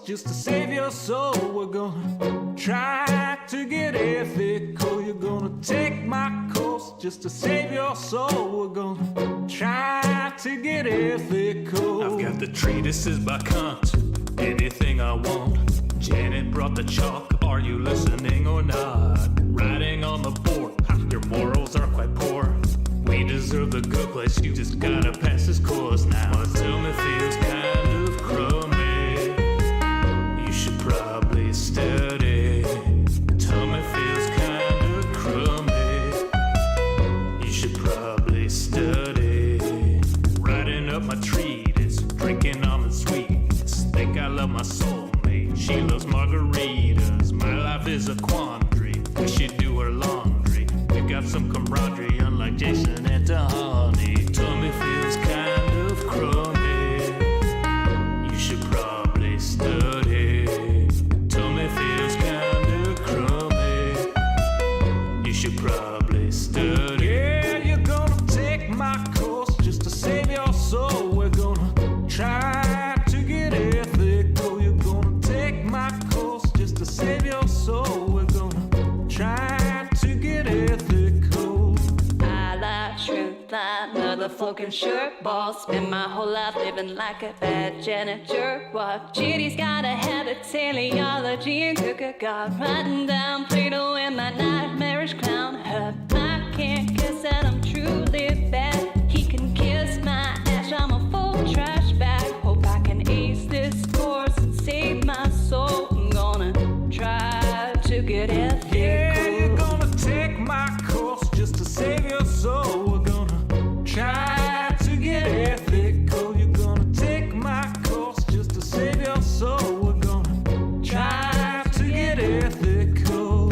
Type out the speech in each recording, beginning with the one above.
just to save your soul. We're gonna try to get ethical. You're gonna take my course just to save your soul. We're gonna try to get ethical. I've got the treatises by Kant, anything I want. Janet brought the chalk, are you listening or not? Writing on the board, your morals are quite poor. We deserve the good place, you just gotta pass this course now. My tummy feels kind of crummy, you should probably study. Tummy feels kind of crummy, you should probably study. Writing up my treatise, drinking almond sweets. Think I love my soulmate, she loves margaritas. My life is a quandary, we should do her laundry. We got some camaraderie, unlike Jason and Tahani. Tummy feels kind of crummy, you should probably study. Tummy feels kind of crummy, you should probably study. Yeah, you're gonna take my course just to save your soul. We're gonna try to get ethical. You're gonna take my course just to save your soul. We're gonna try to get ethical. I like shrimp fly, motherfucking shirt ball. Spend my whole life living like a bad janitor. What GD's got a habit, teleology and Kierkegaard. Writing down Plato in my nightmarish clown. I can't guess that I'm truly bad. He can kiss my ass, I'm a full trash bag. Hope I can ace this course and save my soul. I'm gonna try to get ethical. Yeah, you're gonna take my course just to save your soul. We're gonna try to get ethical. You're gonna take my course just to save your soul. We're gonna try to get ethical.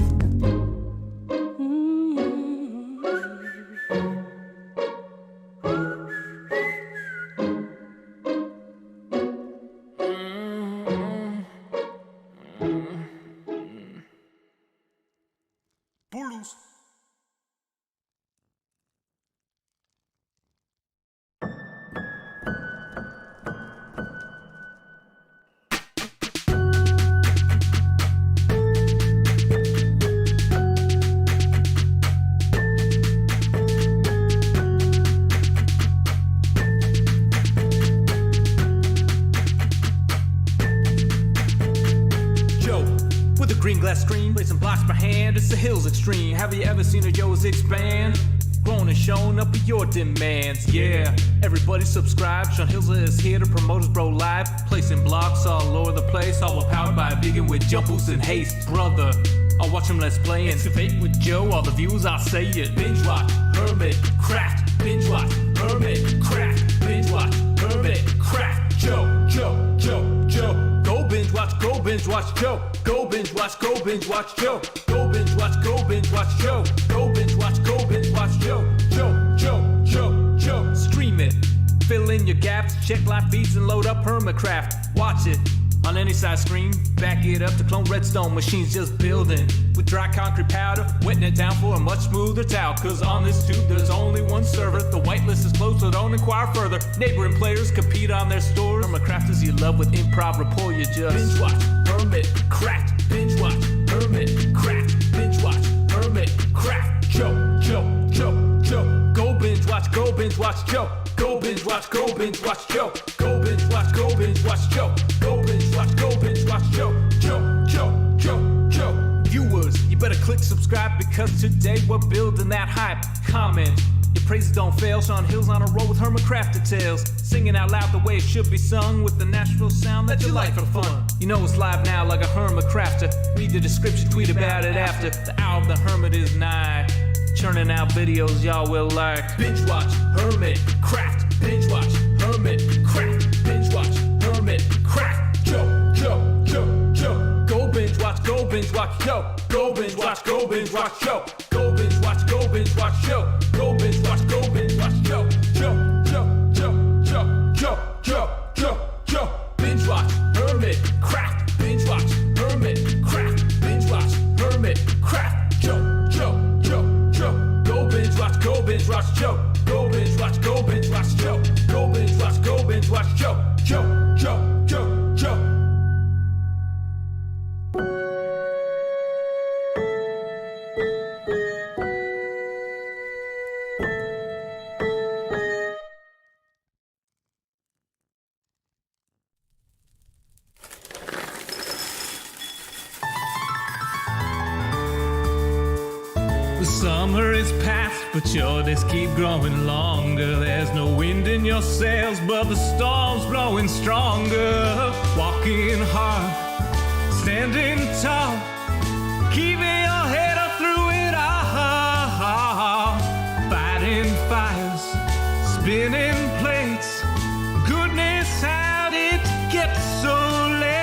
Bulus. Green glass screen, placing blocks per hand, it's the hills extreme. Have you ever seen a Yo's expand? Grown and shown up with your demands, yeah. Everybody subscribe, Sean Hills is here to promote his bro live. Placing blocks all over the place, all powered by a vegan with jump boost and haste. Brother, I'll watch him let's play and debate with Joe, all the views I'll say it. Binge watch, HermitCraft, binge watch, HermitCraft, binge watch, HermitCraft. Joe. Go binge watch, Joe. Go binge watch, Joe. Go binge watch, Joe. Go binge watch, Joe. Stream it, fill in your gaps, check live feeds and load up HermitCraft. Watch it on any size screen, back it up to clone redstone machines just building. With dry concrete powder, wetting it down for a much smoother towel. Cause on this tube there's only one server, the whitelist is closed so don't inquire further. Neighboring players compete on their stores. HermitCrafters you love with improv rapport, you just binge watch, HermitCraft, binge watch, HermitCraft, binge watch, HermitCraft. Joe. Go binge watch, Joe. Go binge watch, Joe. Go binge watch, Joe. Go binge watch, Joe. Viewers, you better click subscribe because today we're building that hype. Comment, your praises don't fail. Sean Hills on a roll with HermitCraft details. Singing out loud the way it should be sung with the Nashville sound that you like for fun. You know it's live now like a HermitCrafter. Read the description, tweet about it after. The hour of the Hermit is nigh. Churning out videos y'all will like. Binge watch, HermitCraft. Binge watch, HermitCraft. Binge watch, HermitCraft. Joe. Go binge watch, Joe. Go binge watch, Joe. Go binge watch, Joe. Go binge watch, Joe. Go binge watch, Joe. Binge watch, HermitCraft. Binge watch, HermitCraft. Binge watch, HermitCraft. Joe. Go binge watch, Joe. Go binge watch, Joe. Go binge watch, Joe. Go binge watch, Joe. Summer is past, but your days keep growing longer. There's no wind in your sails, but the storm's blowing stronger. Walking hard, standing tall, keeping your head up through it all. Fighting fires, spinning plates. Goodness, how did it get so late?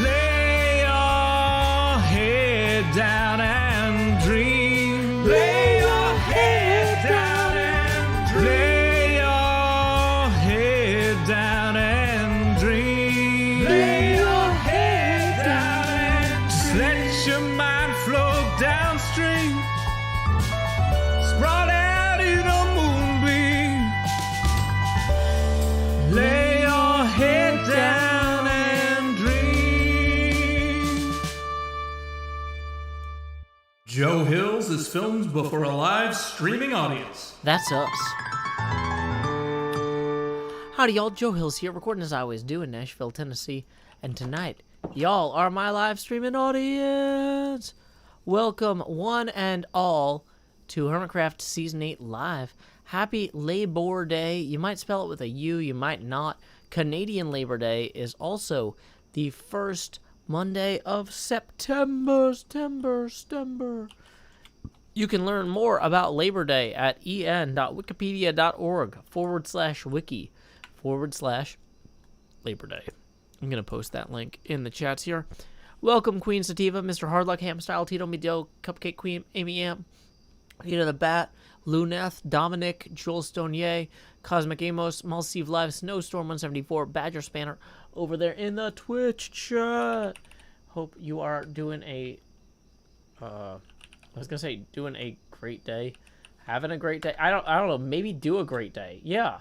Lay your head down and dream. Lay your head down and dream. Lay your head down and dream. Lay your head down and dream. Just let your mind flow downstream. Sprawl out in a moonbeam. Lay your head down and dream. Joe Hills is filmed before a live streaming audience. That's us. Howdy, y'all. Joe Hills here, recording as I always do in Nashville, Tennessee. And tonight, y'all are my live streaming audience. Welcome, one and all, to HermitCraft Season 8 Live. Happy Labor Day. You might spell it with a U, you might not. Canadian Labor Day is also the first Monday of September. You can learn more about Labor Day at en.wikipedia.org/wiki/Labor Day. I'm going to post that link in the chats here. Welcome, Queen Sativa, Mr. Hardluck, Hamstyle, Tito Medio, Cupcake Queen, Amy Amp, Rita the Bat, Luneth, Dominic, Joel Stonier, Cosmic Amos, Malsteve Live, Snowstorm 174, Badger Spanner over there in the Twitch chat. Hope you are doing a doing a great day. Having a great day. I don't know, maybe do a great day. Yeah.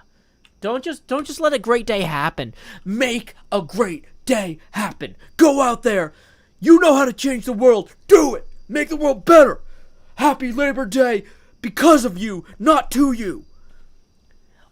Don't just let a great day happen. Make a great day happen. Go out there. You know how to change the world. Do it. Make the world better. Happy Labor Day because of you, not to you.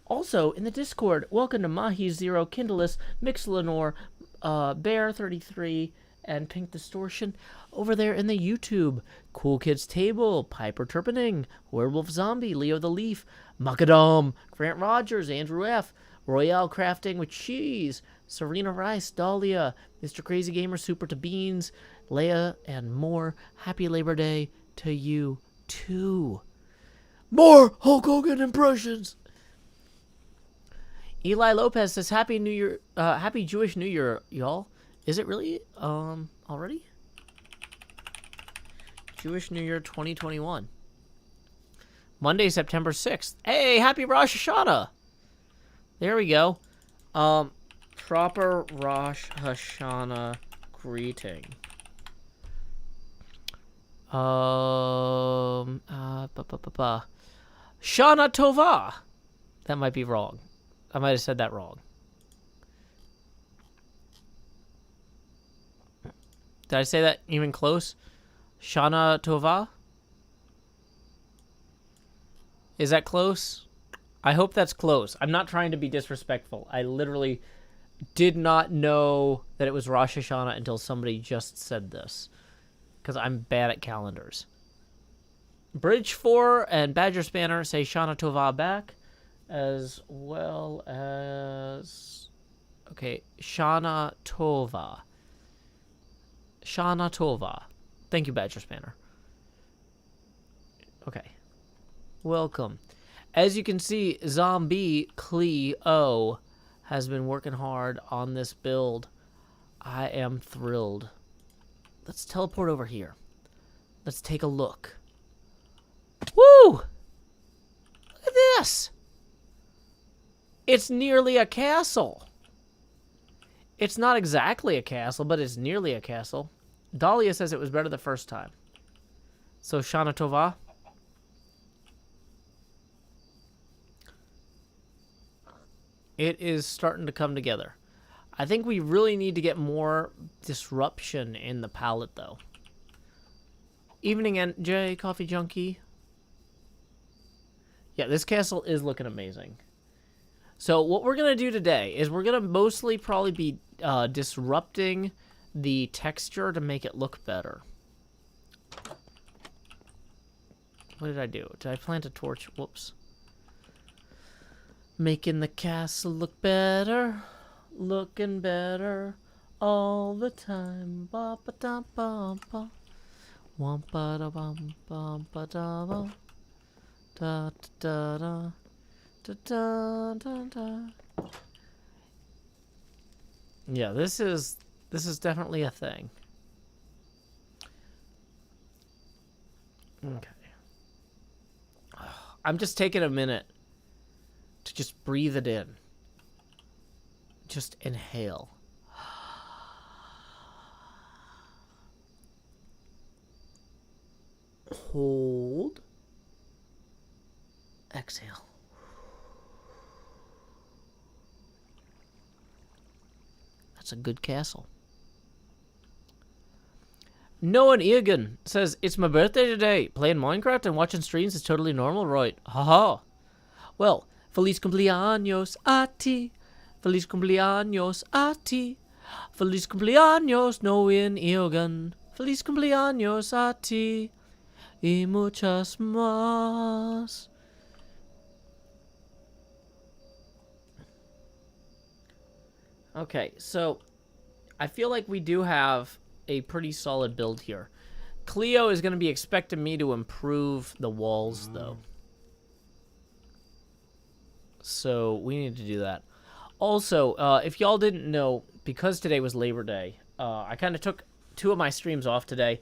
Also, in the Discord, welcome to Mahi0, Kindleless, Mixelenor, Bear33, and Pink Distortion. Over there in the YouTube, Cool Kids Table, Piper Turpinning, Werewolf Zombie, Leo the Leaf, Macadam, Grant Rogers, Andrew F., Royale Crafting with Cheese, Serena Rice, Dahlia, Mr. Crazy Gamer, Super to Beans, Leia, and more. Happy Labor Day to you, too. More Hulk Hogan impressions. Eli Lopez says, Happy New Year, Happy Jewish New Year, y'all. Is it really, already? Jewish New Year 2021. Monday, September 6th. Hey, happy Rosh Hashanah. There we go. Proper Rosh Hashanah greeting. Shana Tova. That might be wrong. I might have said that wrong. Did I say that even close? Shana Tova? Is that close? I hope that's close. I'm not trying to be disrespectful. I literally did not know that it was Rosh Hashanah until somebody just said this. Because I'm bad at calendars. Bridge 4 and Badger Spanner say Shana Tova back. As well as... Okay, Shana Tova. Shana Tova. Thank you, Badger Spanner. Okay. Welcome. As you can see, Zombie Cleo has been working hard on this build. I am thrilled. Let's teleport over here. Let's take a look. Woo! Look at this! It's nearly a castle. It's not exactly a castle, but it's nearly a castle. Dahlia says it was better the first time. So, Shana Tova. It is starting to come together. I think we really need to get more disruption in the palette, though. Evening NJ, Coffee Junkie. Yeah, this castle is looking amazing. So what we're going to do today is we're going to mostly probably be disrupting the texture to make it look better. What did I do? Did I plant a torch? Whoops. Making the castle look better. Looking better all the time. Ba ba da ba ba. Wam ba da bum bum ba da ba. Da da da da da da da. Yeah, this is definitely a thing. Okay. I'm just taking a minute to just breathe it in. Just inhale. Hold. Exhale. That's a good castle. Noah Egan says, it's my birthday today. Playing Minecraft and watching streams is totally normal, right? Haha. Well, feliz cumpleaños a ti. Feliz cumpleaños a ti. Feliz cumpleaños, Noah Egan. Feliz cumpleaños a ti. Y muchas más. Okay, so I feel like we do have a pretty solid build here. Cleo is going to be expecting me to improve the walls, though. So we need to do that. Also, if y'all didn't know, because today was Labor Day, I kind of took 2 of my streams off today.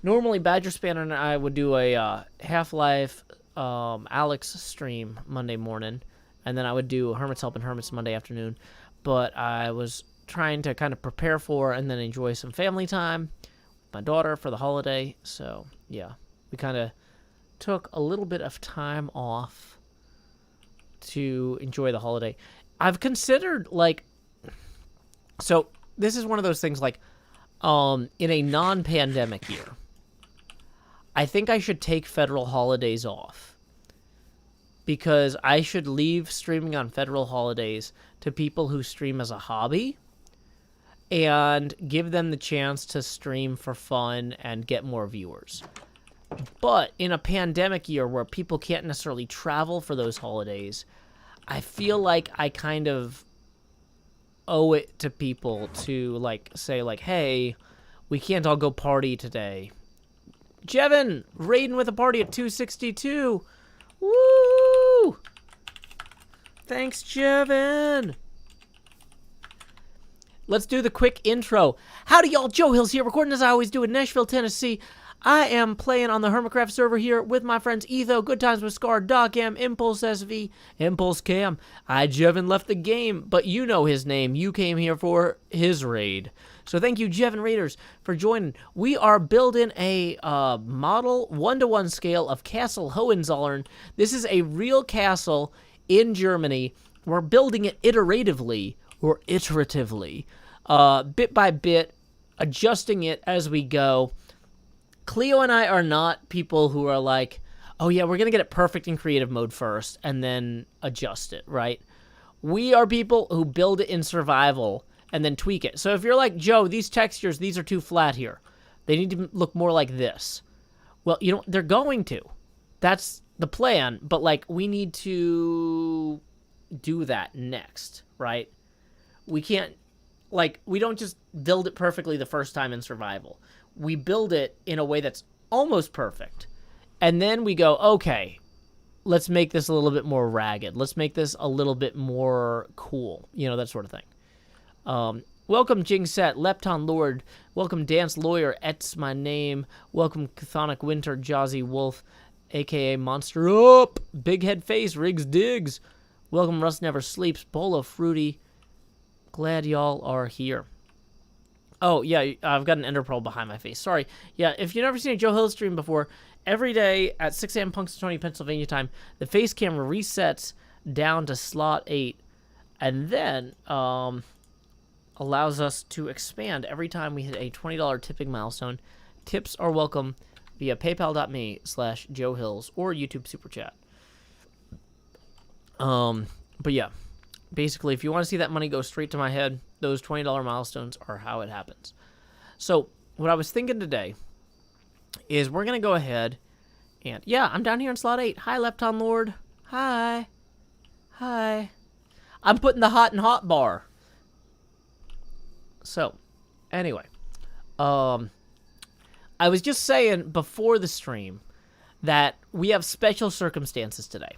Normally, Badger Spanner and I would do a Half-Life Alex stream Monday morning, and then I would do Hermit's Helping Hermits Monday afternoon. But I was trying to kind of prepare for and then enjoy some family time with my daughter for the holiday. So, yeah, we kind of took a little bit of time off to enjoy the holiday. I've considered, like, so this is one of those things, like, in a non-pandemic year, I think I should take federal holidays off. Because I should leave streaming on federal holidays to people who stream as a hobby and give them the chance to stream for fun and get more viewers. But in a pandemic year where people can't necessarily travel for those holidays, I feel like I kind of owe it to people to, like, say, like, hey, we can't all go party today. Jevin, raiding with a party at 262. Woo! Thanks, Jevin. Let's do the quick intro. Howdy, y'all. Joe Hills here, recording as I always do in Nashville, Tennessee. I am playing on the HermitCraft server here with my friends Etho, Good Times with Scar, Dogcam, Impulse SV, Impulse Cam. Jevin left the game, but you know his name. You came here for his raid. So thank you, Jevin Raiders, for joining. We are building a model 1-to-1 scale of Castle Hohenzollern. This is a real castle in Germany. We're building it iteratively, or iteratively, bit by bit, adjusting it as we go. Cleo and I are not people who are like, oh yeah, we're going to get it perfect in creative mode first and then adjust it, right? We are people who build it in survival and then tweak it. So if you're like, Joe, these textures, these are too flat here. They need to look more like this. Well, you know, they're going to. That's the plan, but, like, we need to do that next, right? We can't, like, we don't just build it perfectly the first time in survival. We build it in a way that's almost perfect. And then we go, okay, let's make this a little bit more ragged. Let's make this a little bit more cool. You know, that sort of thing. Welcome, Jingset, Lepton Lord. Welcome, Dance Lawyer, Et's my name. Welcome, Chthonic Winter, Jazzy Wolf, a.k.a. Monster Up. Big Head Face, Riggs Diggs. Welcome, Rust Never Sleeps, Bolo Fruity. Glad y'all are here. Oh, yeah, I've got an ender pearl behind my face. Sorry. Yeah, if you've never seen a Joe Hill stream before, every day at 6 a.m. Punxsutawney, Pennsylvania time, the face camera resets down to slot 8, and then allows us to expand every time we hit a $20 tipping milestone. Tips are welcome via paypal.me/JoeHills or YouTube Super Chat. But yeah, basically, if you want to see that money go straight to my head, those $20 milestones are how it happens. So what I was thinking today is we're going to go ahead And yeah, I'm down here in slot 8. Hi, Lepton Lord. Hi. Hi. I'm putting the hot and hot bar. So, anyway. I was just saying before the stream that we have special circumstances today.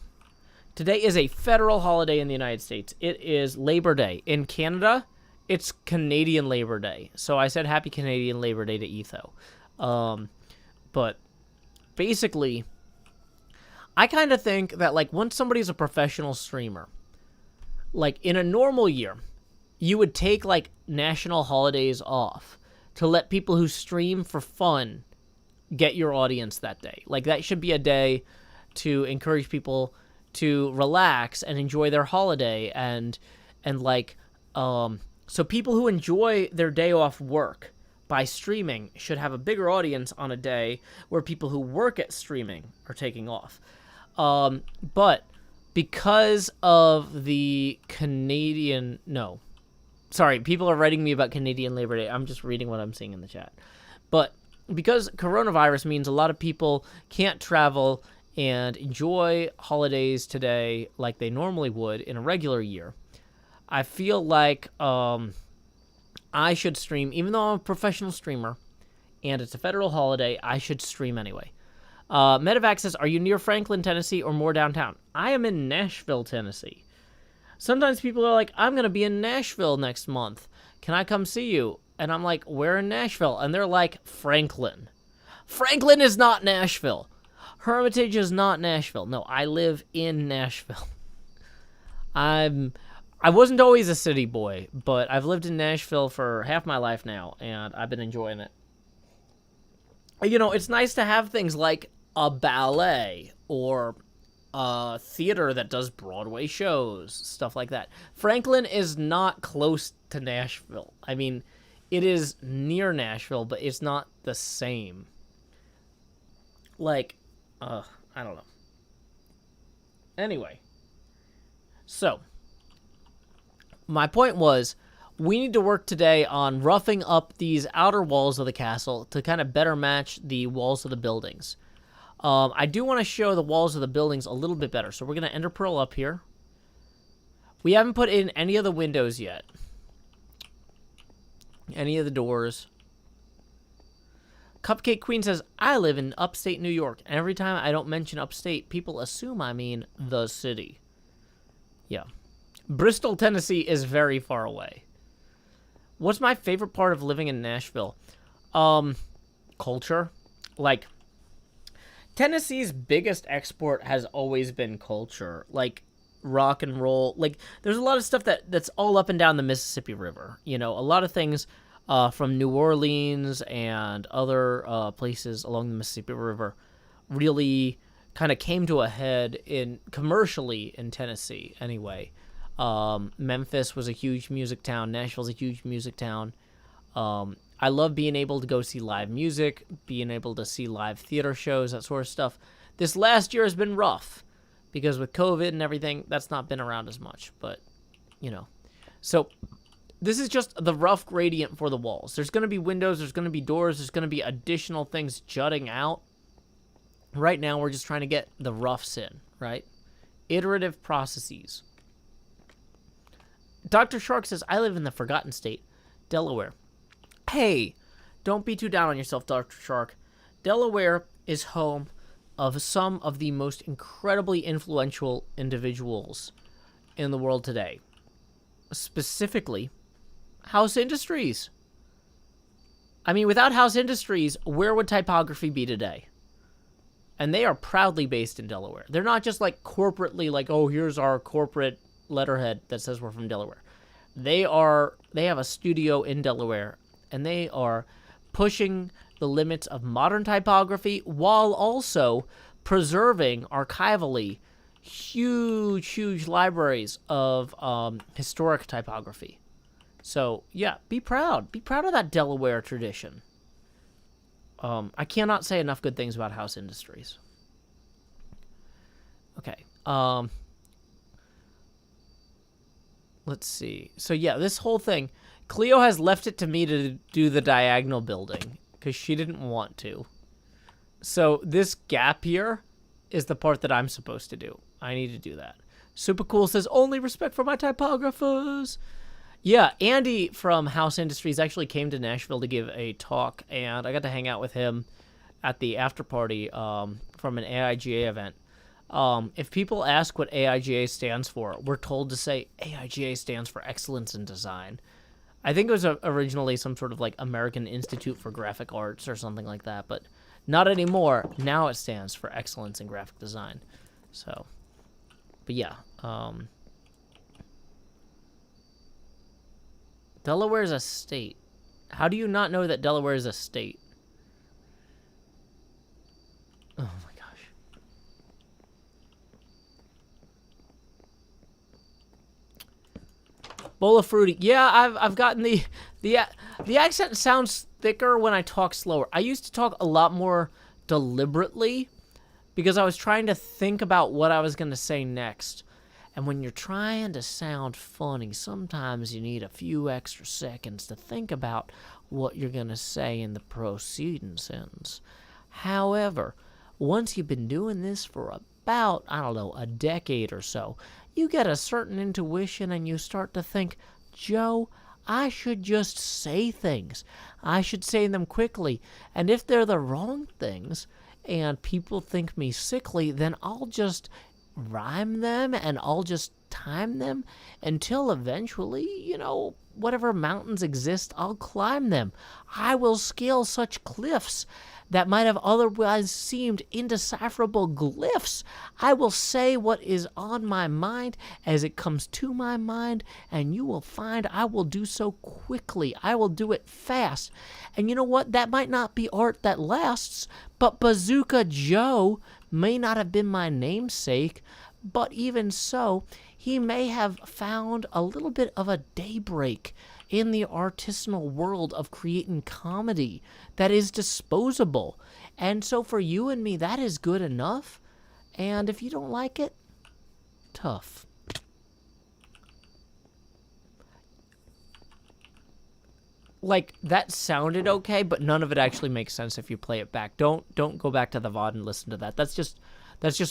Today is a federal holiday in the United States. It is Labor Day. In Canada, it's Canadian Labor Day. So I said Happy Canadian Labor Day to Etho. But basically, I kind of think that, like, once somebody's a professional streamer, like, in a normal year, you would take, like, national holidays off to let people who stream for fun get your audience that day. Like, that should be a day to encourage people to relax and enjoy their holiday and so people who enjoy their day off work by streaming should have a bigger audience on a day where people who work at streaming are taking off. But because of the people are writing me about Canadian Labor Day. I'm just reading what I'm seeing in the chat. But because coronavirus means a lot of people can't travel and enjoy holidays today like they normally would in a regular year, I feel like I should stream, even though I'm a professional streamer and it's a federal holiday, I should stream anyway. Medevac says, are you near Franklin, Tennessee, or more downtown? I am in Nashville, Tennessee. Sometimes people are like, I'm going to be in Nashville next month. Can I come see you? And I'm like, where in Nashville? And they're like, Franklin. Franklin is not Nashville. Hermitage is not Nashville. No, I live in Nashville. I wasn't always a city boy, but I've lived in Nashville for half my life now, and I've been enjoying it. You know, it's nice to have things like a ballet or a theater that does Broadway shows, stuff like that. Franklin is not close to Nashville. I mean, it is near Nashville, but it's not the same. Like, I don't know. Anyway, so my point was, we need to work today on roughing up these outer walls of the castle to kind of better match the walls of the buildings. I do want to show the walls of the buildings a little bit better. So we're going to ender pearl up here. We haven't put in any of the windows yet. Any of the doors. Cupcake Queen says, I live in upstate New York. And every time I don't mention upstate, people assume I mean the city. Yeah. Bristol, Tennessee is very far away. What's my favorite part of living in Nashville? Culture. Like, Tennessee's biggest export has always been culture. Like, rock and roll. Like, there's a lot of stuff that's all up and down the Mississippi River. You know, a lot of things from New Orleans and other places along the Mississippi River really kind of came to a head commercially in Tennessee anyway. Memphis was a huge music town. Nashville's a huge music town. I love being able to go see live music, being able to see live theater shows, that sort of stuff. This last year has been rough because with COVID and everything, that's not been around as much, but, you know. So this is just the rough gradient for the walls. There's going to be windows, there's going to be doors, there's going to be additional things jutting out. Right now, we're just trying to get the roughs in, right? Iterative processes. Dr. Shark says, I live in the Forgotten State, Delaware. Hey, don't be too down on yourself, Dr. Shark. Delaware is home of some of the most incredibly influential individuals in the world today. Specifically, House Industries. I mean, without House Industries, where would typography be today? And they are proudly based in Delaware. They're not just like corporately like, oh, here's our corporate letterhead that says we're from Delaware. They have a studio in Delaware, and they are pushing the limits of modern typography while also preserving archivally huge libraries of historic typography. So yeah, be proud of that Delaware tradition. I cannot say enough good things about House Industries. Okay. Let's see. So yeah, this whole thing, Cleo has left it to me to do the diagonal building because she didn't want to. So this gap here is the part that I'm supposed to do. I need to do that. Super Cool says, only respect for my typographers. Yeah, Andy from House Industries actually came to Nashville to give a talk, and I got to hang out with him at the after party from an AIGA event. If people ask what AIGA stands for, we're told to say AIGA stands for Excellence in Design. I think it was originally some sort of like American Institute for Graphic Arts or something like that, but not anymore. Now it stands for Excellence in Graphic Design. So, but yeah. Delaware is a state. How do you not know that Delaware is a state? Oh my gosh. Bowl of fruity. Yeah, I've gotten the accent sounds thicker when I talk slower. I used to talk a lot more deliberately because I was trying to think about what I was going to say next. And when you're trying to sound funny, sometimes you need a few extra seconds to think about what you're going to say in the preceding sentence. However, once you've been doing this for about, I don't know, a decade or so, you get a certain intuition and you start to think, Joe, I should just say things. I should say them quickly. And if they're the wrong things and people think me sickly, then I'll just rhyme them and I'll just time them until eventually, you know, whatever mountains exist, I'll climb them. I will scale such cliffs that might have otherwise seemed indecipherable glyphs. I will say what is on my mind as it comes to my mind, and you will find I will do so quickly. I will do it fast. And you know what? That might not be art that lasts, but Bazooka Joe may not have been my namesake, but even so, he may have found a little bit of a daybreak in the artisanal world of creating comedy that is disposable. And so for you and me, that is good enough. And if you don't like it, tough. Like, that sounded okay, but none of it actually makes sense if you play it back. Don't go back to the VOD and listen to that. That's just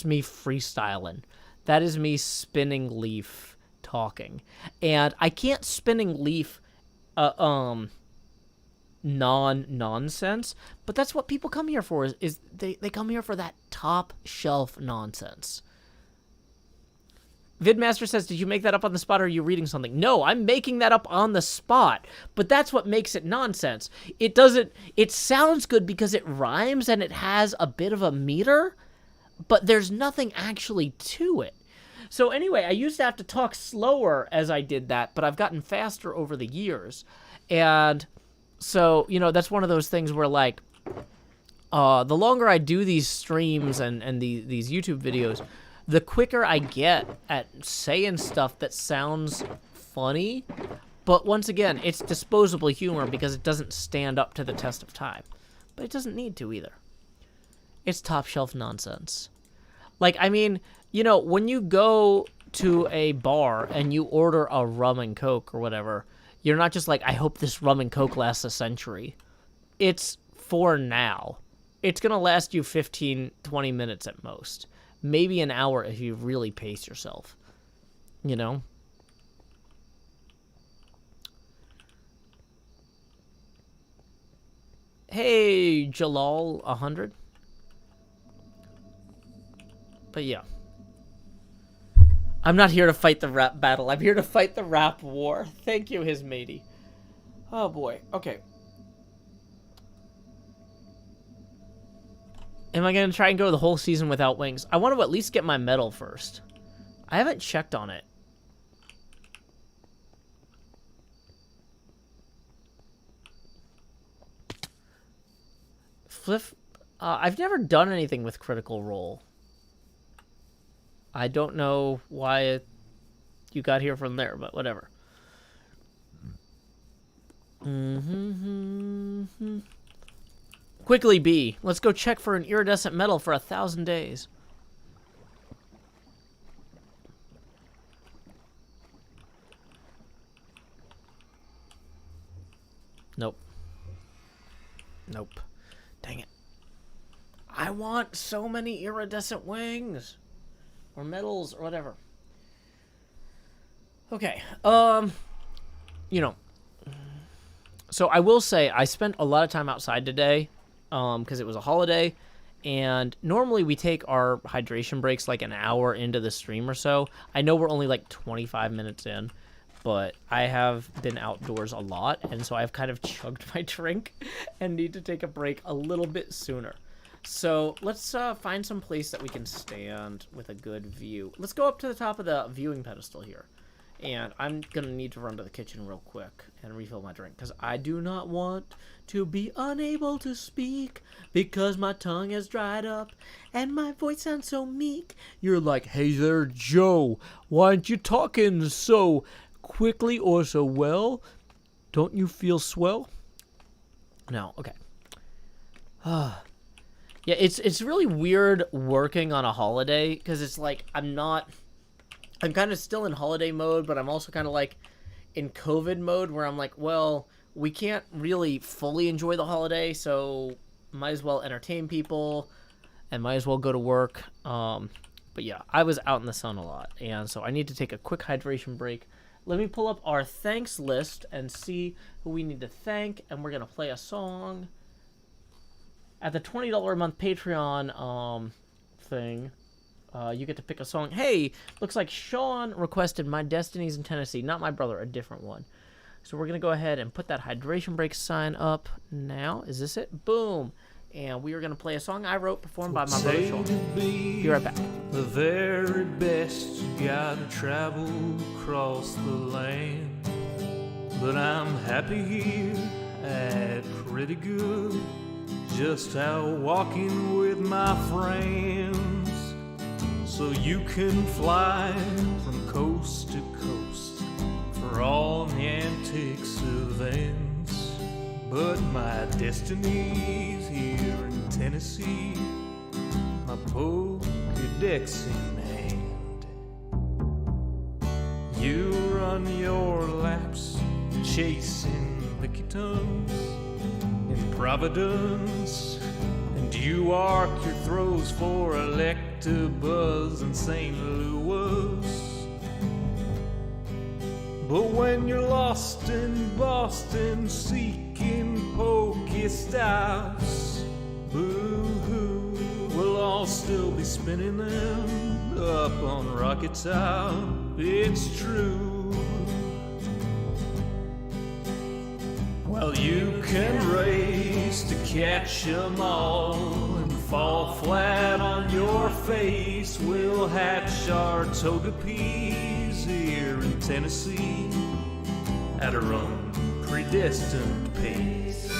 me freestyling. That is me spinning leaf talking. And I can't spinning leaf non-nonsense, but that's what people come here for, is they come here for that top shelf nonsense. Vidmaster says, did you make that up on the spot or are you reading something? No, I'm making that up on the spot, but that's what makes it nonsense. It sounds good because it rhymes and it has a bit of a meter, but there's nothing actually to it. So anyway, I used to have to talk slower as I did that, but I've gotten faster over the years. And so, you know, that's one of those things where, like, the longer I do these streams and these YouTube videos, the quicker I get at saying stuff that sounds funny. But once again, it's disposable humor because it doesn't stand up to the test of time. But it doesn't need to either. It's top shelf nonsense. Like, I mean, you know, when you go to a bar and you order a rum and coke or whatever, you're not just like, I hope this rum and coke lasts a century. It's for now. It's going to last you 15, 20 minutes at most. Maybe an hour if you really pace yourself. You know? Hey, Jalal 100. But yeah. I'm not here to fight the rap battle. I'm here to fight the rap war. Thank you, his matey. Oh boy. Okay. Am I going to try and go the whole season without wings? I want to at least get my medal first. I haven't checked on it. Fliff. I've never done anything with Critical Role. I don't know why you got here from there, but whatever. Quickly, B. Let's go check for an iridescent metal for 1,000 days. Nope. Nope. Dang it. I want so many iridescent wings. Or medals, or whatever. Okay, you know. So I will say, I spent a lot of time outside today, because it was a holiday. And normally we take our hydration breaks like an hour into the stream or so. I know we're only like 25 minutes in, but I have been outdoors a lot, and so I've kind of chugged my drink and need to take a break a little bit sooner. So let's find some place that we can stand with a good view. Let's go up to the top of the viewing pedestal here. And I'm going to need to run to the kitchen real quick and refill my drink, because I do not want to be unable to speak because my tongue has dried up and my voice sounds so meek. You're like, hey there, Joe. Why aren't you talking so quickly or so well? Don't you feel swell? No, okay. Yeah, it's really weird working on a holiday, because it's like I'm kind of still in holiday mode, but I'm also kind of like in COVID mode where I'm like, well, we can't really fully enjoy the holiday, so might as well entertain people and might as well go to work. But yeah, I was out in the sun a lot, and so I need to take a quick hydration break. Let me pull up our thanks list and see who we need to thank, and we're going to play a song. At the $20 a month Patreon thing, you get to pick a song. Hey, looks like Sean requested My Destiny's in Tennessee. Not my brother, a different one. So we're going to go ahead and put that hydration break sign up now. Is this it? Boom. And we are going to play a song I wrote, performed by my brother Sean. Be right back. The very best, you gotta travel across the land. But I'm happy here at pretty good. Just out walking with my friends. So you can fly from coast to coast for all the antics events. But my destiny's here in Tennessee, my Pokédex in hand. You run your laps chasing lickitung in Providence, and you arc your throws for Electabuzz in St. Louis. But when you're lost in Boston seeking Pokestops, boo-hoo, we'll all still be spinning them up on Rocket Top. It's true. Well, you can race to catch 'em all and fall flat on your face. We'll hatch our Togepi's here in Tennessee at our own predestined pace.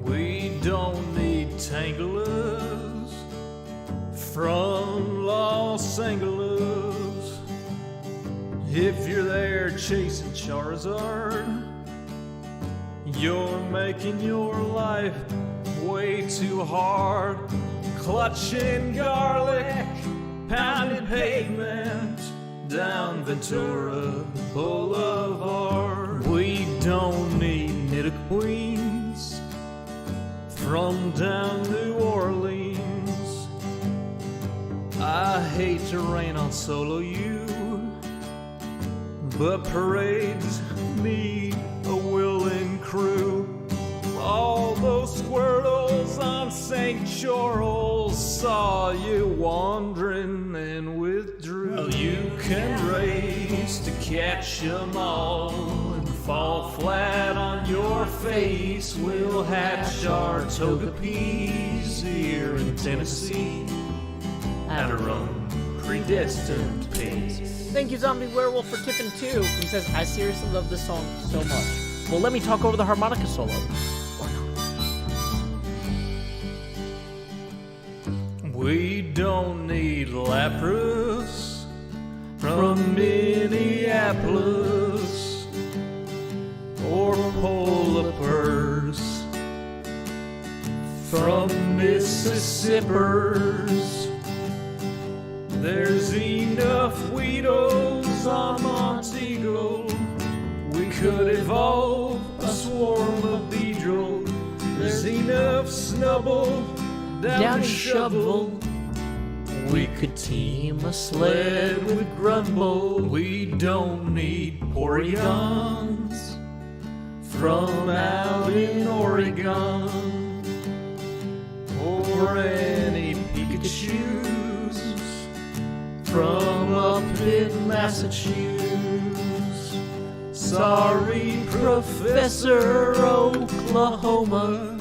We don't need Tanglers from Los Angeles. If you're there chasing Charizard, you're making your life way too hard. Clutching garlic, pounding pavement down Ventura Boulevard. We don't need Nidoqueens from down New Orleans. I hate to rain on solo you, but parades need a willing crew. All those squirtles on St. Charles saw you wandering and withdrew. Well, you can race to catch 'em all and fall flat on your face. We'll hatch our Togepi's here in Tennessee at our own predestined pace. Thank you, Zombie Werewolf, for tipping 2. He says, I seriously love this song so much. Well, let me talk over the harmonica solo. Or not. We don't need Lapras from Minneapolis or polar bears from Mississippers. There's enough Weedles on Montego. We could evolve a swarm of Beedrill. There's enough Snubble down to Shovel. We could team a sled with Grumble. We don't need Porygons from out in Oregon, or any Pikachus from up in Massachusetts. Sorry, Professor Oklahoma,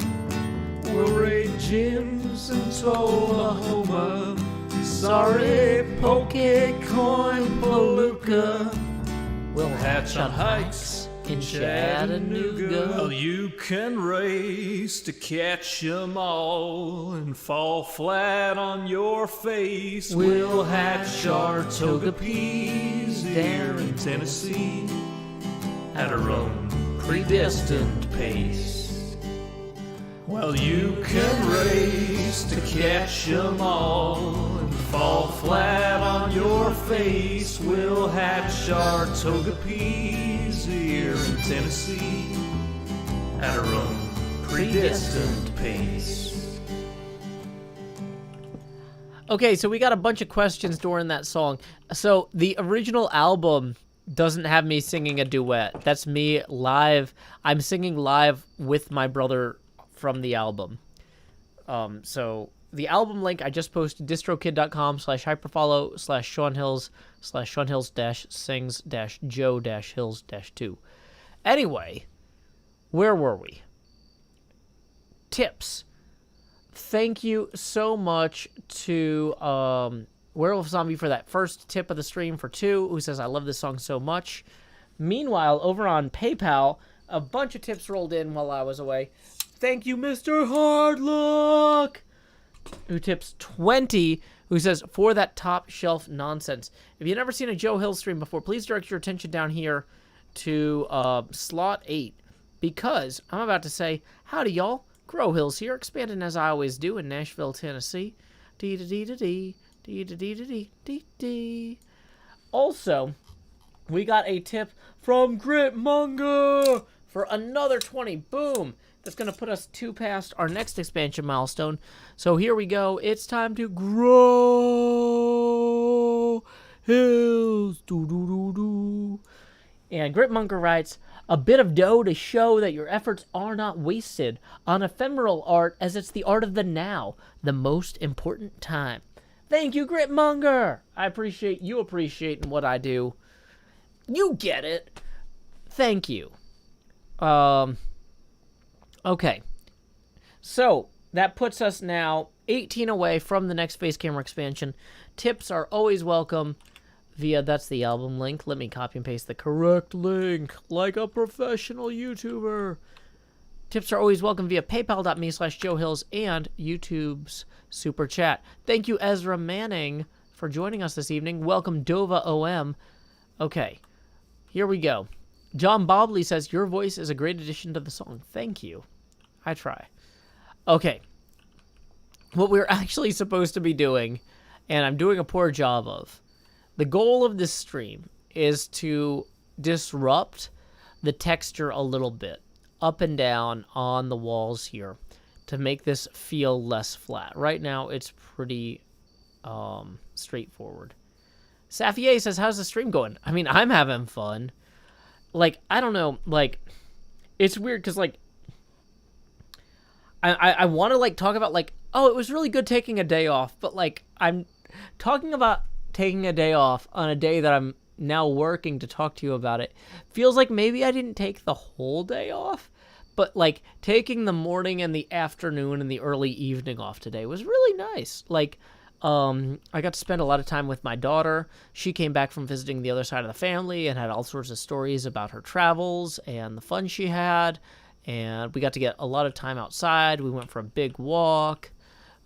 we'll raid gyms in Tullahoma. Sorry, Pokecoin Palooka, we'll hatch on hikes in Chattanooga. Oh, you can race to catch 'em all and fall flat on your face. We'll hatch our Togepi's here in Tennessee at our own predestined pace. Well, you can race to catch 'em all and fall flat on your face. We'll hatch our Togepi's here in Tennessee at our own predestined pace. Okay, so we got a bunch of questions during that song. So the original album doesn't have me singing a duet. That's me live. I'm singing live with my brother from the album. So the album link I just posted, distrokid.com/hyperfollow/seanhills/sings-joe-hills-2. Anyway, where were we? Tips. Thank you so much to Werewolf Zombie for that first tip of the stream for 2, who says, I love this song so much. Meanwhile, over on PayPal, a bunch of tips rolled in while I was away. Thank you, Mr. Hardluck, who tips 20, who says, for that top shelf nonsense. If you've never seen a Joe Hill stream before, please direct your attention down here to slot 8, because I'm about to say, howdy, y'all. Grow Hills here, expanding as I always do in Nashville, Tennessee. Dee-da-dee-da-dee, dee-da-dee-da-dee-dee-dee. Also, we got a tip from Gritmonger for another 20. Boom. That's going to put us 2 past our next expansion milestone. So here we go. It's time to grow hills. Doo-doo-doo-doo. And Gritmonger writes, a bit of dough to show that your efforts are not wasted on ephemeral art, as it's the art of the now, the most important time. Thank you, Gritmonger. I appreciate you appreciating what I do. You get it. Thank you. Okay. So, that puts us now 18 away from the next face camera expansion. Tips are always welcome via, that's the album link. Let me copy and paste the correct link like a professional YouTuber. Tips are always welcome via paypal.me/joehills and YouTube's Super Chat. Thank you, Ezra Manning, for joining us this evening. Welcome, Dova OM. Okay, here we go. John Bobley says, your voice is a great addition to the song. Thank you. I try. Okay. What we're actually supposed to be doing, and I'm doing a poor job of, the goal of this stream is to disrupt the texture a little bit, up and down on the walls here, to make this feel less flat. Right now, it's pretty straightforward. Safier says, how's the stream going? I mean, I'm having fun. Like, I don't know, like, it's weird, because, like, I want to, like, talk about, like, oh, it was really good taking a day off, but, like, I'm talking about taking a day off on a day that I'm now working to talk to you about it. Feels like maybe I didn't take the whole day off, but, like, taking the morning and the afternoon and the early evening off today was really nice. Like, I got to spend a lot of time with my daughter. She came back from visiting the other side of the family and had all sorts of stories about her travels and the fun she had. And we got to get a lot of time outside. We went for a big walk.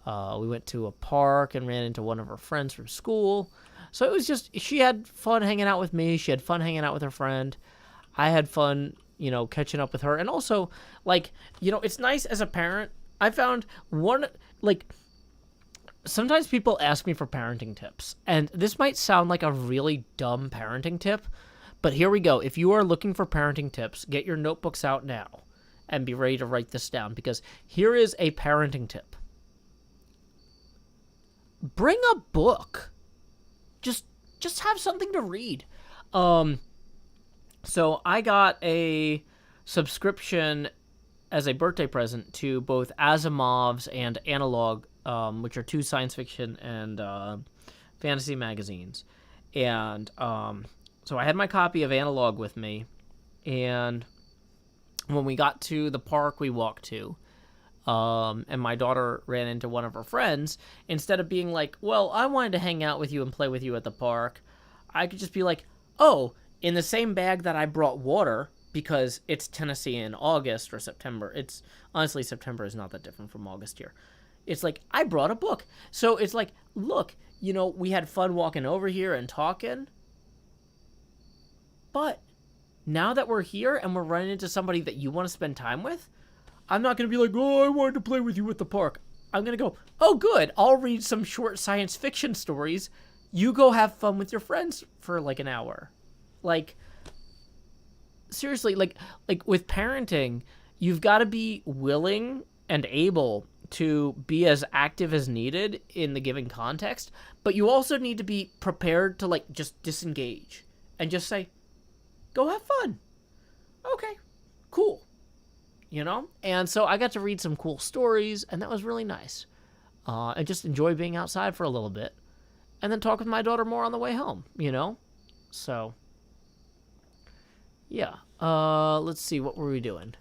We went to a park and ran into one of her friends from school. So it was just, she had fun hanging out with me. She had fun hanging out with her friend. I had fun, you know, catching up with her. And also, like, you know, it's nice as a parent. I found one, like, sometimes people ask me for parenting tips, and this might sound like a really dumb parenting tip, but here we go. If you are looking for parenting tips, get your notebooks out now and be ready to write this down, because here is a parenting tip. Bring a book. Just have something to read. So I got a subscription as a birthday present to both Asimov's and Analog, which are two science fiction and fantasy magazines. And so I had my copy of Analog with me, and when we got to the park we walked to, and my daughter ran into one of her friends, instead of being like, well, I wanted to hang out with you and play with you at the park, I could just be like, oh, in the same bag that I brought water, because it's Tennessee in August or September. It's honestly, September is not that different from August here. It's like, I brought a book. So it's like, look, we had fun walking over here and talking, but now that we're here and we're running into somebody that you want to spend time with, I'm not going to be like, oh, I wanted to play with you at the park. I'm going to go, oh, good, I'll read some short science fiction stories. You go have fun with your friends for like an hour. Like, seriously, like with parenting, you've got to be willing and able to be as active as needed in the given context, but you also need to be prepared to like just disengage and just say, go have fun. Okay, cool. And so I got to read some cool stories, and that was really nice. And just enjoy being outside for a little bit, and then talk with my daughter more on the way home, So, yeah. Let's see, what were we doing?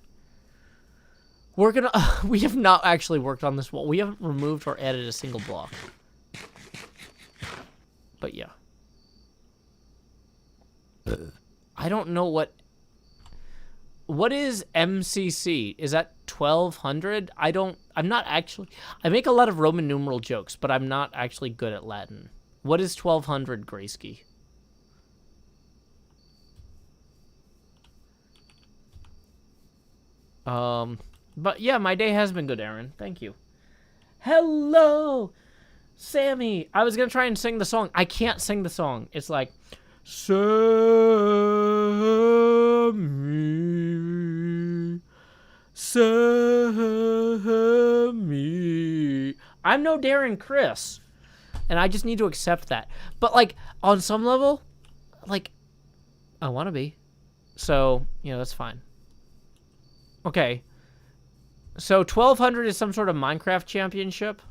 We have not actually worked on this wall. We haven't removed or added a single block. But yeah. I don't know what is MCC? Is that 1200? I make a lot of Roman numeral jokes, but I'm not actually good at Latin. What is 1200, Graysky? But yeah, my day has been good, Aaron. Thank you. Hello, Sammy. I was gonna try and sing the song. I can't sing the song. It's like, Sammy. I'm no Darren Chris, and I just need to accept that. But like, on some level, like, I want to be. So, that's fine. Okay. So 1200 is some sort of Minecraft championship?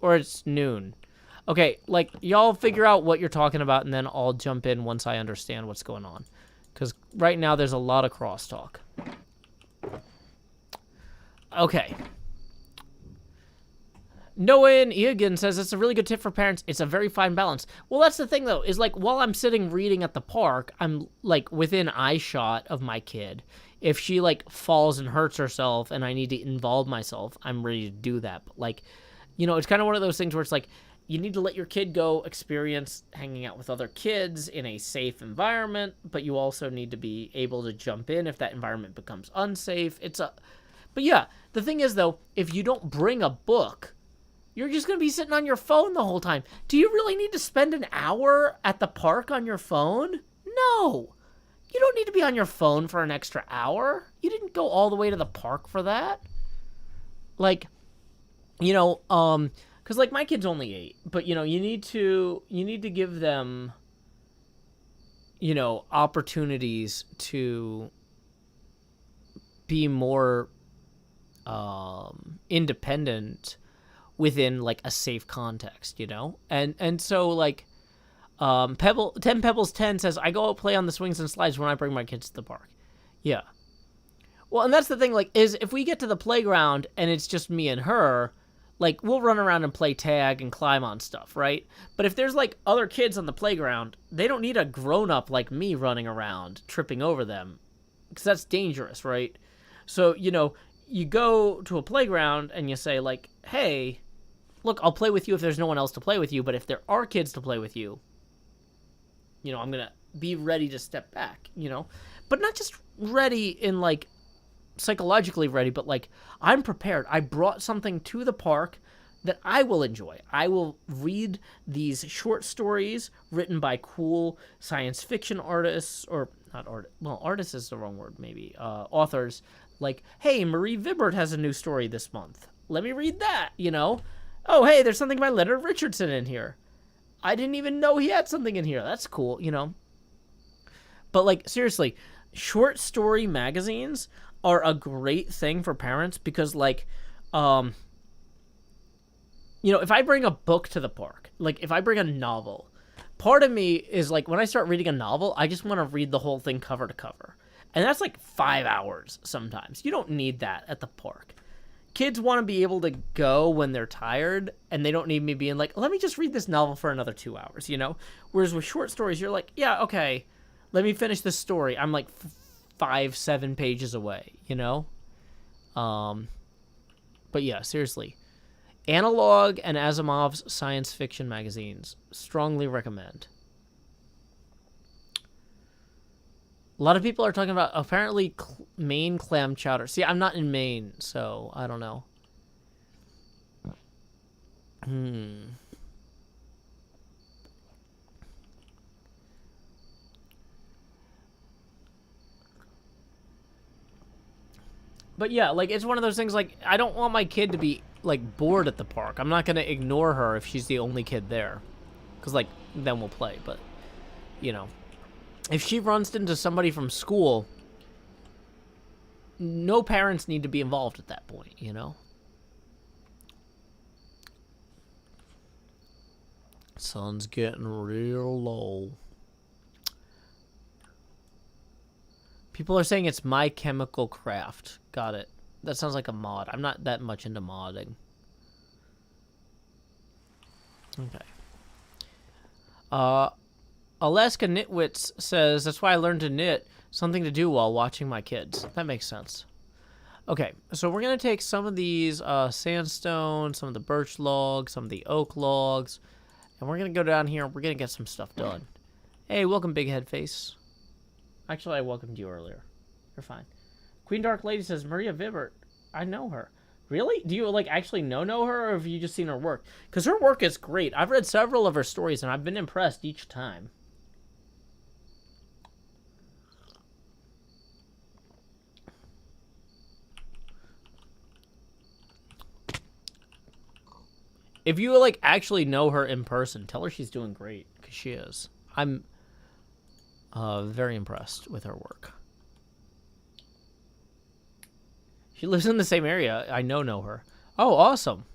Or it's noon? Okay, like, y'all figure out what you're talking about, and then I'll jump in once I understand what's going on. Because right now there's a lot of crosstalk. Okay. Noah Egan says it's a really good tip for parents. It's a very fine balance. Well, that's the thing, though, is like, while I'm sitting reading at the park, I'm like within eye shot of my kid. If she like falls and hurts herself and I need to involve myself, I'm ready to do that. But like, it's kind of one of those things where it's like, you need to let your kid go experience hanging out with other kids in a safe environment, but you also need to be able to jump in if that environment becomes unsafe. But yeah, the thing is, though, if you don't bring a book, you're just going to be sitting on your phone the whole time. Do you really need to spend an hour at the park on your phone? No. You don't need to be on your phone for an extra hour. You didn't go all the way to the park for that. Like, because like my kid's only 8, but you need to give them, opportunities to be more independent within like a safe context, and so like, 10 Pebbles 10 says, I go out play on the swings and slides when I bring my kids to the park. Yeah. Well, and that's the thing, like, is if we get to the playground and it's just me and her, like, we'll run around and play tag and climb on stuff, right? But if there's, like, other kids on the playground, they don't need a grown-up like me running around, tripping over them, because that's dangerous, right? So, you go to a playground and you say, like, hey, look, I'll play with you if there's no one else to play with you, but if there are kids to play with you, I'm going to be ready to step back, But not just ready in, like, psychologically ready, but, like, I'm prepared. I brought something to the park that I will enjoy. I will read these short stories written by cool science fiction artists, or not art. Well, artists is the wrong word, maybe. Authors. Like, hey, Marie Vibbert has a new story this month. Let me read that, you know? Oh, hey, there's something by Leonard Richardson in here. I didn't even know he had something in here. That's cool, you know? But, like, seriously, short story magazines are a great thing for parents because, like, you know, if I bring a book to the park, like, if I bring a novel, part of me is, like, when I start reading a novel, I just want to read the whole thing cover to cover. And that's, like, 5 hours sometimes. You don't need that at the park. Kids want to be able to go when they're tired, and they don't need me being like, let me just read this novel for another 2 hours, you know? Whereas with short stories, you're like, yeah, okay, let me finish this story. I'm like 5-7 pages away, you know? But yeah, seriously. Analog and Asimov's science fiction magazines. Strongly recommend. A lot of people are talking about, apparently, Maine clam chowder. See, I'm not in Maine, so I don't know. But yeah, like, it's one of those things, like, I don't want my kid to be, like, bored at the park. I'm not going to ignore her if she's the only kid there. Because, like, then we'll play. But, you know, if she runs into somebody from school, no parents need to be involved at that point, you know? Sun's getting real low. People are saying it's My Chemical Craft. Got it. That sounds like a mod. I'm not that much into modding. Okay. Alaska Knitwits says, that's why I learned to knit. Something to do while watching my kids. That makes sense. Okay, so we're going to take some of these sandstone, some of the birch logs, some of the oak logs, and we're going to go down here and we're going to get some stuff done. Hey, welcome, Big Head Face. Actually, I welcomed you earlier. You're fine. Queen Dark Lady says, Maria Vibbert. I know her. Really? Do you, like, actually know her, or have you just seen her work? Because her work is great. I've read several of her stories, and I've been impressed each time. If you, like, actually know her in person, tell her she's doing great, because she is. I'm very impressed with her work. She lives in the same area. I know her. Oh, awesome.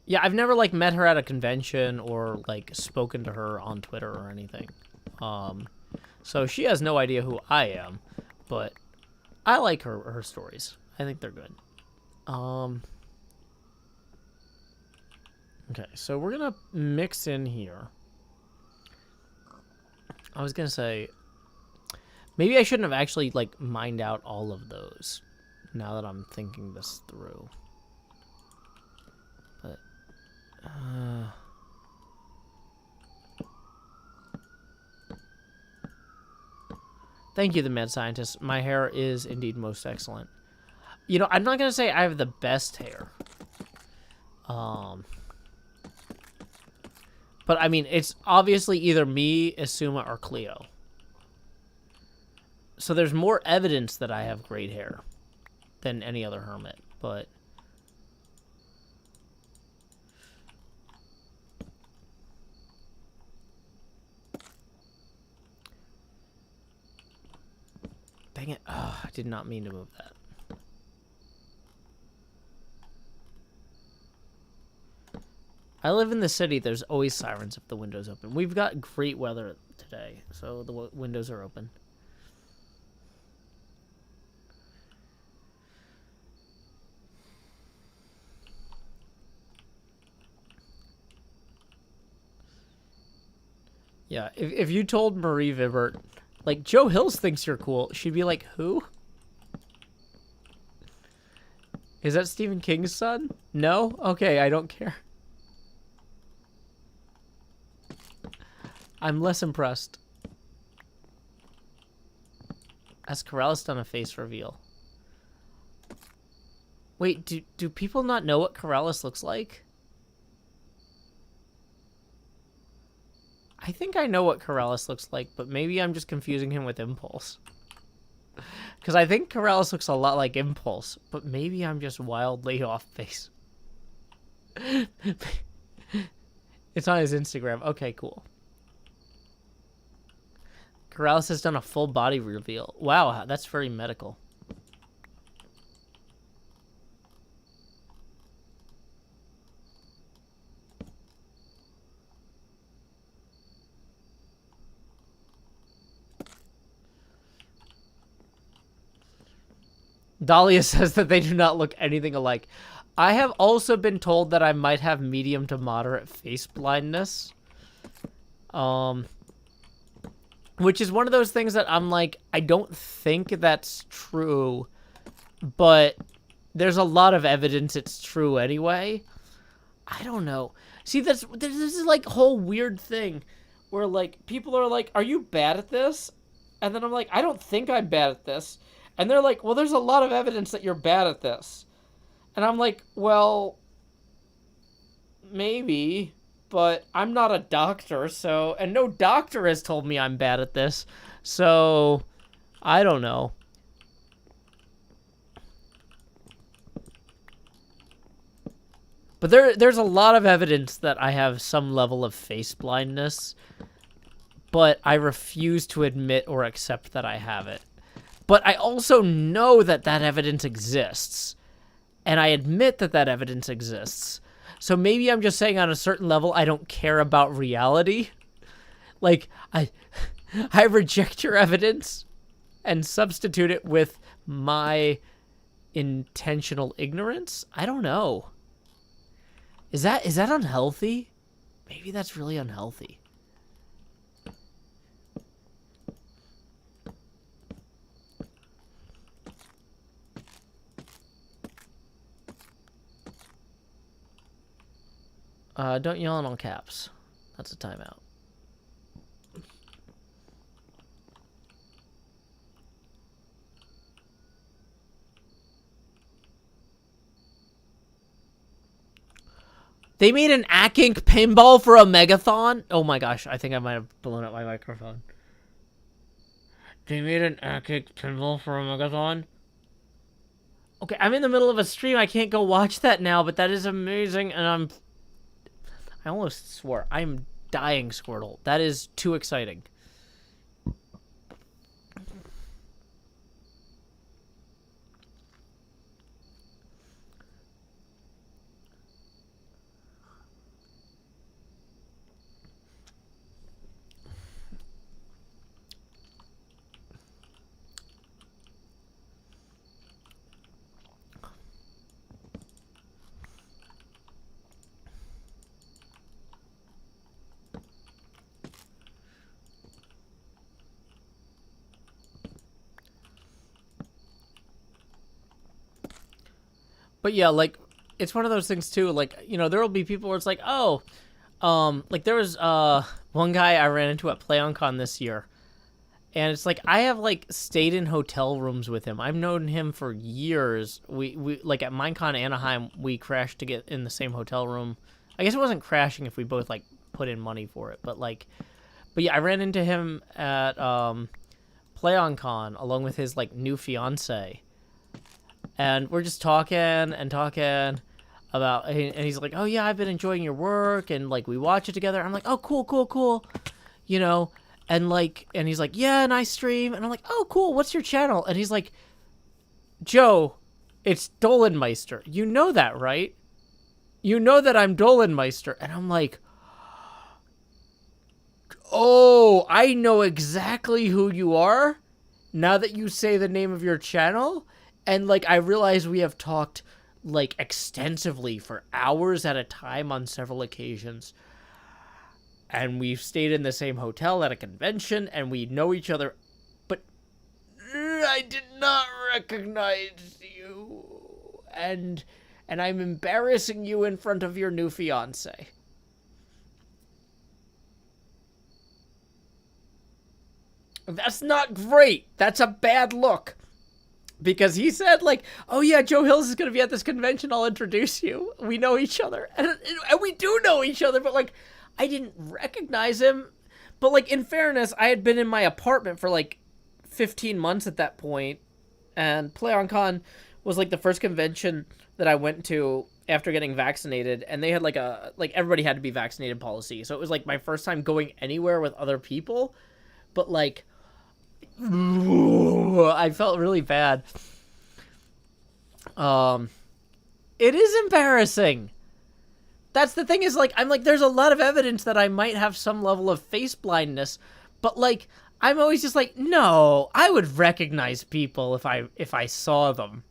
Yeah, I've never, like, met her at a convention or, like, spoken to her on Twitter or anything. So she has no idea who I am, but I like her stories. I think they're good. Okay, so we're gonna mix in here. I was gonna say, maybe I shouldn't have actually, like, mined out all of those, now that I'm thinking this through. But, thank you, the mad scientist. My hair is indeed most excellent. You know, I'm not gonna say I have the best hair. But, I mean, it's obviously either me, Asuma, or Cleo. So there's more evidence that I have great hair than any other hermit, but... Dang it. Oh, I did not mean to move that. I live in the city. There's always sirens if the window's open. We've got great weather today, so the windows are open. Yeah, if you told Marie Vibbert, like, Joe Hills thinks you're cool, she'd be like, who? Is that Stephen King's son? No? Okay, I don't care. I'm less impressed. Has Corellis done a face reveal? Wait, do people not know what Corellis looks like? I think I know what Corellis looks like, but maybe I'm just confusing him with Impulse. Because I think Corellis looks a lot like Impulse, but maybe I'm just wildly off base. It's on his Instagram. Okay, cool. Corellis has done a full body reveal. Wow, that's very medical. Dahlia says that they do not look anything alike. I have also been told that I might have medium to moderate face blindness. Which is one of those things that I'm like, I don't think that's true, but there's a lot of evidence it's true anyway. I don't know. See, this is like a whole weird thing where like people are like, are you bad at this? And then I'm like, I don't think I'm bad at this. And they're like, well, there's a lot of evidence that you're bad at this. And I'm like, well, maybe, but I'm not a doctor, so... And no doctor has told me I'm bad at this, so... I don't know. But there's a lot of evidence that I have some level of face blindness, but I refuse to admit or accept that I have it. But I also know that that evidence exists, and I admit that that evidence exists. So maybe I'm just saying on a certain level I don't care about reality. Like, I reject your evidence and substitute it with my intentional ignorance? I don't know. Is that unhealthy? Maybe that's really unhealthy. Don't yell in all caps. That's a timeout. They made an Akink pinball for a megathon? Oh my gosh, I think I might have blown up my microphone. They made an Akink pinball for a megathon? Okay, I'm in the middle of a stream. I can't go watch that now, but that is amazing, and I almost swore. I'm dying, Squirtle. That is too exciting. But yeah, like, it's one of those things too, like, you know, there will be people where it's like, oh, like there was, one guy I ran into at PlayOnCon this year, and it's like, I have, like, stayed in hotel rooms with him. I've known him for years. We like, at Minecon Anaheim, we crashed to get in the same hotel room. I guess it wasn't crashing if we both, like, put in money for it, but yeah, I ran into him at, PlayOnCon, along with his, like, new fiance. And we're just talking about, and he's like, oh yeah, I've been enjoying your work, and like, we watch it together. I'm like, oh, cool. You know, and he's like, yeah, and I stream. And I'm like, oh, cool, what's your channel? And he's like, Joe, it's Dolenmeister. You know that, right? You know that I'm Dolenmeister. And I'm like, oh, I know exactly who you are now that you say the name of your channel. And, like, I realize we have talked, like, extensively for hours at a time on several occasions. And we've stayed in the same hotel at a convention, and we know each other. But I did not recognize you. And I'm embarrassing you in front of your new fiancé. That's not great. That's a bad look. Because he said, like, oh yeah, Joe Hills is going to be at this convention. I'll introduce you. We know each other. And we do know each other, but, like, I didn't recognize him. But, like, in fairness, I had been in my apartment for, like, 15 months at that point. And PlayOnCon was, like, the first convention that I went to after getting vaccinated. And they had, like, everybody had to be vaccinated policy. So it was, like, my first time going anywhere with other people. But, like, I felt really bad. It is embarrassing. That's the thing is, like, I'm like, there's a lot of evidence that I might have some level of face blindness, but, like, I'm always just like, no, I would recognize people if I saw them.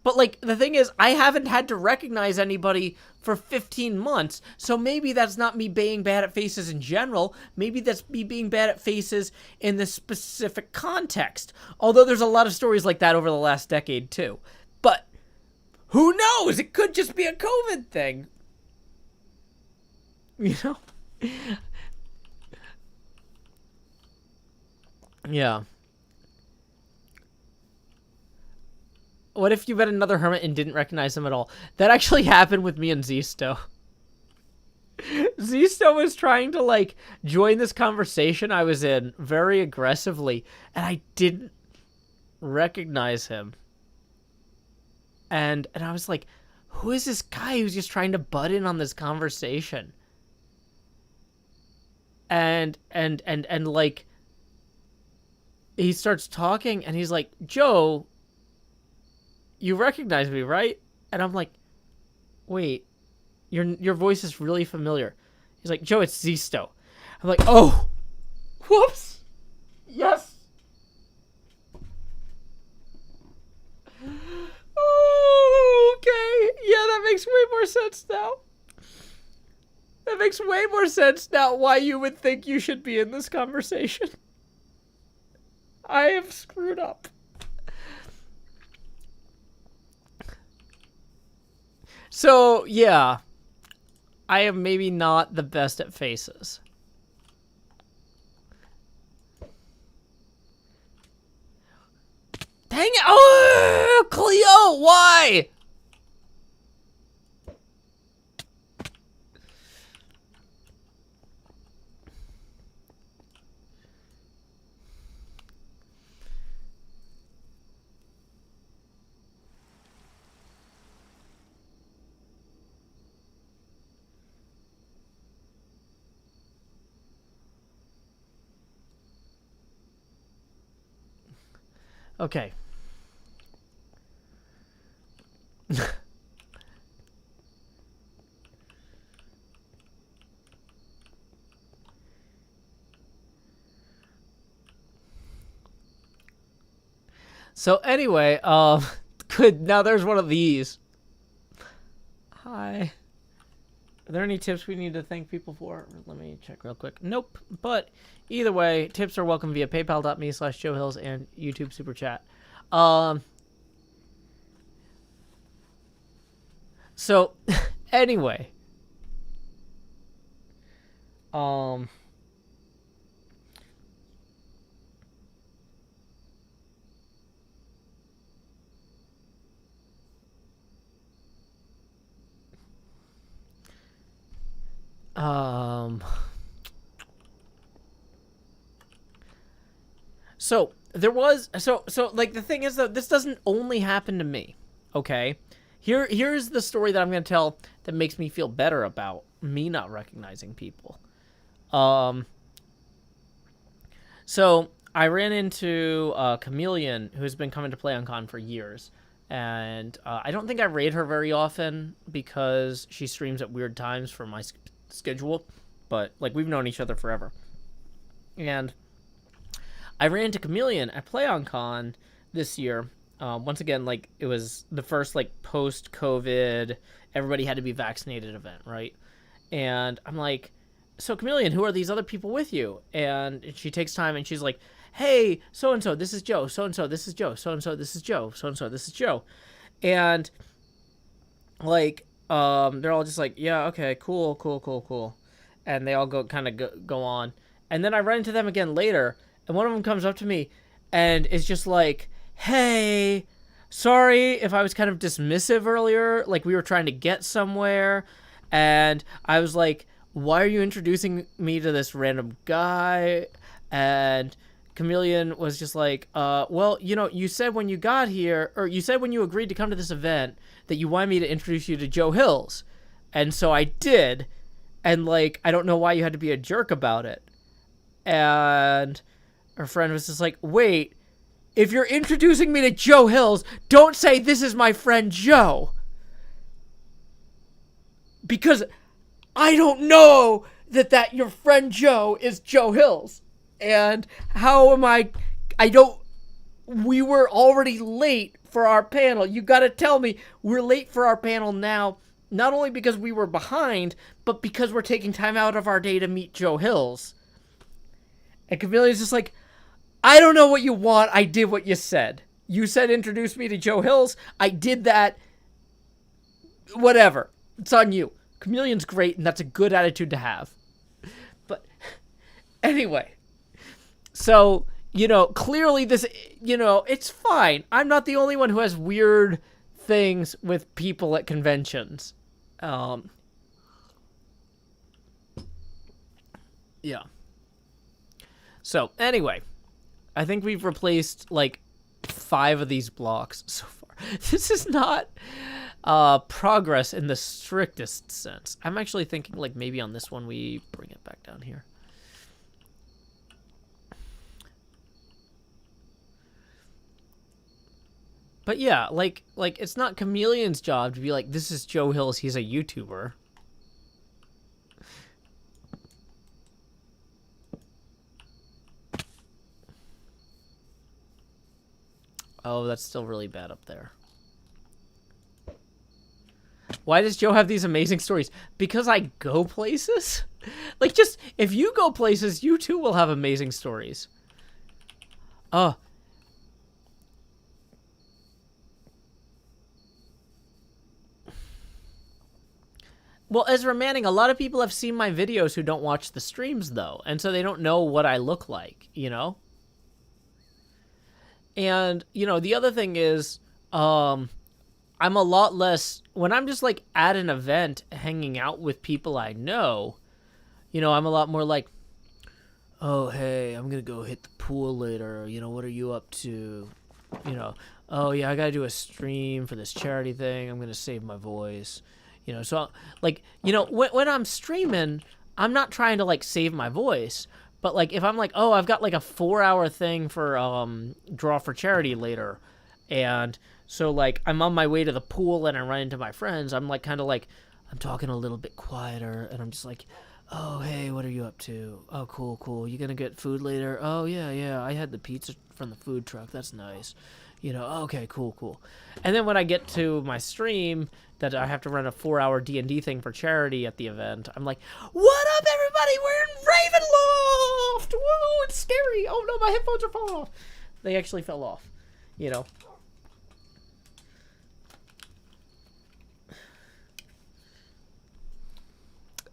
But, like, the thing is, I haven't had to recognize anybody for 15 months, so maybe that's not me being bad at faces in general. Maybe that's me being bad at faces in this specific context. Although there's a lot of stories like that over the last decade, too. But who knows? It could just be a COVID thing. You know? Yeah. What if you met another hermit and didn't recognize him at all? That actually happened with me and Zisto. Zisto was trying to, like, join this conversation I was in very aggressively, and I didn't recognize him. And I was like, who is this guy who's just trying to butt in on this conversation? And like, he starts talking, and he's like, Joe, you recognize me, right? And I'm like, wait, your voice is really familiar. He's like, Joe, it's Zisto. I'm like, oh, whoops, yes. Oh, okay, yeah, that makes way more sense now. That makes way more sense now why you would think you should be in this conversation. I have screwed up. So, yeah, I am maybe not the best at faces. Dang it! Oh, Cleo, why? Okay. So anyway, good. Now there's one of these. Hi. Are there any tips we need to thank people for? Let me check real quick. Nope. But either way, tips are welcome via paypal.me/JoeHills and YouTube Super Chat. So, anyway. So there was so like the thing is that this doesn't only happen to me, okay? Here's the story that I'm gonna tell that makes me feel better about me not recognizing people. So I ran into Chameleon, who's been coming to PlayOnCon for years, and I don't think I raid her very often because she streams at weird times for my schedule, but like we've known each other forever. And I ran into Chameleon at PlayOnCon this year. Once again, like it was the first like post-COVID, everybody had to be vaccinated event, right? And I'm like, so Chameleon, who are these other people with you? And she takes time and she's like, hey, so-and-so, this is Joe. So-and-so, this is Joe. So-and-so, this is Joe. So-and-so, this is Joe. And like, they're all just like, yeah, okay, cool. And they all go on. And then I run into them again later, and one of them comes up to me and is just like, hey, sorry if I was kind of dismissive earlier. Like, we were trying to get somewhere, and I was like, why are you introducing me to this random guy? And Chameleon was just like, well, you know, you said when you got here, or you said when you agreed to come to this event that you wanted me to introduce you to Joe Hills. And so I did. And, like, I don't know why you had to be a jerk about it. And her friend was just like, wait, if you're introducing me to Joe Hills, don't say this is my friend Joe. Because I don't know that your friend Joe is Joe Hills. And how am we were already late for our panel. You gotta tell me we're late for our panel now, not only because we were behind, but because we're taking time out of our day to meet Joe Hills. And Chameleon's just like, I don't know what you want. I did what you said. You said introduce me to Joe Hills. I did that. Whatever. It's on you. Chameleon's great, and that's a good attitude to have. But anyway. So, you know, clearly this, you know, it's fine. I'm not the only one who has weird things with people at conventions. Yeah. So, anyway, I think we've replaced, like, 5 of these blocks so far. This is not progress in the strictest sense. I'm actually thinking, like, maybe on this one we bring it back down here. But yeah, like it's not Chameleon's job to be like, this is Joe Hills, he's a YouTuber. Oh, that's still really bad up there. Why does Joe have these amazing stories? Because I go places? Like, just, if you go places, you too will have amazing stories. Well, Ezra Manning, a lot of people have seen my videos who don't watch the streams, though. And so they don't know what I look like, you know? And, you know, the other thing is, I'm a lot less, when I'm just, like, at an event hanging out with people I know, you know, I'm a lot more like, oh, hey, I'm going to go hit the pool later. You know, what are you up to? You know, oh, yeah, I got to do a stream for this charity thing. I'm going to save my voice. You know, so, like, you know, when I'm streaming, I'm not trying to, like, save my voice. But, like, if I'm like, oh, I've got, like, a 4-hour thing for Draw for Charity later, and so, like, I'm on my way to the pool and I run into my friends, I'm, like, kind of, like, I'm talking a little bit quieter, and I'm just like, oh, hey, what are you up to? Oh, cool. You gonna get food later? Oh, yeah, I had the pizza from the food truck. That's nice. You know, okay, cool. And then when I get to my stream that I have to run a 4-hour D&D thing for charity at the event, I'm like, what up, everybody? We're in Ravenloft! Woo, it's scary. Oh, no, my headphones are falling off. They actually fell off, you know.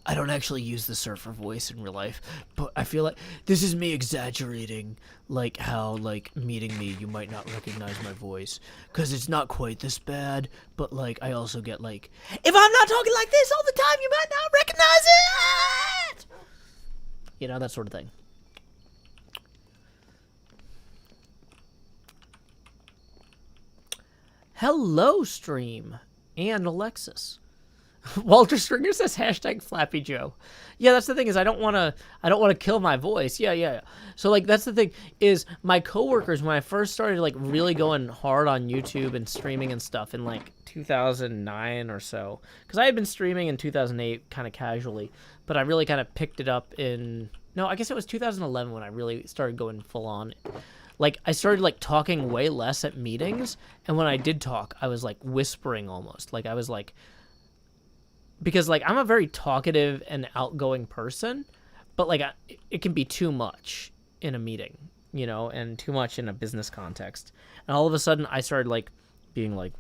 I don't actually use the surfer voice in real life, but I feel like this is me exaggerating, like, how, like, meeting me, you might not recognize my voice, because it's not quite this bad, but, like, I also get, like, if I'm not talking like this all the time, you might not recognize it! You know, that sort of thing. Hello, stream, and Alexis. Walter Stringer says hashtag Flappy Joe. Yeah, that's the thing is I don't want to kill my voice. Yeah. So like that's the thing is my coworkers when I first started like really going hard on YouTube and streaming and stuff in like 2009 or so, because I had been streaming in 2008 kind of casually, but I really kind of picked it up I guess it was 2011 when I really started going full on. Like I started like talking way less at meetings, and when I did talk, I was like whispering almost. Like I was like. Because, like, I'm a very talkative and outgoing person, but, like, it can be too much in a meeting, you know, and too much in a business context. And all of a sudden, I started, like, being, like...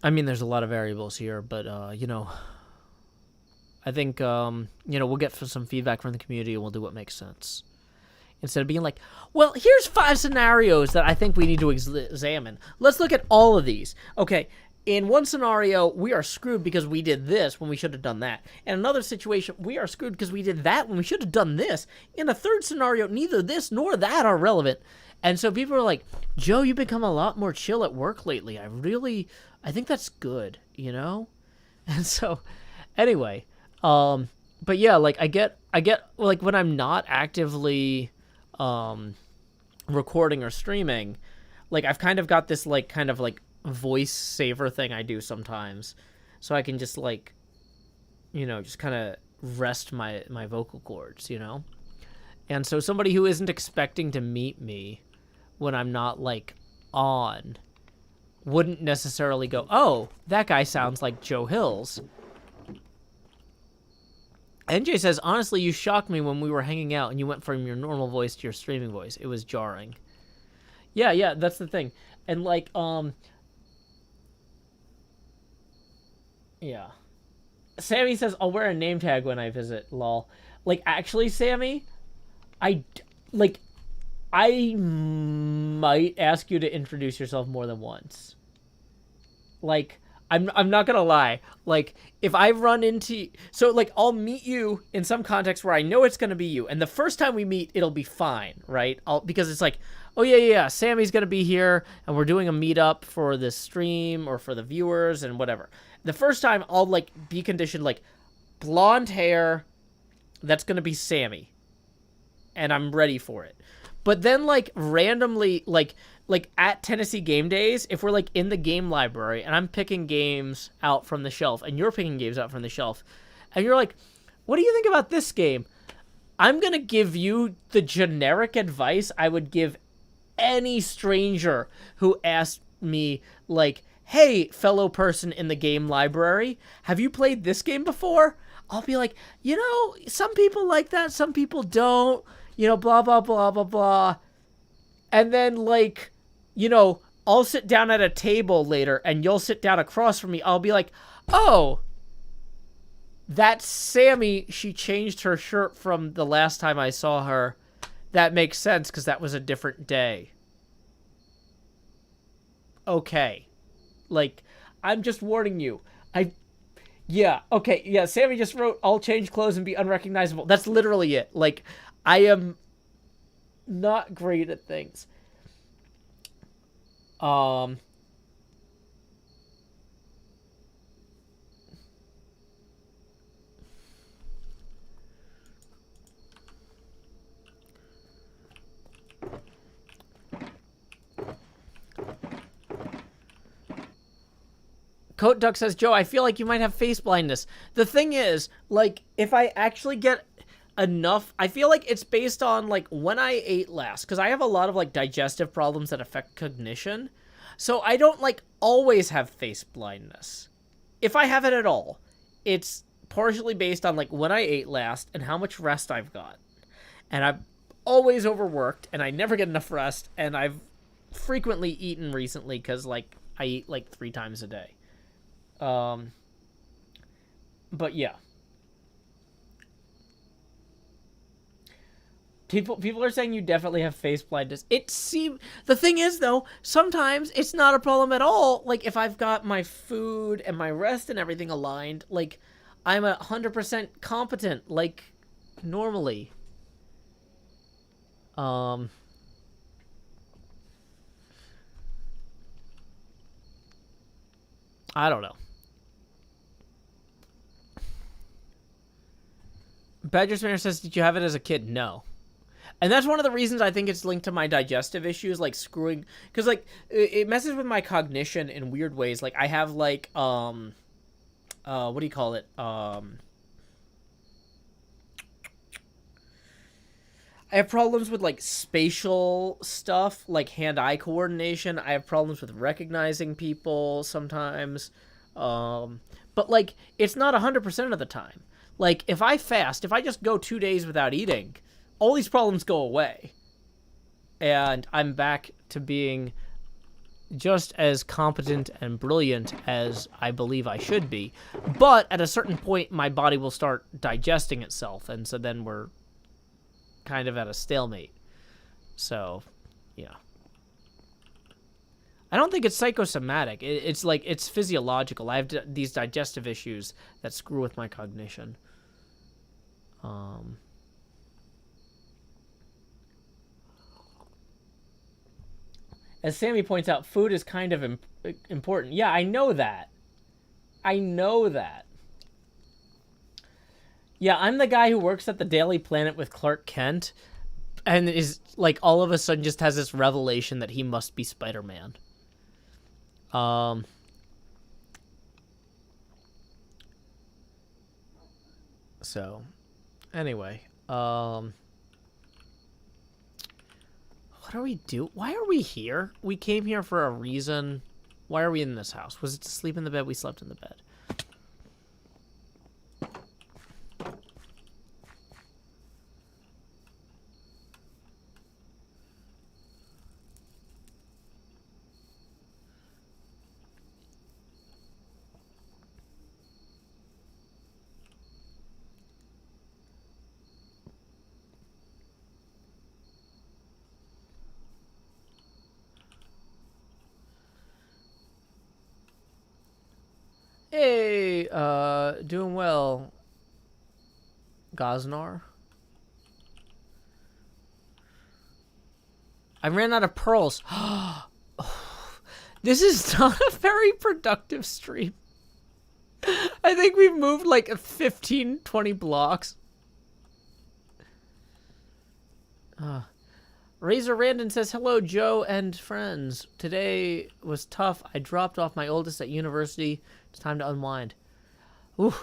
I mean, there's a lot of variables here, but, you know... I think, we'll get some feedback from the community and we'll do what makes sense. Instead of being like, well, here's 5 scenarios that I think we need to examine. Let's look at all of these. Okay, in one scenario, we are screwed because we did this when we should have done that. In another situation, we are screwed because we did that when we should have done this. In a third scenario, neither this nor that are relevant. And so people are like, Joe, you've become a lot more chill at work lately. I think that's good, And so, anyway, but yeah, like I get like when I'm not actively recording or streaming, like I've kind of got this like kind of like voice saver thing I do sometimes, so I can just like just kind of rest my vocal cords, and so somebody who isn't expecting to meet me when I'm not like on wouldn't necessarily go, oh, that guy sounds like Joe Hills. NJ says, honestly, you shocked me when we were hanging out and you went from your normal voice to your streaming voice. It was jarring. Yeah, that's the thing. And like, yeah. Sammy says, I'll wear a name tag when I visit, lol. Like, actually, Sammy, I might ask you to introduce yourself more than once. Like, I'm not gonna lie. Like, if I run into... So, like, I'll meet you in some context where I know it's gonna be you. And the first time we meet, it'll be fine, right? Because it's like, oh, yeah, Sammy's gonna be here, and we're doing a meetup for this stream or for the viewers and whatever. The first time, I'll, like, be conditioned, like, blonde hair, that's gonna be Sammy. And I'm ready for it. But then, like, randomly, like at Tennessee Game Days, if we're like in the game library and I'm picking games out from the shelf and you're picking games out from the shelf and you're like, what do you think about this game? I'm going to give you the generic advice I would give any stranger who asked me, like, hey, fellow person in the game library, have you played this game before? I'll be like, some people like that, some people don't, blah, blah, blah, blah, blah. And then, like, I'll sit down at a table later and you'll sit down across from me. I'll be like, oh, that's Sammy. She changed her shirt from the last time I saw her. That makes sense because that was a different day. Okay. Like, I'm just warning you. Sammy just wrote, I'll change clothes and be unrecognizable. That's literally it. Like, I am not great at things. Coat Duck says, Joe, I feel like you might have face blindness. The thing is, like, if I actually get enough, I feel like it's based on, like, when I ate last, because I have a lot of, like, digestive problems that affect cognition, so I don't, like, always have face blindness. If I have it at all, it's partially based on, like, when I ate last and how much rest I've got. And I've always overworked, and I never get enough rest, and I've frequently eaten recently, because, like, I eat, like, 3 times a day. But yeah. People are saying you definitely have face blindness. The thing is, though, sometimes it's not a problem at all. Like, if I've got my food and my rest and everything aligned, like, I'm 100% competent, like, normally. I don't know. Badger Smear says, did you have it as a kid? No. And that's one of the reasons I think it's linked to my digestive issues, like screwing, because like it messes with my cognition in weird ways. Like I have like what do you call it? I have problems with like spatial stuff, like hand-eye coordination. I have problems with recognizing people sometimes. But like it's not 100% of the time. Like if I fast, if I just go 2 days without eating, all these problems go away. And I'm back to being just as competent and brilliant as I believe I should be. But at a certain point, my body will start digesting itself, and so then we're kind of at a stalemate. So, yeah. I don't think it's psychosomatic. It's like, it's physiological. I have these digestive issues that screw with my cognition. As Sammy points out, food is kind of important. Yeah, I know that. I know that. Yeah, I'm the guy who works at the Daily Planet with Clark Kent and is, like, all of a sudden just has this revelation that he must be Spider-Man. So, anyway, what are we do? Why are we here? We came here for a reason. Why are we in this house? Was it to sleep in the bed? We slept in the bed. Hey, doing well, Gosnar. I ran out of pearls. This is not a very productive stream. I think we've moved like 15, 20 blocks. Razor Randon says, hello, Joe and friends. Today was tough. I dropped off my oldest at university. It's time to unwind. Ooh.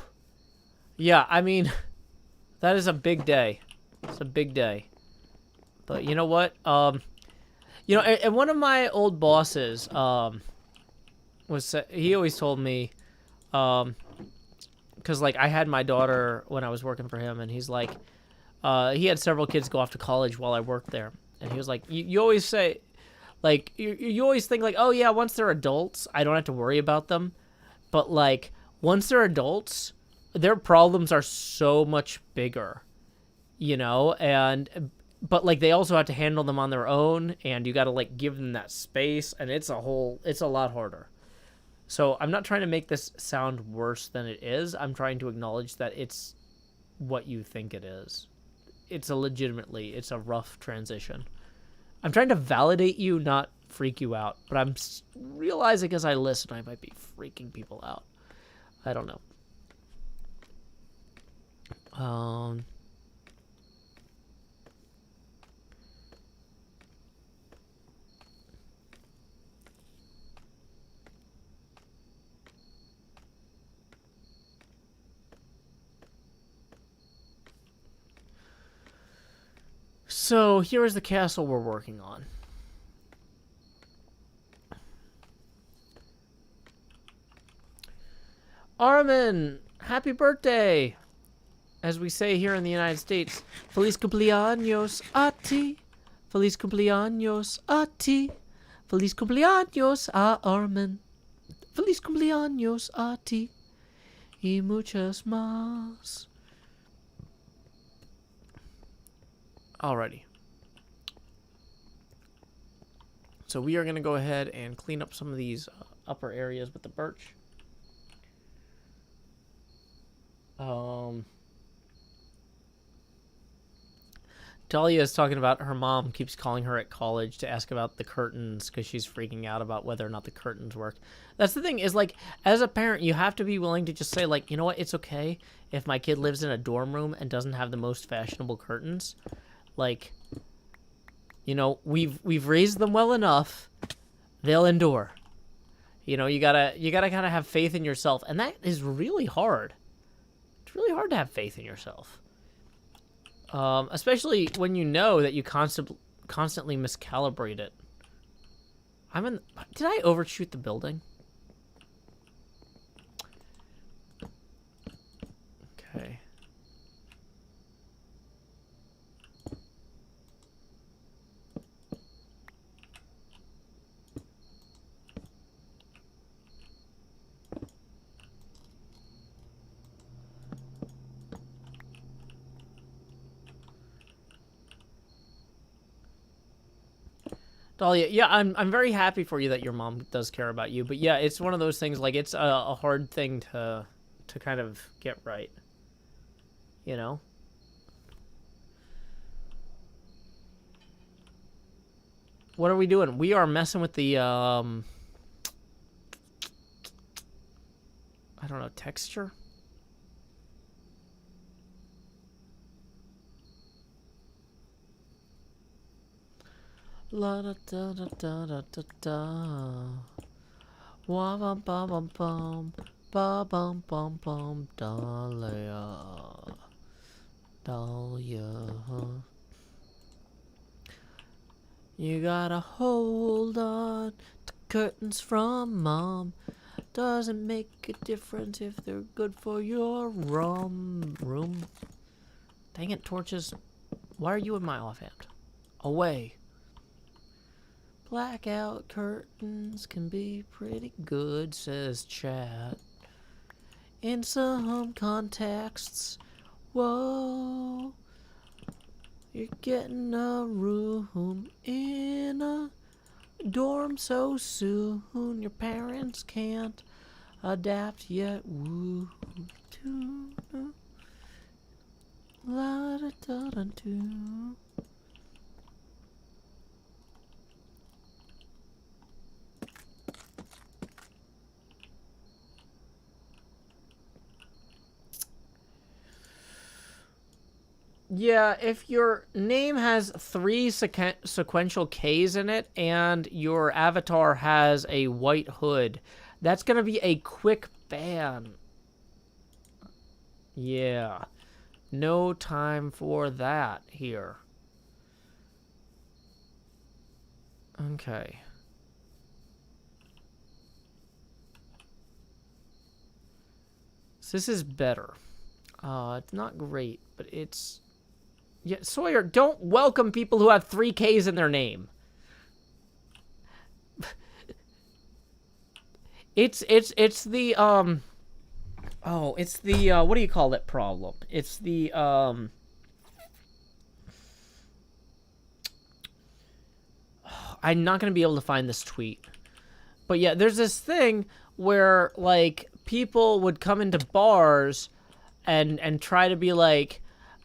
Yeah, I mean, that is a big day. It's a big day. But you know what? You know, and one of my old bosses, he always told me, because, like, I had my daughter when I was working for him, and he's like, he had several kids go off to college while I worked there. And he was like, you always say, like, you always think, like, oh, yeah, once they're adults, I don't have to worry about them. But, like, once they're adults, their problems are so much bigger, you know? But, like, they also have to handle them on their own, and you got to, like, give them that space, and it's a lot harder. So I'm not trying to make this sound worse than it is. I'm trying to acknowledge that it's what you think it is. It's a rough transition. I'm trying to validate you, not freak you out, but I'm realizing as I listen, I might be freaking people out. I don't know. So here is the castle we're working on. Armin, happy birthday! As we say here in the United States, Feliz cumpleaños a ti. Feliz cumpleaños a ti. Feliz cumpleaños a Armin. Feliz cumpleaños a ti. Y muchas más. Alrighty. So we are going to go ahead and clean up some of these upper areas with the birch. Dahlia is talking about her mom keeps calling her at college to ask about the curtains because she's freaking out about whether or not the curtains work. That's the thing is, like, as a parent, you have to be willing to just say, like, you know what, it's okay if my kid lives in a dorm room and doesn't have the most fashionable curtains. Like, you know, we've raised them well enough. They'll endure. You know, you gotta kind of have faith in yourself, and that is really hard. It's really hard to have faith in yourself. Especially when you know that you constantly miscalibrate it. Did I overshoot the building? Okay. Dahlia, yeah, I'm very happy for you that your mom does care about you, but yeah, it's one of those things, like, it's a hard thing to kind of get right, you know? What are we doing? We are messing with the, I don't know, texture? La da da da da da da da. Wa bum bum bum bum. Ba bum bum bum. Dahlia. Dahlia. You gotta hold on to curtains from mom. Doesn't make a difference if they're good for your room. Dang it, torches. Why are you in my offhand? Away. Blackout curtains can be pretty good, says chat. In some contexts, whoa, you're getting a room in a dorm so soon. Your parents can't adapt yet. Woo, la da da da do. Yeah, if your name has 3 sequential Ks in it and your avatar has a white hood, that's going to be a quick ban. Yeah. No time for that here. Okay. So this is better. It's not great, but it's... Yeah, Sawyer, don't welcome people who have 3 Ks in their name. It's the, oh, it's the, what do you call it problem? It's the, I'm not gonna be able to find this tweet. But yeah, there's this thing where, like, people would come into bars and try to be like,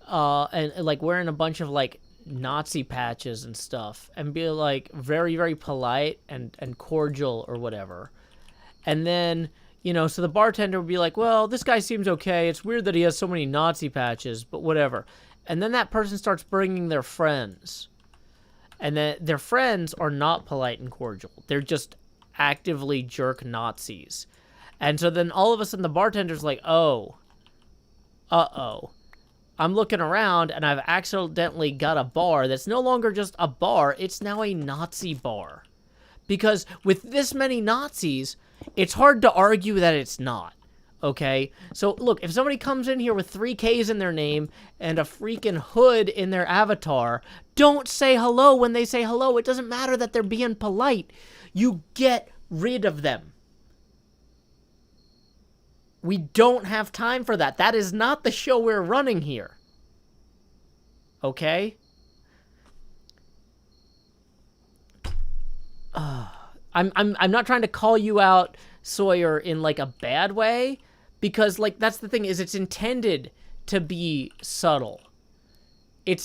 and like wearing a bunch of like Nazi patches and stuff and be like very, very polite and cordial or whatever. And then, you know, so the bartender would be like, well, this guy seems okay. It's weird that he has so many Nazi patches, but whatever. And then that person starts bringing their friends. And then their friends are not polite and cordial. They're just actively jerk Nazis. And so then all of a sudden the bartender's like, oh, uh-oh. I'm looking around and I've accidentally got a bar that's no longer just a bar, it's now a Nazi bar. Because with this many Nazis, it's hard to argue that it's not, okay? So look, if somebody comes in here with 3 Ks in their name and a freaking hood in their avatar, don't say hello when they say hello. It doesn't matter that they're being polite. You get rid of them. We don't have time for that. That is not the show we're running here. Okay? I'm not trying to call you out, Sawyer, in like a bad way, because like that's the thing, is it's intended to be subtle. It's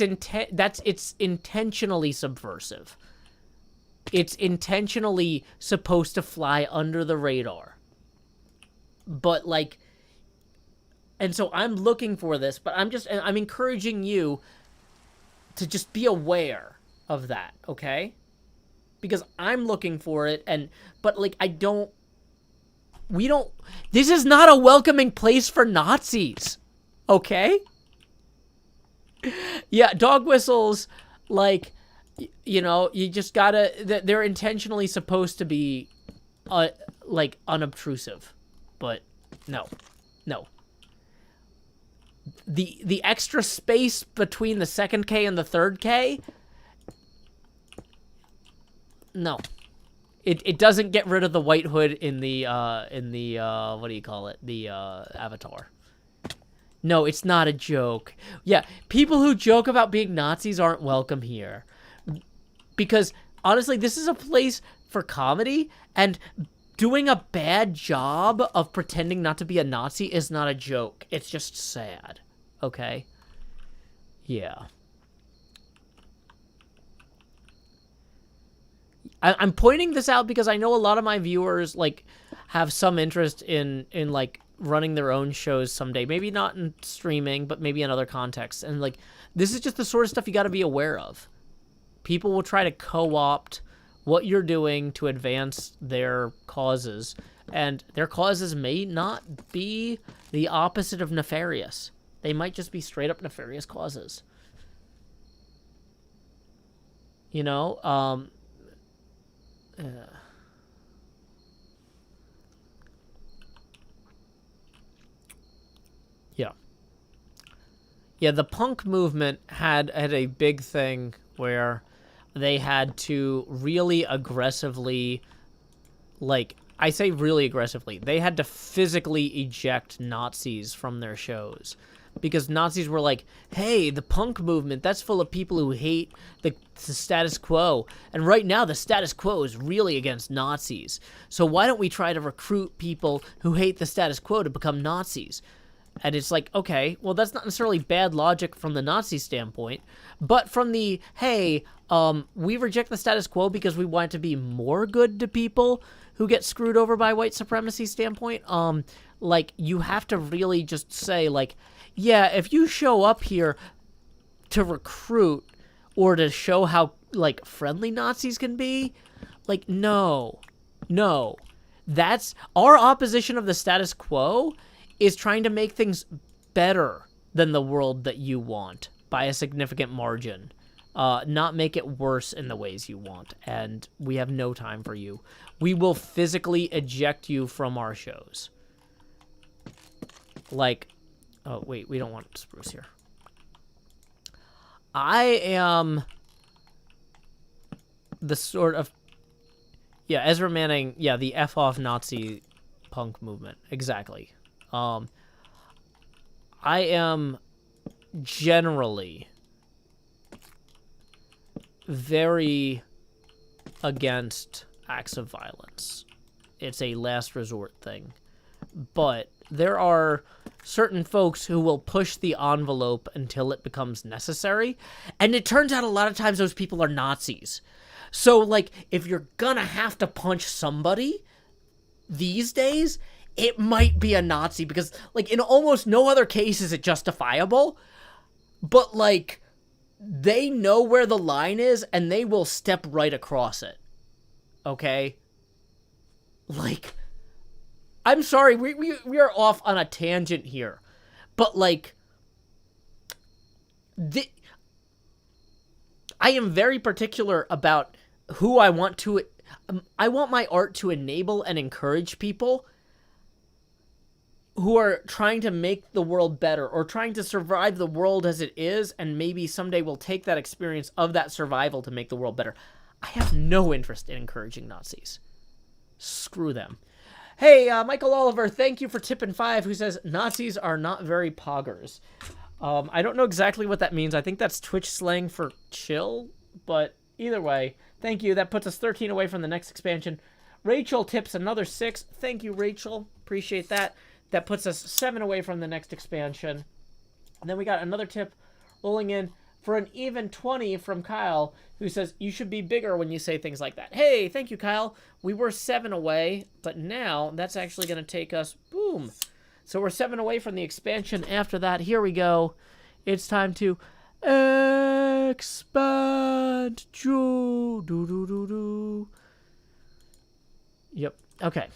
intentionally subversive. It's intentionally supposed to fly under the radar. But like, and so I'm looking for this, but I'm encouraging you to just be aware of that, okay? Because I'm looking for it, but like this is not a welcoming place for Nazis, okay? Yeah, dog whistles, like, you know, you just gotta, they're intentionally supposed to be, like, unobtrusive. But no. The extra space between the 2nd K and the 3rd K, no. It doesn't get rid of the white hood in the what do you call it? The avatar. No, it's not a joke. Yeah, people who joke about being Nazis aren't welcome here. Because honestly, this is a place for comedy, and doing a bad job of pretending not to be a Nazi is not a joke. It's just sad. Okay? Yeah. I'm pointing this out because I know a lot of my viewers, like, have some interest in like, running their own shows someday. Maybe not in streaming, but maybe in other contexts. And, like, this is just the sort of stuff you got to be aware of. People will try to co-opt what you're doing to advance their causes, and their causes may not be the opposite of nefarious. They might just be straight up nefarious causes. You know, yeah. Yeah, the punk movement had a big thing where they had to really aggressively, like, I say really aggressively, they had to physically eject Nazis from their shows. Because Nazis were like, hey, the punk movement, that's full of people who hate the status quo. And right now, the status quo is really against Nazis. So why don't we try to recruit people who hate the status quo to become Nazis? And it's like, okay, well, that's not necessarily bad logic from the Nazi standpoint. But from the, hey, we reject the status quo because we want it to be more good to people who get screwed over by white supremacy standpoint, like, you have to really just say, like, yeah, if you show up here to recruit or to show how, like, friendly Nazis can be, like, no. That's our opposition of the status quo is trying to make things better than the world that you want by a significant margin. Not make it worse in the ways you want. And we have no time for you. We will physically eject you from our shows. Like, oh, wait, we don't want Spruce here. I am the sort of, yeah, Ezra Manning, yeah, the F off Nazi punk movement. Exactly. I am generally very against acts of violence. It's a last resort thing. But there are certain folks who will push the envelope until it becomes necessary. And it turns out a lot of times those people are Nazis. So, like, if you're gonna have to punch somebody these days, it might be a Nazi. Because, like, in almost no other case is it justifiable. But, like, they know where the line is and they will step right across it. Okay? Like, I'm sorry, we are off on a tangent here. But, like, I am very particular about who I want to... I want my art to enable and encourage people who are trying to make the world better or trying to survive the world as it is, and maybe someday will take that experience of that survival to make the world better. I have no interest in encouraging Nazis. Screw them. Hey, Michael Oliver, thank you for tipping 5, who says, Nazis are not very poggers. I don't know exactly what that means. I think that's Twitch slang for chill, but either way, thank you. That puts us 13 away from the next expansion. Rachel tips another 6. Thank you, Rachel. Appreciate that. That puts us 7 away from the next expansion. And then we got another tip rolling in for an even 20 from Kyle, who says, you should be bigger when you say things like that. Hey, thank you, Kyle. We were 7 away, but now that's actually going to take us, boom. So we're 7 away from the expansion. After that, here we go. It's time to expand. Yep, okay.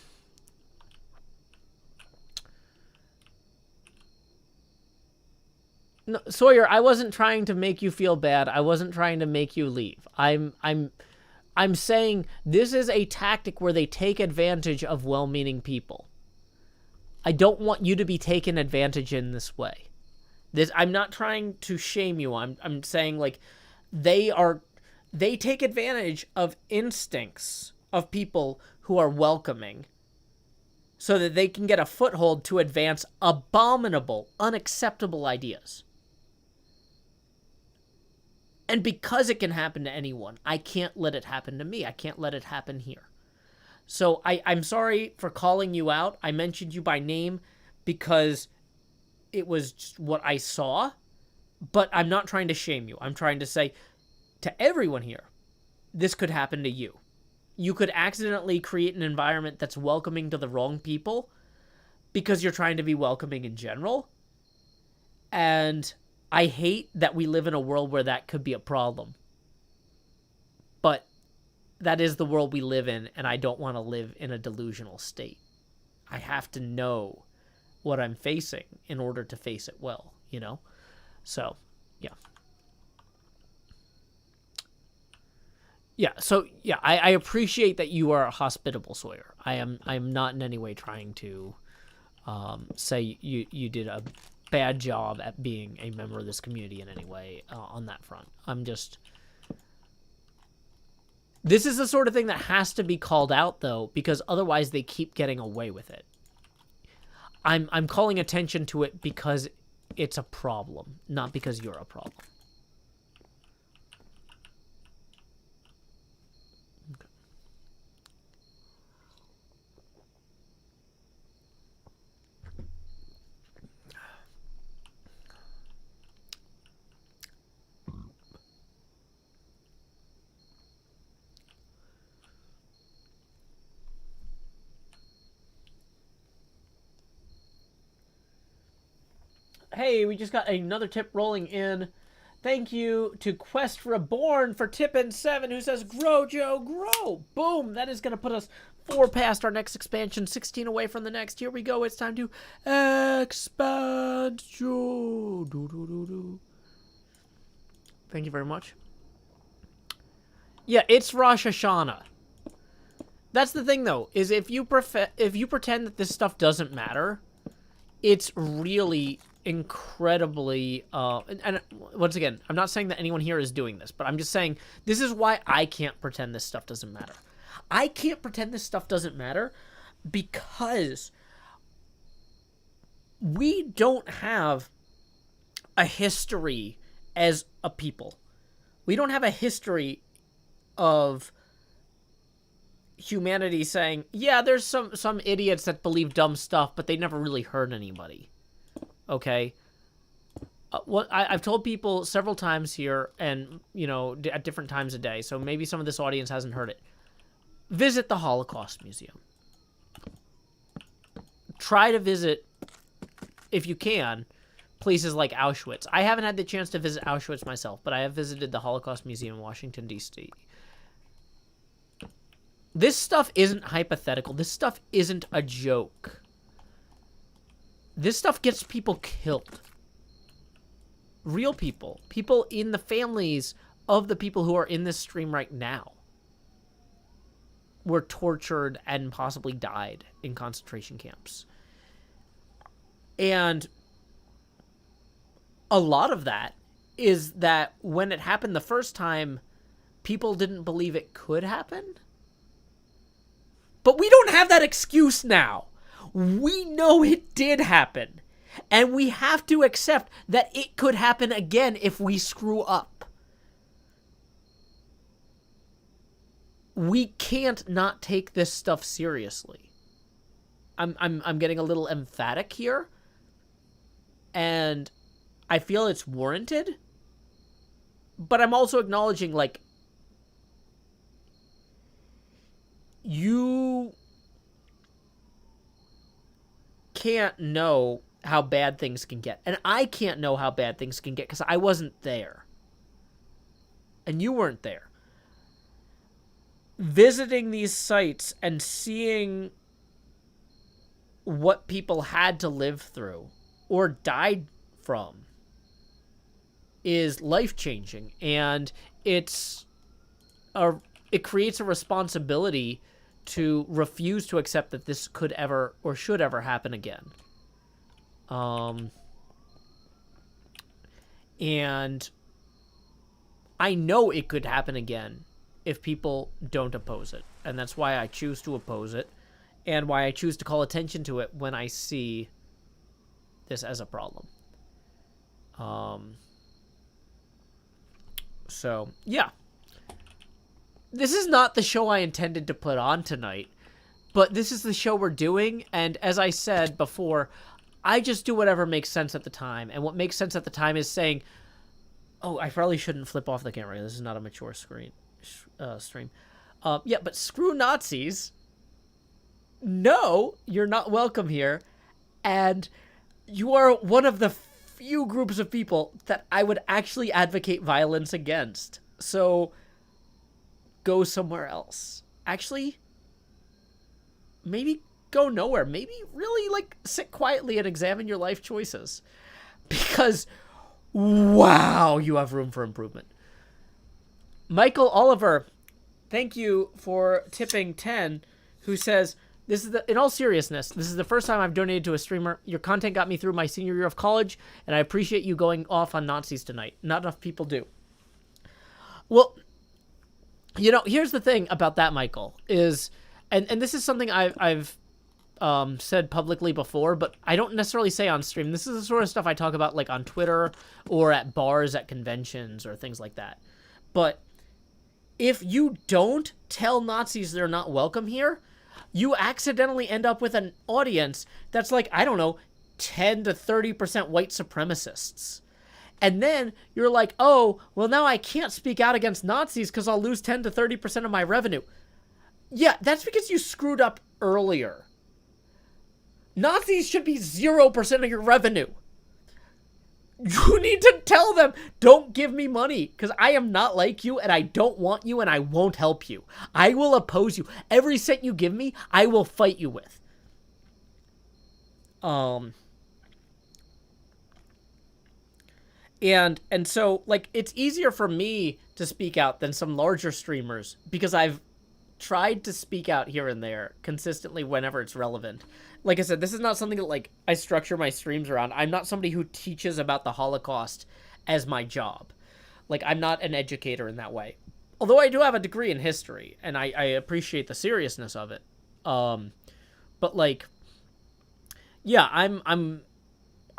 No, Sawyer, I wasn't trying to make you feel bad. I wasn't trying to make you leave. I'm saying this is a tactic where they take advantage of well-meaning people. I don't want you to be taken advantage in this way. I'm not trying to shame you. I'm saying, like, they take advantage of instincts of people who are welcoming so that they can get a foothold to advance abominable, unacceptable ideas. And because it can happen to anyone, I can't let it happen to me. I can't let it happen here. So I'm sorry for calling you out. I mentioned you by name because it was just what I saw. But I'm not trying to shame you. I'm trying to say to everyone here, this could happen to you. You could accidentally create an environment that's welcoming to the wrong people because you're trying to be welcoming in general. And I hate that we live in a world where that could be a problem. But that is the world we live in, and I don't want to live in a delusional state. I have to know what I'm facing in order to face it well, you know? So, yeah. Yeah, so, yeah, I appreciate that you are hospitable, Sawyer. I am not in any way trying to say you did a bad job at being a member of this community in any way on that front. This is the sort of thing that has to be called out, though, because otherwise they keep getting away with it. I'm calling attention to it because it's a problem, not because you're a problem. Okay. Hey, we just got another tip rolling in. Thank you to Quest Reborn for tipping 7, who says, "Grow, Joe, grow." Boom. That is going to put us 4 past our next expansion, 16 away from the next. Here we go. It's time to expand, Joe. Thank you very much. Yeah, it's Rosh Hashanah. That's the thing, though, is if you pretend that this stuff doesn't matter, it's really incredibly and once again, I'm not saying that anyone here is doing this, but I'm just saying this is why I can't pretend this stuff doesn't matter. I can't pretend this stuff doesn't matter because we don't have a history as a people. We don't have a history of humanity saying, yeah, there's some idiots that believe dumb stuff, but they never really hurt anybody. Okay? I've told people several times here, and, you know, at different times a day, so maybe some of this audience hasn't heard it. Visit the Holocaust Museum. Try to visit, if you can, places like Auschwitz. I haven't had the chance to visit Auschwitz myself, but I have visited the Holocaust Museum in Washington, D.C. This stuff isn't hypothetical. This stuff isn't a joke. This stuff gets people killed. Real people. People in the families of the people who are in this stream right now were tortured and possibly died in concentration camps. And a lot of that is that when it happened the first time, people didn't believe it could happen. But we don't have that excuse now. We know it did happen. And we have to accept that it could happen again if we screw up. We can't not take this stuff seriously. I'm getting a little emphatic here. And I feel it's warranted. But I'm also acknowledging, like, you can't know how bad things can get. And I can't know how bad things can get because I wasn't there. And you weren't there. Visiting these sites and seeing what people had to live through or died from is life-changing. And it creates a responsibility to refuse to accept that this could ever or should ever happen again. And I know it could happen again if people don't oppose it. And that's why I choose to oppose it and why I choose to call attention to it when I see this as a problem. So, yeah. This is not the show I intended to put on tonight, but this is the show we're doing, and as I said before, I just do whatever makes sense at the time, and what makes sense at the time is saying, oh, I probably shouldn't flip off the camera. This is not a mature stream. Yeah, but screw Nazis. No, you're not welcome here, and you are one of the few groups of people that I would actually advocate violence against. So, go somewhere else. Actually, maybe go nowhere. Maybe really, like, sit quietly and examine your life choices. Because, wow, you have room for improvement. Michael Oliver, thank you for tipping 10, who says, this is in all seriousness, this is the first time I've donated to a streamer. Your content got me through my senior year of college, and I appreciate you going off on Nazis tonight. Not enough people do. Well, you know, here's the thing about that, Michael, is, and this is something I've said publicly before, but I don't necessarily say on stream. This is the sort of stuff I talk about, like, on Twitter or at bars at conventions or things like that. But if you don't tell Nazis they're not welcome here, you accidentally end up with an audience that's like, I don't know, 10 to 30% white supremacists. And then you're like, oh, well, now I can't speak out against Nazis because I'll lose 10 to 30% of my revenue. Yeah, that's because you screwed up earlier. Nazis should be 0% of your revenue. You need to tell them, don't give me money, because I am not like you, and I don't want you, and I won't help you. I will oppose you. Every cent you give me, I will fight you with. And so, like, it's easier for me to speak out than some larger streamers, because I've tried to speak out here and there consistently whenever it's relevant. Like I said, this is not something that, like, I structure my streams around. I'm not somebody who teaches about the Holocaust as my job. Like, I'm not an educator in that way. Although I do have a degree in history, and I appreciate the seriousness of it. But, like, yeah, I'm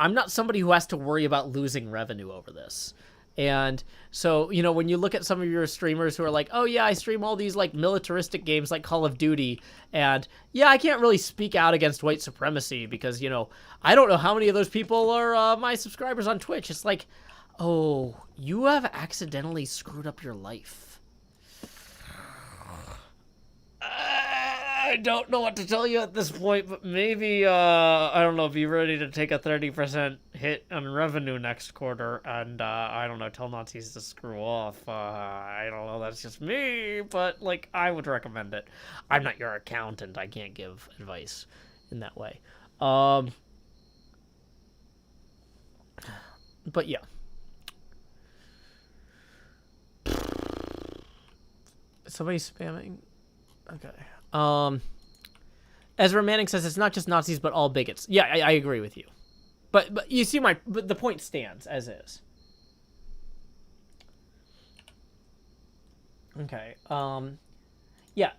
not somebody who has to worry about losing revenue over this. And so, you know, when you look at some of your streamers who are like, oh yeah, I stream all these, like, militaristic games like Call of Duty, and yeah, I can't really speak out against white supremacy because, you know, I don't know how many of those people are my subscribers on Twitch. It's like, oh, you have accidentally screwed up your life. I don't know what to tell you at this point, but maybe, I don't know, be ready to take a 30% hit on revenue next quarter, and, I don't know, tell Nazis to screw off. I don't know, that's just me, but, like, I would recommend it. I'm not your accountant, I can't give advice in that way. But yeah. Somebody's spamming? Okay. Ezra Manning says it's not just Nazis, but all bigots. Yeah, I agree with you. But you see but the point stands as is. Okay. Yeah.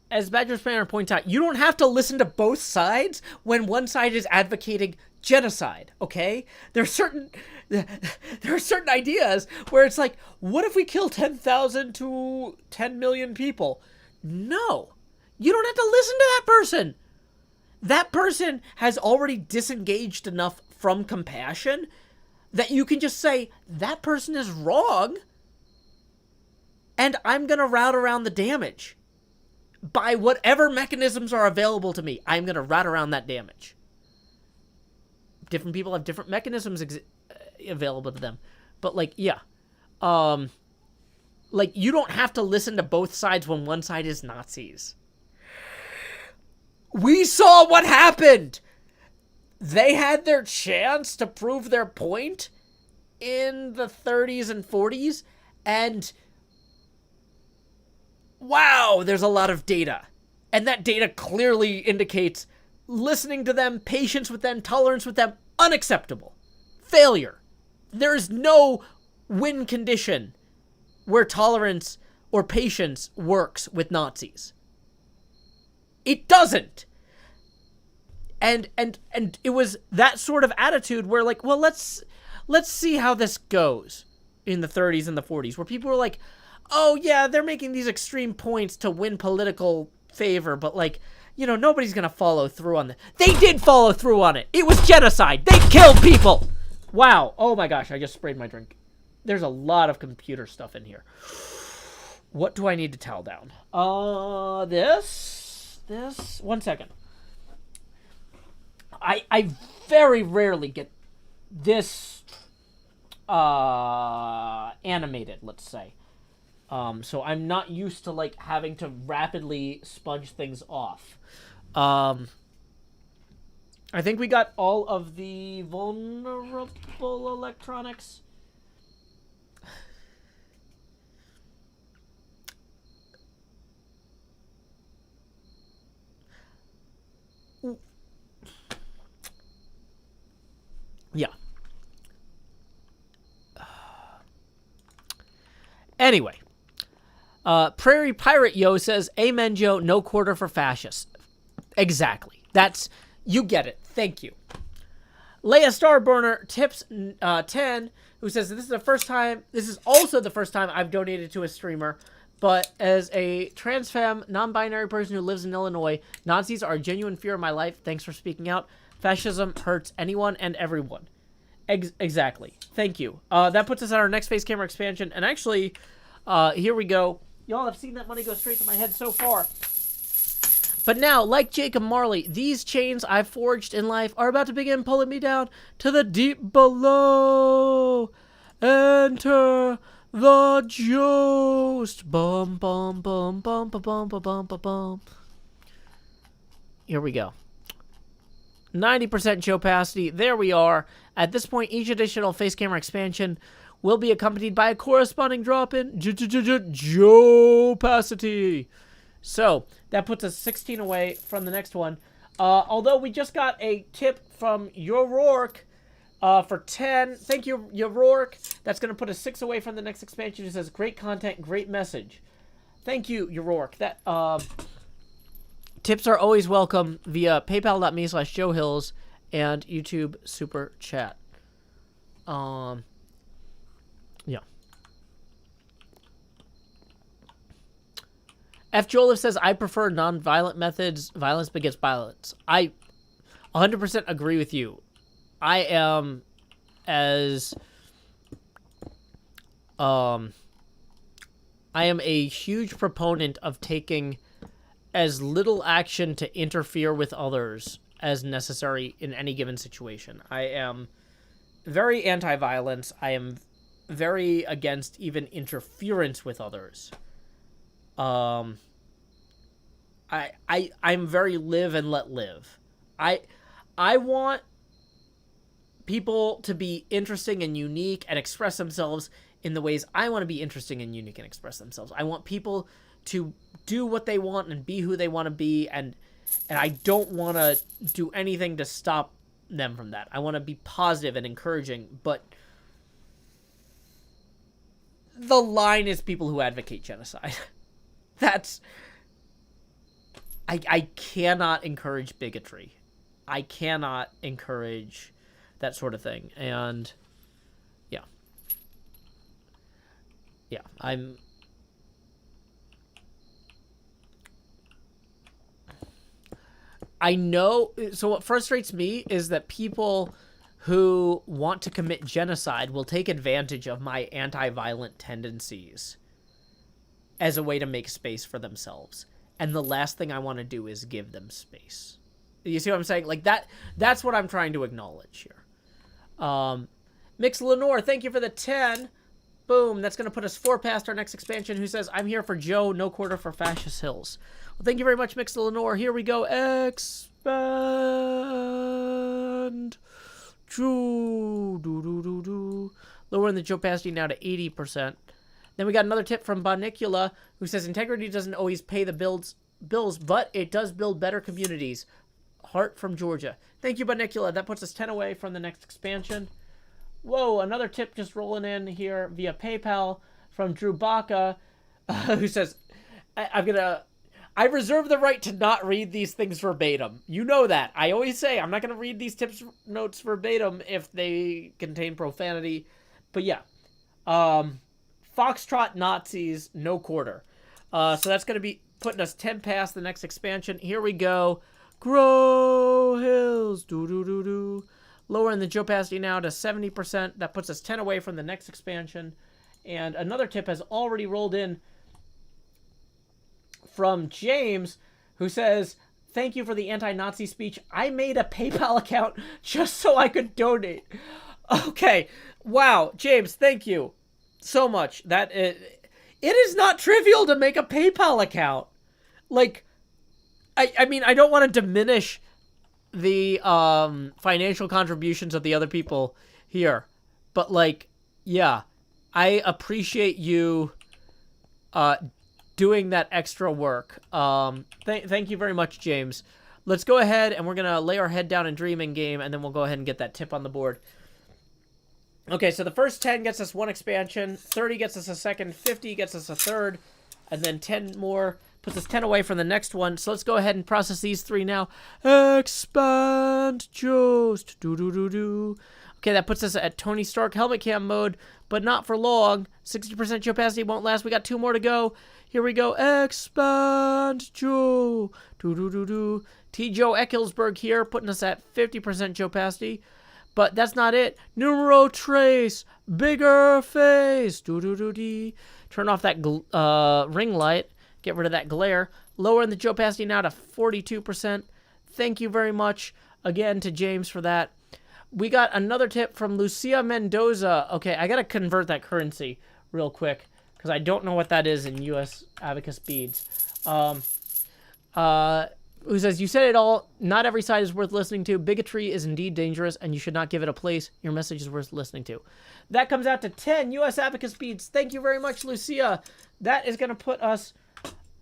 As Badger Spanner points out, you don't have to listen to both sides when one side is advocating genocide, okay? There are certain ideas where it's like, what if we kill 10,000 to 10 million people? No. You don't have to listen to that person. That person has already disengaged enough from compassion that you can just say, that person is wrong, and I'm going to route around the damage. By whatever mechanisms are available to me, I'm going to route around that damage. Different people have different mechanisms available to them. But, like, yeah. Like, you don't have to listen to both sides when one side is Nazis. We saw what happened! They had their chance to prove their point in the 30s and 40s, and wow, there's a lot of data. And that data clearly indicates listening to them, patience with them, tolerance with them, unacceptable. Failure. There's no win condition where tolerance or patience works with Nazis. It doesn't. And it was that sort of attitude where, like, well, let's see how this goes. in the 30s and the 40s, where people were like, oh yeah, they're making these extreme points to win political favor, but like, you know, nobody's gonna follow through on it. They did follow through on it. It was genocide. They killed people. Wow. Oh my gosh, I just sprayed my drink. There's a lot of computer stuff in here. What do I need to tell down? This. 1 second. I very rarely get this animated, let's say. So I'm not used to like having to rapidly sponge things off. I think we got all of the vulnerable electronics. Yeah. Anyway. Prairie Pirate Yo says, amen, Joe, no quarter for fascists. Exactly. You get it. Thank you. Leia Starburner tips 10, who says, this is also the first time I've donated to a streamer, but as a trans femme, non-binary person who lives in Illinois, Nazis are a genuine fear of my life. Thanks for speaking out. Fascism hurts anyone and everyone. Exactly. Thank you. That puts us on our next face camera expansion, and actually, here we go. Y'all have seen that money go straight to my head so far. But now, like Jacob Marley, these chains I've forged in life are about to begin pulling me down to the deep below. Enter the Jost. Bum, bum, bum, bum, bum, bum, bum, bum, bum, bum. Here we go. 90% show opacity. There we are. At this point, each additional face camera expansion will be accompanied by a corresponding drop in opacity. So that puts us 16 away from the next one. Although we just got a tip from your Rourke for 10. Thank you, your Rourke. That's going to put us 6 away from the next expansion. It says great content, great message. Thank you, your Rourke. That tips are always welcome via paypal.me/JoeHills and YouTube Super Chat. Yeah. F. Joliffe says, I prefer non-violent methods. Violence begets violence. I 100% agree with you. I am a huge proponent of taking as little action to interfere with others as necessary in any given situation. I am very anti-violence. I am very against even interference with others. I'm very live and let live. I want people to be interesting and unique and express themselves in the ways I want to be interesting and unique and express themselves. I want people to do what they want and be who they want to be, and I don't want to do anything to stop them from that. I want to be positive and encouraging, but the line is people who advocate genocide. I cannot encourage bigotry. I cannot encourage that sort of thing. And yeah, I know, so what frustrates me is that people who want to commit genocide will take advantage of my anti-violent tendencies as a way to make space for themselves. And the last thing I want to do is give them space. You see what I'm saying? Like that's what I'm trying to acknowledge here. Mix Lenore, thank you for the 10. Boom, that's going to put us 4 past our next expansion, who says, I'm here for Joe, no quarter for Fascist Hills. Well, thank you very much, Mix Lenore. Here we go. Expand. Lowering the Joe opacity now to 80%. Then we got another tip from Bonicula, who says, integrity doesn't always pay the bills, but it does build better communities. Heart from Georgia. Thank you, Bonicula. That puts us 10 away from the next expansion. Whoa, another tip just rolling in here via PayPal from Drew Baca, who says, I reserve the right to not read these things verbatim. You know that. I always say I'm not going to read these tips notes verbatim if they contain profanity. But yeah, Foxtrot Nazis, no quarter. So that's going to be putting us 10 past the next expansion. Here we go. Grow hills. Do-do-do-do. Lowering the opacity now to 70%. That puts us 10 away from the next expansion. And another tip has already rolled in from James, who says, thank you for the anti-Nazi speech. I made a PayPal account just so I could donate. Okay. Wow. James, thank you so much. It is not trivial to make a PayPal account. Like, I mean, I don't want to diminish the financial contributions of the other people here, but like, yeah, I appreciate you doing that extra work. Thank you very much, James. Let's go ahead and we're gonna lay our head down and dream in game, and then we'll go ahead and get that tip on the board. Okay, so the first 10 gets us one expansion, 30 gets us a second, 50 gets us a third, and then 10 more puts us 10 away from the next one. So let's go ahead and process these three now. Expand Jost. Do-do-do-do. Okay, that puts us at Tony Stark helmet cam mode, but not for long. 60% opacity won't last. We got 2 more to go. Here we go. Expand Joe. Do-do-do-do. T. Joe Eckelsberg here, putting us at 50% opacity. But that's not it. Numero trace. Bigger face. Do-do-do-dee. Turn off that ring light. Get rid of that glare. Lowering the opacity now to 42%. Thank you very much again to James for that. We got another tip from Lucia Mendoza. Okay, I got to convert that currency real quick because I don't know what that is in U.S. Abacus beads. Who says, you said it all. Not every side is worth listening to. Bigotry is indeed dangerous, and you should not give it a place. Your message is worth listening to. That comes out to 10 U.S. Abacus beads. Thank you very much, Lucia. That is going to put us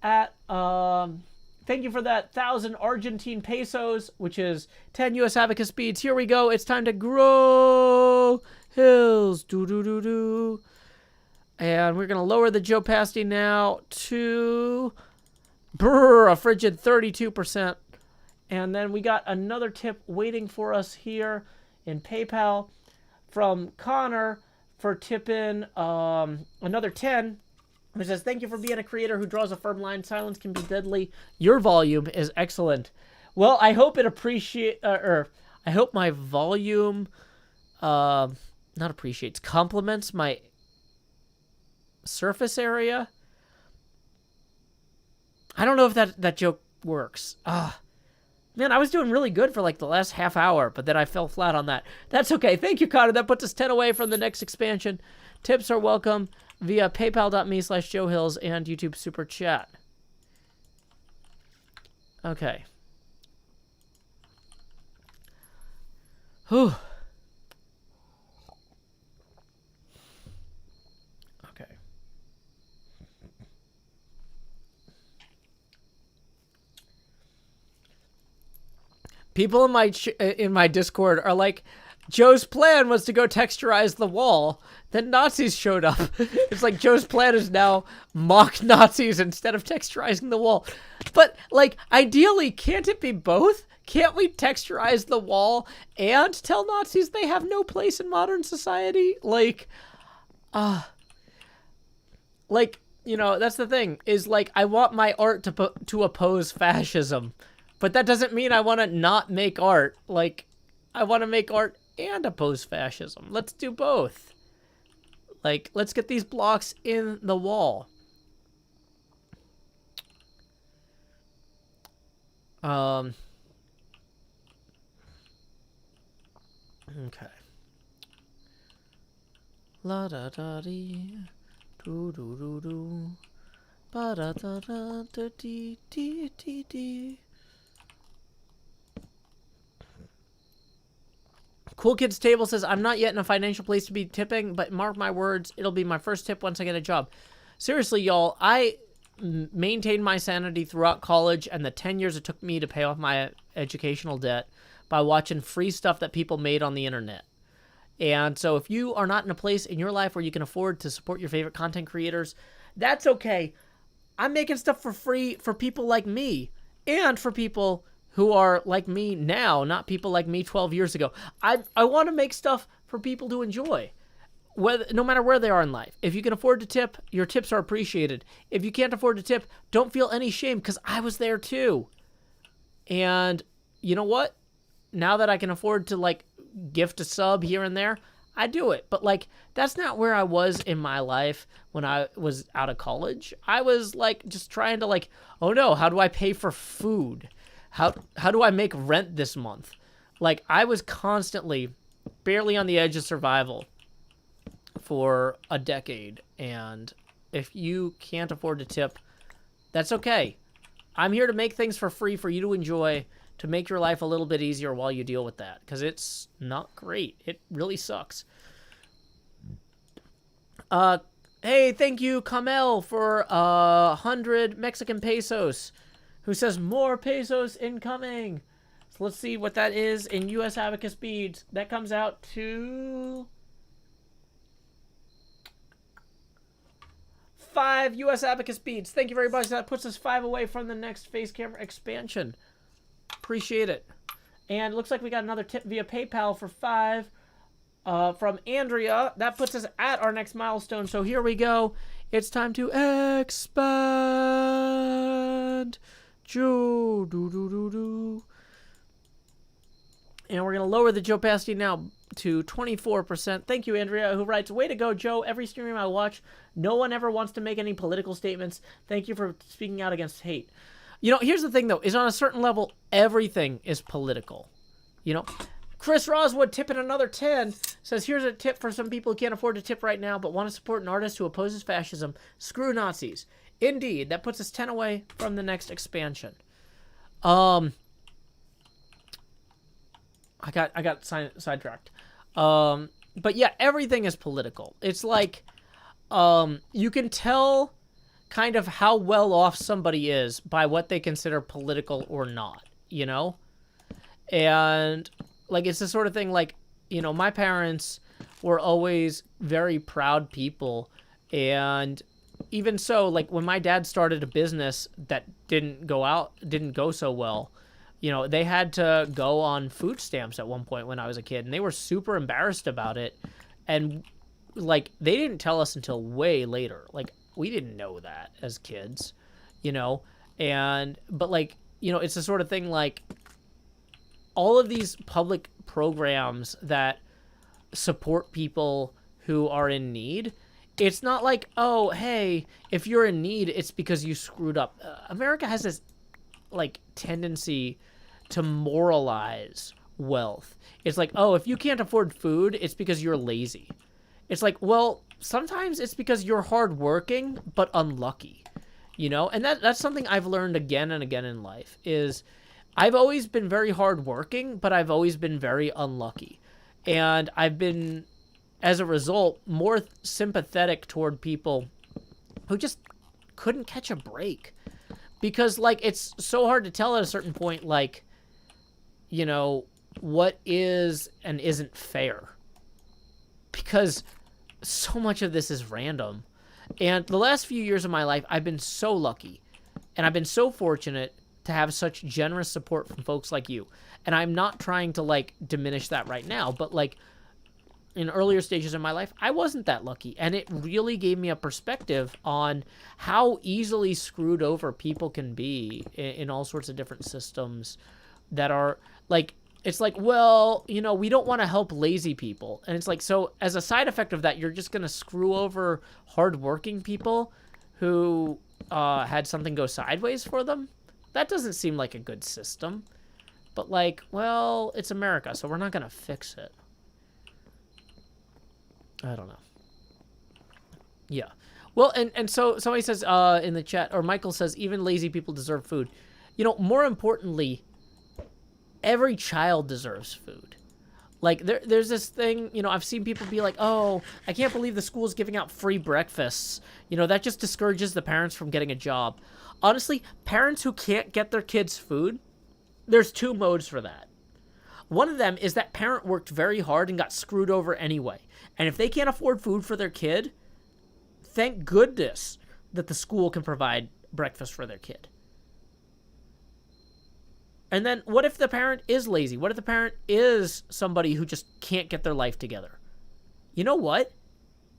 at, thank you for that 1,000 Argentine pesos, which is 10 U.S. Abacus beads. Here we go. It's time to grow hills. Do-do-do-do. And we're going to lower the opacity now to a frigid 32%. And then we got another tip waiting for us here in PayPal from Connor for tipping another 10. Who says, thank you for being a creator who draws a firm line. Silence can be deadly. Your volume is excellent. Well, I hope it I hope my volume, complements my surface area. I don't know if that joke works. Man, I was doing really good for like the last half hour, but then I fell flat on that. That's okay. Thank you, Connor. That puts us 10 away from the next expansion. Tips are welcome via paypal.me/JoeHills and YouTube Super Chat. Okay. Whew. Okay. People in my Discord are like, Joe's plan was to go texturize the wall. Then Nazis showed up. It's like Joe's plan is now mock Nazis instead of texturizing the wall. But, like, ideally, can't it be both? Can't we texturize the wall and tell Nazis they have no place in modern society? Like, you know, that's the thing. Is, like, I want my art to oppose fascism. But that doesn't mean I want to not make art. Like, I want to make art and oppose fascism. Let's do both. Like, let's get these blocks in the wall. Okay. La da da dee, do do do do, ba da da da da dee dee dee dee. Cool Kids Table says, I'm not yet in a financial place to be tipping, but mark my words, it'll be my first tip once I get a job. Seriously, y'all, I maintained my sanity throughout college and the 10 years it took me to pay off my educational debt by watching free stuff that people made on the internet. And so if you are not in a place in your life where you can afford to support your favorite content creators, that's okay. I'm making stuff for free for people like me and for people who are like me now, not people like me 12 years ago. I want to make stuff for people to enjoy. no matter where they are in life. If you can afford to tip, your tips are appreciated. If you can't afford to tip, don't feel any shame, because I was there too. And you know what? Now that I can afford to like gift a sub here and there, I do it. But like, that's not where I was in my life when I was out of college. I was like just trying to like, oh no, how do I pay for food? How do I make rent this month? Like, I was constantly barely on the edge of survival for a decade. And if you can't afford to tip, that's okay. I'm here to make things for free for you to enjoy, to make your life a little bit easier while you deal with that, because it's not great. It really sucks. Hey, thank you, Kamel, for 100 Mexican pesos, who says more pesos incoming. So let's see what that is in U.S. Abacus beads. That comes out to 5 U.S. Abacus beads. Thank you very much. That puts us 5 away from the next face camera expansion. Appreciate it. And it looks like we got another tip via PayPal for 5 from Andrea. That puts us at our next milestone. So here we go. It's time to expand. Joe, do. And we're going to lower the Joe opacity now to 24%. Thank you, Andrea, who writes, way to go, Joe. Every stream I watch, no one ever wants to make any political statements. Thank you for speaking out against hate. You know, here's the thing, though, is on a certain level, everything is political. You know, Chris Roswood tipping another 10 says, here's a tip for some people who can't afford to tip right now but want to support an artist who opposes fascism. Screw Nazis. Indeed, that puts us 10 away from the next expansion. I got sidetracked. But yeah, everything is political. It's like, you can tell kind of how well off somebody is by what they consider political or not, you know? And like, it's the sort of thing like, you know, my parents were always very proud people. And even so, like when my dad started a business that didn't go so well, you know, they had to go on food stamps at one point when I was a kid, and they were super embarrassed about it. And like, they didn't tell us until way later. Like, we didn't know that as kids, you know? But like, you know, it's the sort of thing like all of these public programs that support people who are in need. It's not like, oh, hey, if you're in need, it's because you screwed up. America has this like tendency to moralize wealth. It's like, oh, if you can't afford food, it's because you're lazy. It's like, well, sometimes it's because you're hardworking but unlucky, you know? And that's something I've learned again and again in life is I've always been very hardworking, but I've always been very unlucky. And I've been, as a result, more sympathetic toward people who just couldn't catch a break. Because, like, it's so hard to tell at a certain point, like, you know, what is and isn't fair. Because so much of this is random. And the last few years of my life, I've been so lucky. And I've been so fortunate to have such generous support from folks like you. And I'm not trying to, like, diminish that right now. But, like, in earlier stages of my life, I wasn't that lucky. And it really gave me a perspective on how easily screwed over people can be in all sorts of different systems that are, like, it's like, well, you know, we don't want to help lazy people. And it's like, so as a side effect of that, you're just going to screw over hardworking people who had something go sideways for them? That doesn't seem like a good system. But, like, well, it's America, so we're not going to fix it. I don't know. Yeah. Well, and so somebody says in the chat, or Michael says, even lazy people deserve food. You know, more importantly, every child deserves food. Like, there's this thing, you know, I've seen people be like, oh, I can't believe the school's giving out free breakfasts. You know, that just discourages the parents from getting a job. Honestly, parents who can't get their kids food, there's 2 modes for that. One of them is that parent worked very hard and got screwed over anyway. And if they can't afford food for their kid, thank goodness that the school can provide breakfast for their kid. And then what if the parent is lazy? What if the parent is somebody who just can't get their life together? You know what?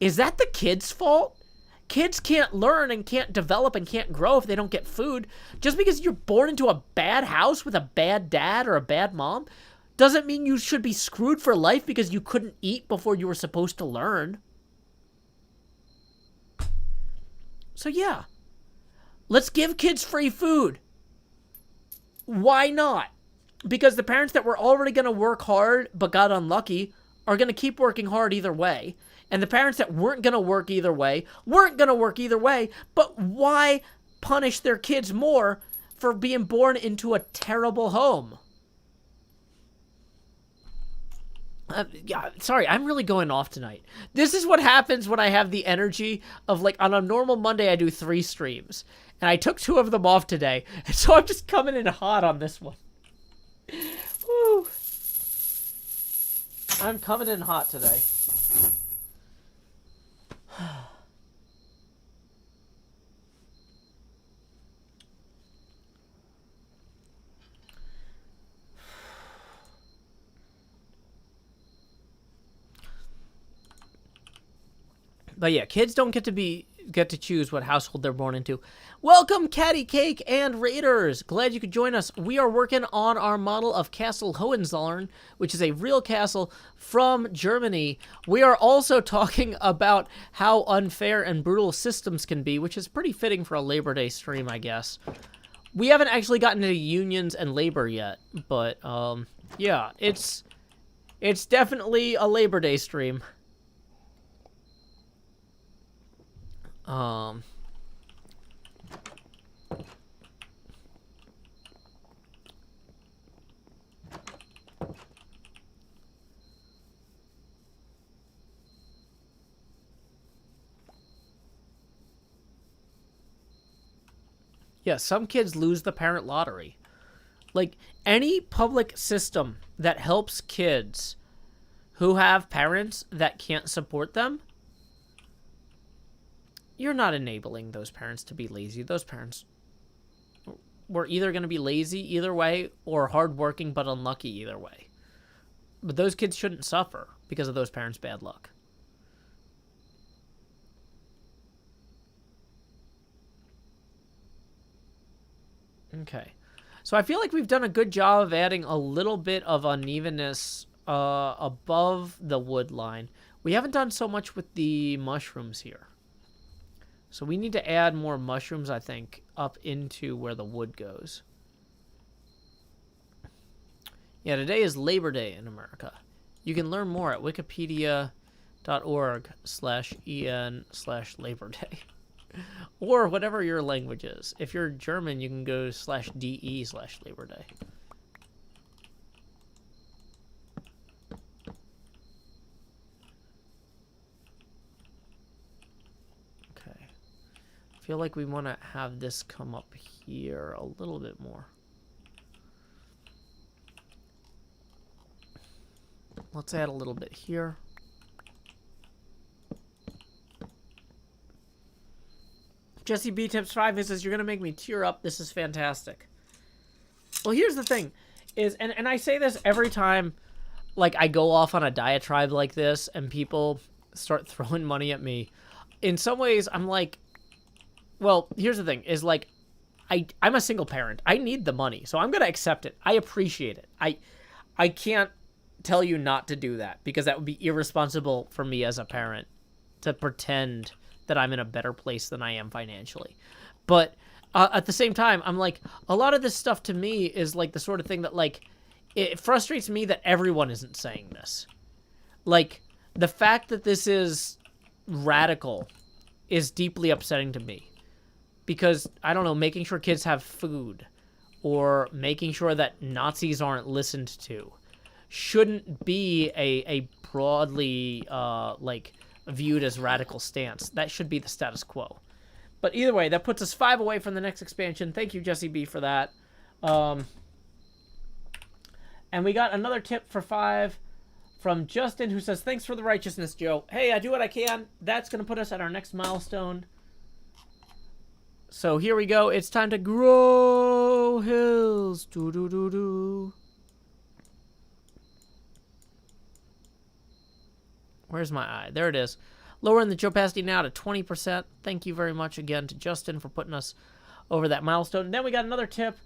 Is that the kids' fault? Kids can't learn and can't develop and can't grow if they don't get food. Just because you're born into a bad house with a bad dad or a bad mom doesn't mean you should be screwed for life because you couldn't eat before you were supposed to learn. So yeah, let's give kids free food. Why not? Because the parents that were already going to work hard but got unlucky are going to keep working hard either way. And the parents that weren't going to work either way weren't going to work either way. But why punish their kids more for being born into a terrible home? Yeah, sorry, I'm really going off tonight. This is what happens when I have the energy of, like, on a normal Monday I do 3 streams. And I took 2 of them off today. And so I'm just coming in hot on this one. Woo. I'm coming in hot today. But yeah, kids don't get to choose what household they're born into. Welcome, Catty Cake and Raiders. Glad you could join us. We are working on our model of Castle Hohenzollern, which is a real castle from Germany. We are also talking about how unfair and brutal systems can be, which is pretty fitting for a Labor Day stream, I guess. We haven't actually gotten into unions and labor yet, but yeah, it's definitely a Labor Day stream. Yeah, some kids lose the parent lottery. Like, any public system that helps kids who have parents that can't support them, you're not enabling those parents to be lazy. Those parents were either going to be lazy either way or hardworking but unlucky either way. But those kids shouldn't suffer because of those parents' bad luck. Okay. So I feel like we've done a good job of adding a little bit of unevenness above the wood line. We haven't done so much with the mushrooms here. So we need to add more mushrooms, I think, up into where the wood goes. Yeah, today is Labor Day in America. You can learn more at wikipedia.org/en/Labor Day. Or whatever your language is. If you're German, you can go /de/Labor Day. Okay. I feel like we want to have this come up here a little bit more. Let's add a little bit here. Jesse B Tips 5 says, you're going to make me tear up. This is fantastic. Well, here's the thing. And I say this every time, like, I go off on a diatribe like this and people start throwing money at me. In some ways, I'm like, well, here's the thing. Is like, I'm a single parent. I need the money. So I'm going to accept it. I appreciate it. I can't tell you not to do that because that would be irresponsible for me as a parent to pretend that I'm in a better place than I am financially. But at the same time, I'm like, a lot of this stuff to me is like the sort of thing that, like, it frustrates me that everyone isn't saying this. Like, the fact that this is radical is deeply upsetting to me. Because, I don't know, making sure kids have food or making sure that Nazis aren't listened to shouldn't be a broadly, like, viewed as radical stance. That should be the status quo. But either way, that puts us 5 away from the next expansion. Thank you, Jesse B, for that. And we got another tip for 5 from Justin, who says, thanks for the righteousness, Joe. Hey, I do what I can. That's going to put us at our next milestone. So here we go. It's time to grow hills. Do-do-do-do. Where's my eye? There it is. Lowering the opacity now to 20%. Thank you very much again to Justin for putting us over that milestone. And then we got another tip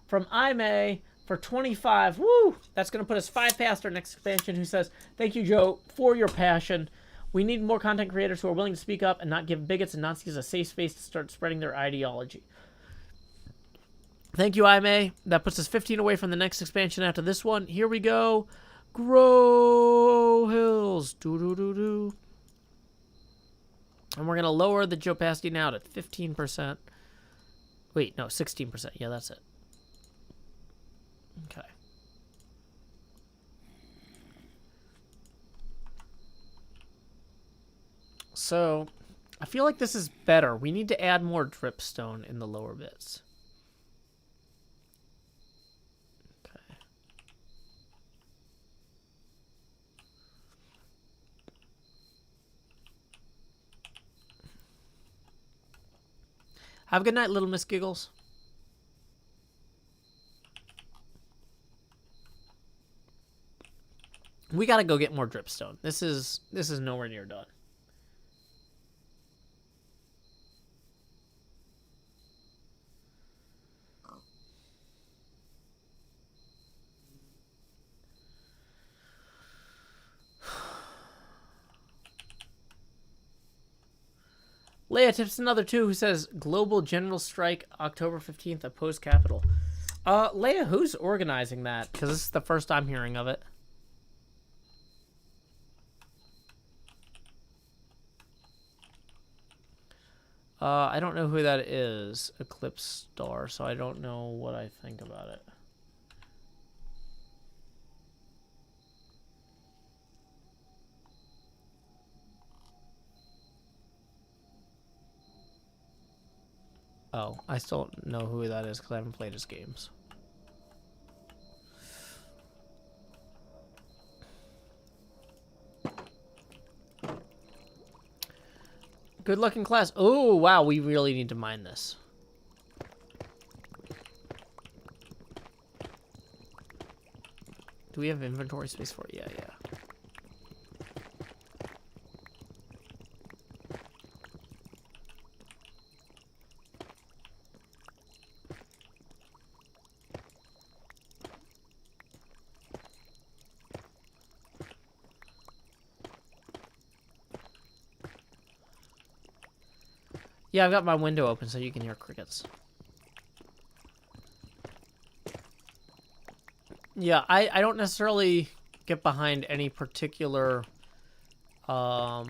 from Imay for 25. Woo! That's going to put us 5 past our next expansion, who says, thank you, Joe, for your passion. We need more content creators who are willing to speak up and not give bigots and Nazis a safe space to start spreading their ideology. Thank you, Imay. That puts us 15 away from the next expansion after this one. Here we go. Grow Hills. Do-do-do-do. And we're going to lower the opacity now to 15%. Wait, no, 16%. Yeah, that's it. Okay. So, I feel like this is better. We need to add more dripstone in the lower bits. Okay. Have a good night, little Miss Giggles. We gotta go get more dripstone. This is nowhere near done. Leia tips another 2 who says global general strike October 15th oppose Capitol. Leia, who's organizing that? Because this is the first I'm hearing of it. I don't know who that is, Eclipse Star, so I don't know what I think about it. Oh, I still don't know who that is because I haven't played his games. Good luck in class. Oh, wow, we really need to mine this. Do we have inventory space for it? Yeah. Yeah, I've got my window open so you can hear crickets. Yeah, I don't necessarily get behind any particular what's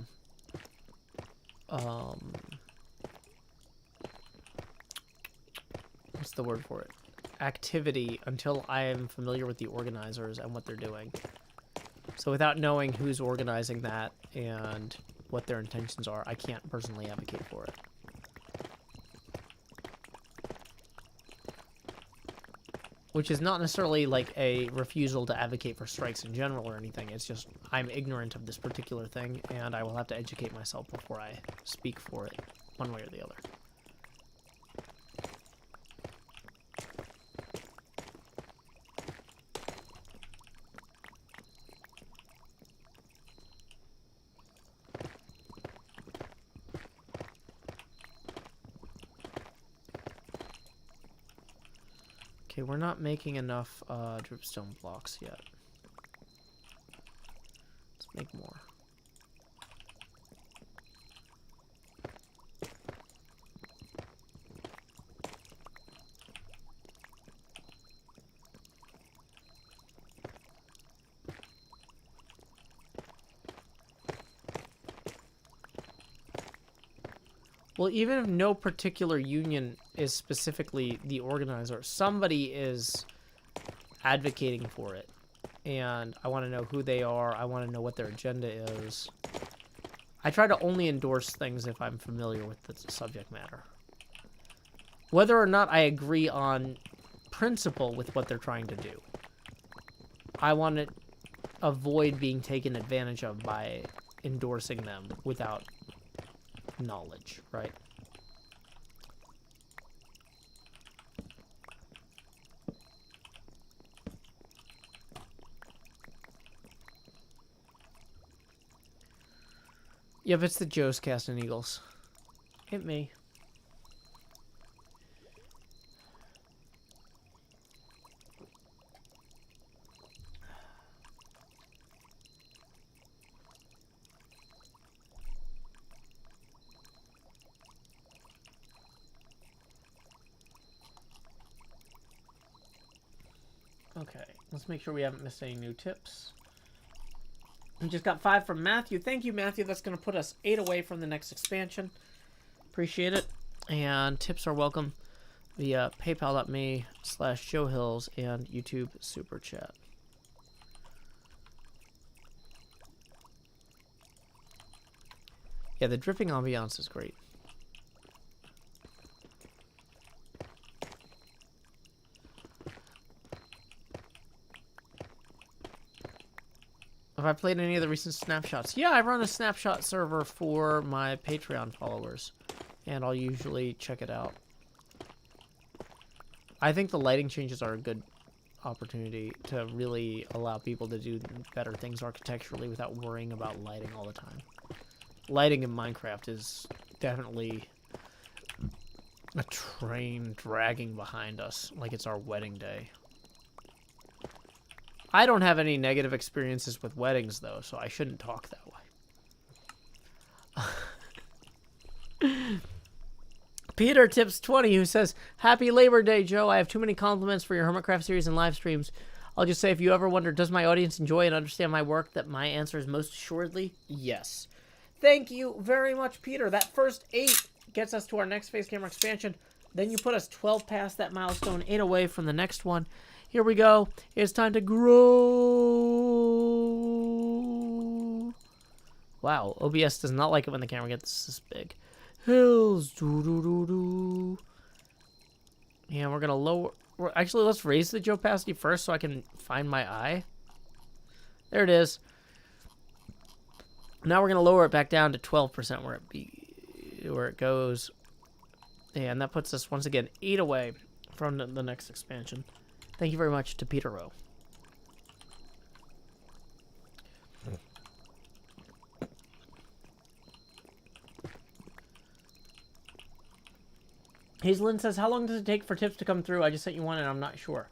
the word for it? Activity until I am familiar with the organizers and what they're doing. So without knowing who's organizing that and what their intentions are, I can't personally advocate for it. Which is not necessarily like a refusal to advocate for strikes in general or anything. It's just I'm ignorant of this particular thing, and I will have to educate myself before I speak for it, one way or the other. Okay, we're not making enough dripstone blocks yet. Let's make more. Well, even if no particular union is specifically the organizer, somebody is advocating for it. And I want to know who they are. I want to know what their agenda is. I try to only endorse things if I'm familiar with the subject matter. Whether or not I agree on principle with what they're trying to do. I want to avoid being taken advantage of by endorsing them without knowledge, right? Yep, it's the Joe's Casting Eagles. Hit me. Okay, let's make sure we haven't missed any new tips. We just got 5 from Matthew. Thank you, Matthew. That's going to put us 8 away from the next expansion. Appreciate it. And tips are welcome via paypal.me/JoeHills and YouTube Super Chat. Yeah, the dripping ambiance is great. Have I played any of the recent snapshots? Yeah, I run a snapshot server for my Patreon followers, and I'll usually check it out. I think the lighting changes are a good opportunity to really allow people to do better things architecturally without worrying about lighting all the time. Lighting in Minecraft is definitely a train dragging behind us like it's our wedding day. I don't have any negative experiences with weddings, though, so I shouldn't talk that way. Peter Tips 20, who says, Happy Labor Day, Joe. I have too many compliments for your HermitCraft series and live streams. I'll just say, if you ever wonder, does my audience enjoy and understand my work, that my answer is most assuredly yes. Thank you very much, Peter. That first 8 gets us to our next face camera expansion. Then you put us 12 past that milestone, 8 away from the next one. Here we go. It's time to grow. Wow, OBS does not like it when the camera gets this big. Hills. Doo-doo-doo-doo. And we're going to lower... Actually, let's raise the opacity first so I can find my eye. There it is. Now we're going to lower it back down to 12% where it goes. And that puts us, once again, 8 away from the next expansion. Thank you very much to Peter Rowe. Hazelin says, how long does it take for tips to come through? I just sent you one and I'm not sure.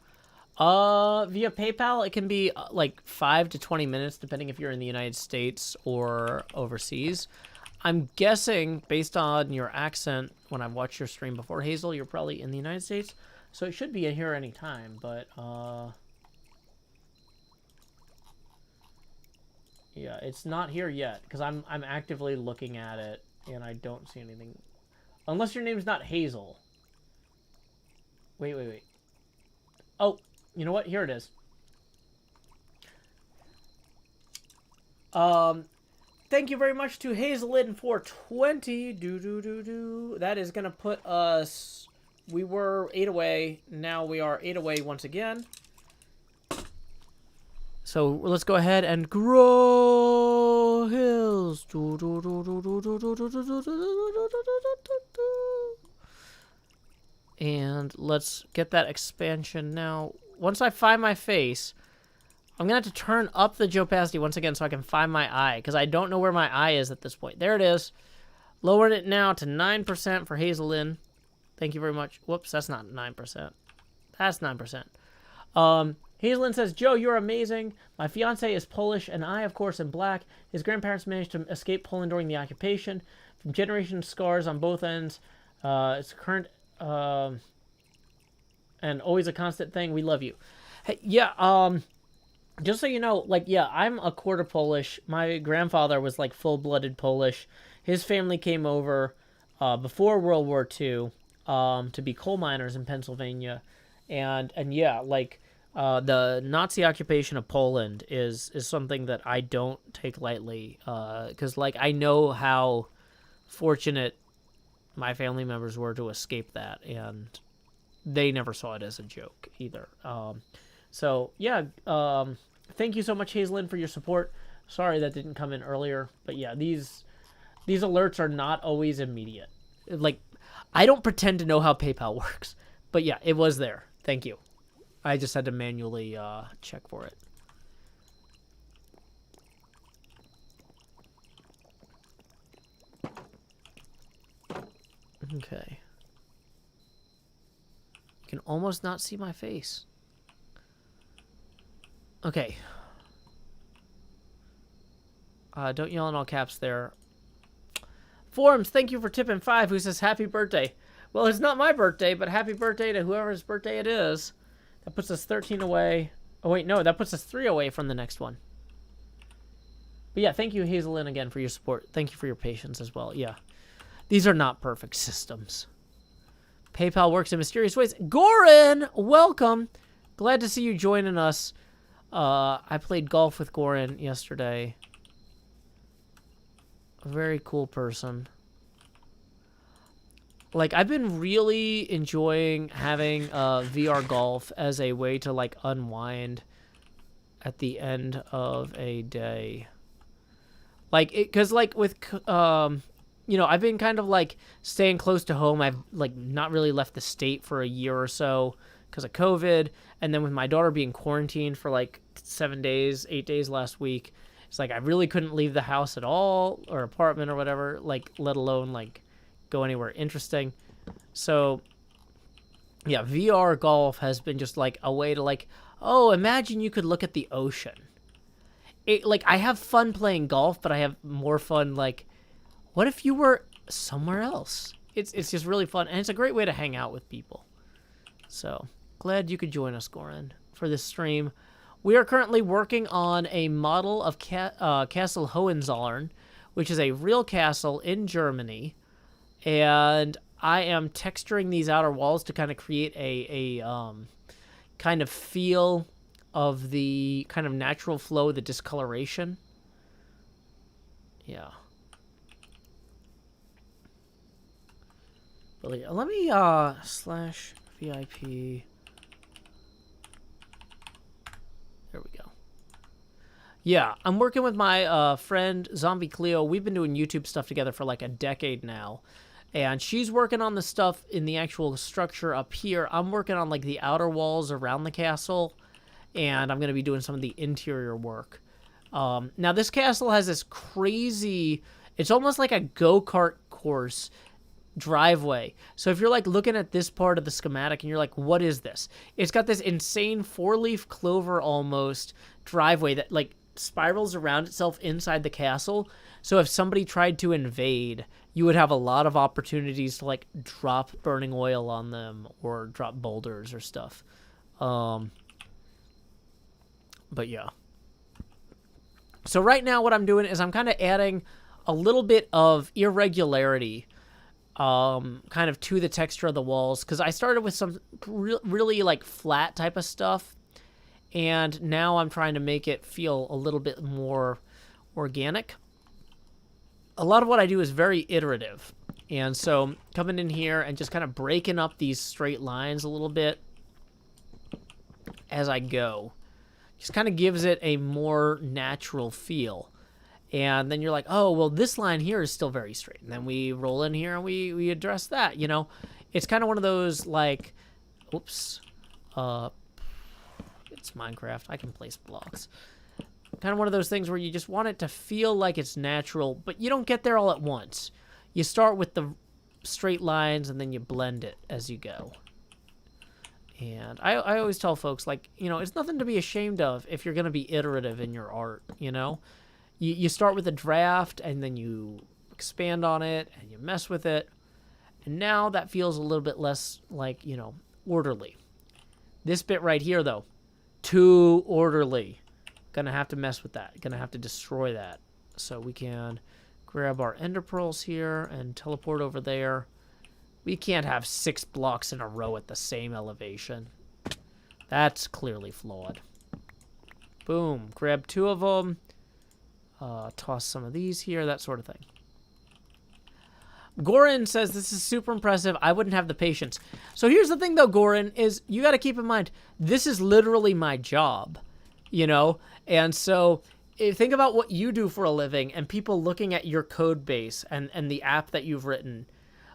Via PayPal, it can be like 5 to 20 minutes, depending if you're in the United States or overseas. I'm guessing, based on your accent, when I've watched your stream before, Hazel, you're probably in the United States. So it should be in here any time, but, yeah, it's not here yet, because I'm actively looking at it, and I don't see anything. Unless your name's not Hazel. Wait. Oh, you know what? Here it is. Thank you very much to Hazelin for 20. That is going to put us... We were 8 away. Now we are 8 away once again. So let's go ahead and grow hills. And let's get that expansion now. Once I find my face, I'm going to have to turn up the opacity once again so I can find my eye, because I don't know where my eye is at this point. There it is. Lowering it now to 9% for Hazelin. Thank you very much. Whoops, that's not 9%. That's 9%. Hazelin says, Joe, you're amazing. My fiance is Polish, and I, of course, am black. His grandparents managed to escape Poland during the occupation. From generation scars on both ends. It's current and always a constant thing. We love you. Hey, yeah, just so you know, like, yeah, I'm a quarter Polish. My grandfather was, like, full-blooded Polish. His family came over before World War II to be coal miners in Pennsylvania. And yeah, like, the Nazi occupation of Poland is something that I don't take lightly. Because, like, I know how fortunate my family members were to escape that. And they never saw it as a joke either. So, yeah, thank you so much, Hazelin, for your support. Sorry that didn't come in earlier. But, yeah, these alerts are not always immediate. Like, I don't pretend to know how PayPal works. But, yeah, it was there. Thank you. I just had to manually check for it. Okay. You can almost not see my face. Okay. Don't yell in all caps there. Forums, thank you for tipping 5, who says happy birthday. Well, it's not my birthday, but happy birthday to whoever's birthday it is. That puts us 13 away. Oh, wait, no, that puts us 3 away from the next one. But yeah, thank you, Hazelyn, again, for your support. Thank you for your patience as well. Yeah. These are not perfect systems. PayPal works in mysterious ways. Goran, welcome. Glad to see you joining us. I played golf with Goran yesterday. A very cool person. Like, I've been really enjoying having VR golf as a way to, like, unwind at the end of a day. Like, because, like, with, you know, I've been kind of, like, staying close to home. I've, like, not really left the state for a year or so because of COVID. And then with my daughter being quarantined for, like, 7 days, 8 days last week, it's like I really couldn't leave the house at all, or apartment or whatever, like, let alone, like, go anywhere interesting. So, yeah, VR golf has been just, like, a way to, like, oh, imagine you could look at the ocean. Like, I have fun playing golf, but I have more fun, like, what if you were somewhere else? It's just really fun, and it's a great way to hang out with people. So, glad you could join us, Goran, for this stream. We are currently working on a model of Castle Hohenzollern, which is a real castle in Germany, and I am texturing these outer walls to kind of create a kind of feel of the kind of natural flow, the discoloration. Yeah. But yeah, let me /VIP. There we go. Yeah, I'm working with my friend Zombie Cleo. We've been doing YouTube stuff together for like a decade now. And she's working on the stuff in the actual structure up here. I'm working on like the outer walls around the castle. And I'm going to be doing some of the interior work. Now, this castle has this crazy... It's almost like a go-kart course driveway. So if you're like looking at this part of the schematic and you're like, what is this? It's got this insane 4-leaf clover almost driveway that like spirals around itself inside the castle. So if somebody tried to invade, you would have a lot of opportunities to like drop burning oil on them or drop boulders or stuff. But yeah. So right now what I'm doing is I'm kind of adding a little bit of irregularity kind of to the texture of the walls, because I started with some really like flat type of stuff, and now I'm trying to make it feel a little bit more organic. A lot of what I do is very iterative, and so coming in here and just kind of breaking up these straight lines a little bit as I go just kind of gives it a more natural feel. And then you're like, oh, well, this line here is still very straight. And then we roll in here and we address that, you know? It's kind of one of those, like, oops. It's Minecraft. I can place blocks. Kind of one of those things where you just want it to feel like it's natural, but you don't get there all at once. You start with the straight lines and then you blend it as you go. And I always tell folks, like, you know, it's nothing to be ashamed of if you're going to be iterative in your art, you know? You start with a draft, and then you expand on it, and you mess with it. And now that feels a little bit less, like, you know, orderly. This bit right here, though, too orderly. Gonna have to mess with that. Gonna have to destroy that. So we can grab our ender pearls here and teleport over there. We can't have 6 blocks in a row at the same elevation. That's clearly flawed. Boom. Grab 2 of them. Toss some of these here, that sort of thing. Goran says, this is super impressive. I wouldn't have the patience. So here's the thing, though, Goran, is you got to keep in mind, this is literally my job, you know? And so think about what you do for a living and people looking at your code base and the app that you've written.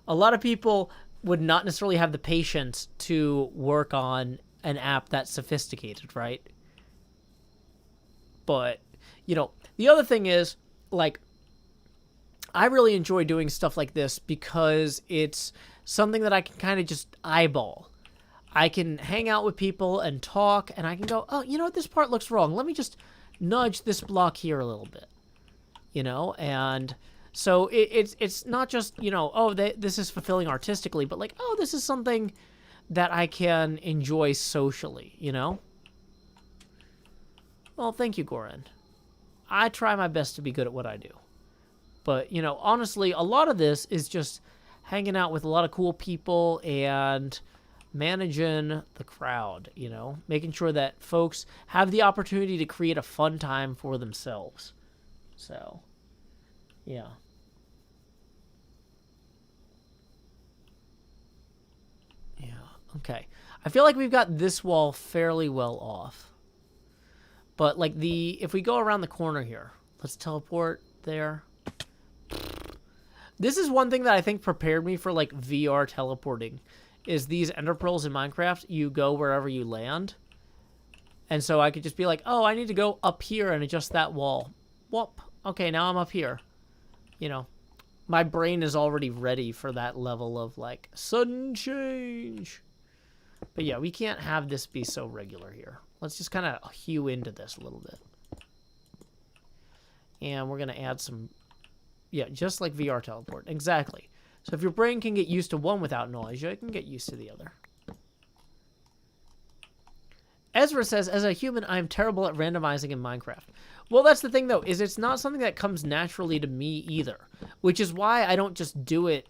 A lot of people would not necessarily have the patience to work on an app that's sophisticated, right? But, you know, the other thing is, like, I really enjoy doing stuff like this because it's something that I can kind of just eyeball. I can hang out with people and talk, and I can go, oh, you know what, this part looks wrong. Let me just nudge this block here a little bit, you know? And so it's not just, you know, oh, this is fulfilling artistically, but like, oh, this is something that I can enjoy socially, you know? Well, thank you, Goran. I try my best to be good at what I do. But, you know, honestly, a lot of this is just hanging out with a lot of cool people and managing the crowd, you know, making sure that folks have the opportunity to create a fun time for themselves. So, yeah. Yeah, okay. I feel like we've got this wall fairly well off. But, like, if we go around the corner here, let's teleport there. This is one thing that I think prepared me for, like, VR teleporting, is these ender pearls in Minecraft. You go wherever you land. And so I could just be like, oh, I need to go up here and adjust that wall. Whoop. Okay, now I'm up here. You know, my brain is already ready for that level of, like, sudden change. But yeah, we can't have this be so regular here. Let's just kind of hew into this a little bit. And we're going to add some... Yeah, just like VR teleport. Exactly. So if your brain can get used to one without nausea, it can get used to the other. Ezra says, as a human, I'm terrible at randomizing in Minecraft. Well, that's the thing, though, is it's not something that comes naturally to me either. Which is why I don't just do it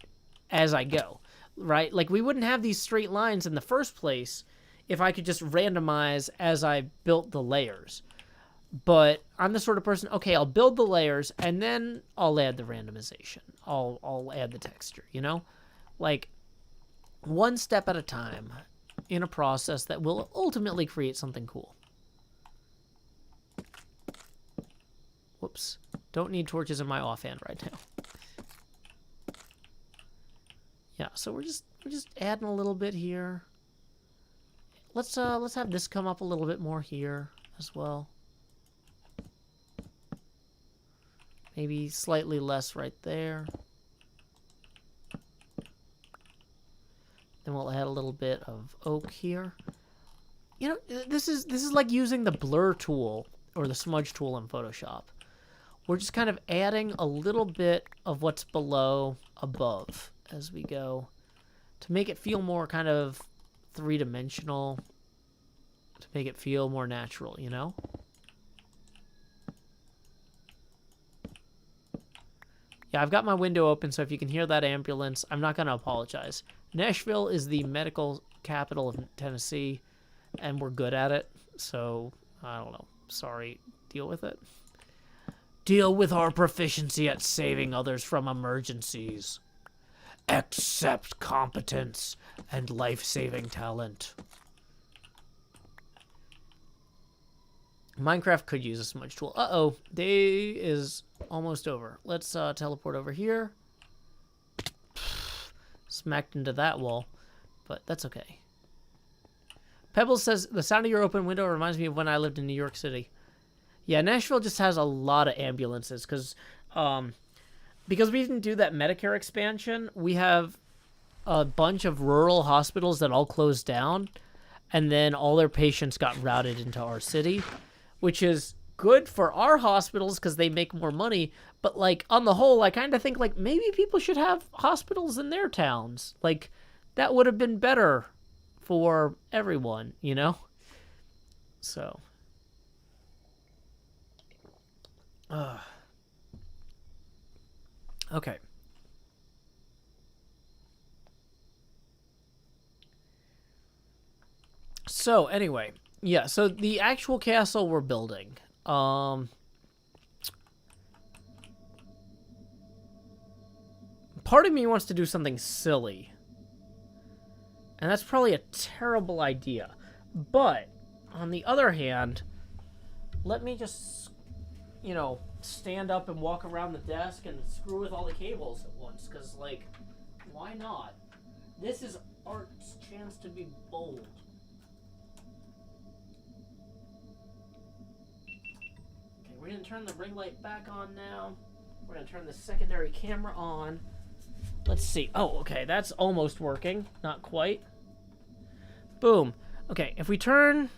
as I go. Right? Like, we wouldn't have these straight lines in the first place if I could just randomize as I built the layers. But I'm the sort of person, okay, I'll build the layers, and then I'll add the randomization. I'll add the texture, you know? Like, one step at a time in a process that will ultimately create something cool. Whoops. Don't need torches in my offhand right now. Yeah, so we're just adding a little bit here. Let's have this come up a little bit more here as well. Maybe slightly less right there. Then we'll add a little bit of oak here. You know, this is like using the blur tool or the smudge tool in Photoshop. We're just kind of adding a little bit of what's below above as we go to make it feel more kind of three-dimensional, to make it feel more natural, you know? Yeah, I've got my window open, so if you can hear that ambulance, I'm not going to apologize. Nashville is the medical capital of Tennessee, and we're good at it, so, I don't know. Sorry, deal with it. Deal with our proficiency at saving others from emergencies. Accept competence and life-saving talent. Minecraft could use a smudge tool. Uh-oh, day is almost over. Let's teleport over here. Smacked into that wall, but that's okay. Pebbles says, the sound of your open window reminds me of when I lived in New York City. Yeah, Nashville just has a lot of ambulances because we didn't do that Medicare expansion. We have a bunch of rural hospitals that all closed down, and then all their patients got routed into our city, which is good for our hospitals because they make more money. But, like, on the whole, I kind of think, like, maybe people should have hospitals in their towns. Like, that would have been better for everyone, you know? So. Okay. So, anyway. Yeah, so the actual castle we're building. Part of me wants to do something silly. And that's probably a terrible idea. But, on the other hand, let me just, you know, stand up and walk around the desk and screw with all the cables at once. Because, like, why not? This is art's chance to be bold. Okay, we're going to turn the ring light back on now. We're gonna turn the secondary camera on. Let's see. Oh, okay, that's almost working. Not quite. Boom. Okay, if we turn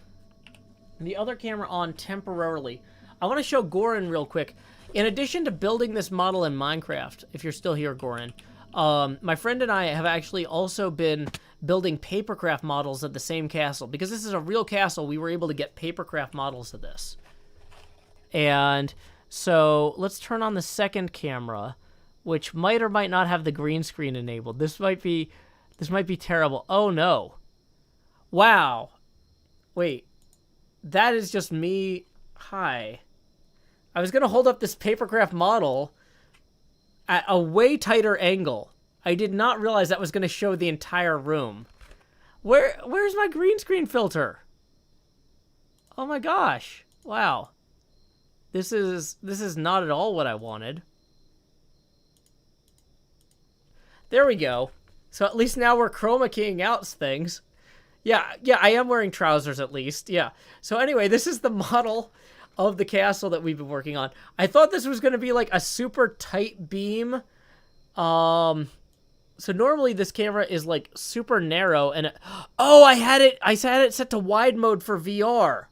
the other camera on temporarily, I want to show Goran real quick. In addition to building this model in Minecraft, if you're still here, Goran, my friend and I have actually also been building papercraft models of the same castle. Because this is a real castle, we were able to get papercraft models of this. And so let's turn on the second camera, which might or might not have the green screen enabled. This might be terrible. Oh no. Wow. Wait. That is just me. Hi. I was going to hold up this papercraft model at a way tighter angle. I did not realize that was going to show the entire room. Where's my green screen filter? Oh my gosh. Wow. This is not at all what I wanted. There we go. So at least now we're chroma keying out things. Yeah, I am wearing trousers at least. Yeah. So anyway, this is the model of the castle that we've been working on. I thought this was going to be like a super tight beam. So normally this camera is like super narrow and oh, I had it set to wide mode for VR.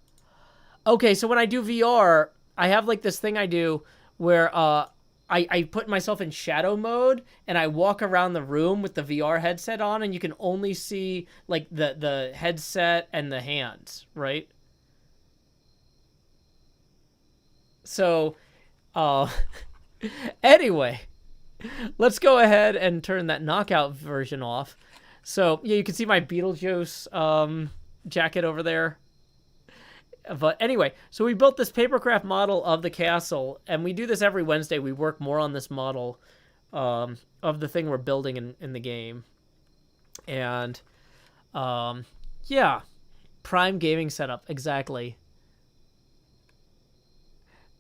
Okay, so when I do VR, I have like this thing I do where I put myself in shadow mode and I walk around the room with the VR headset on and you can only see like the headset and the hands, right? So, anyway, let's go ahead and turn that knockout version off. So, yeah, you can see my Beetlejuice jacket over there. But anyway, so we built this papercraft model of the castle, and we do this every Wednesday. We work more on this model of the thing we're building in the game. And, yeah, prime gaming setup, exactly.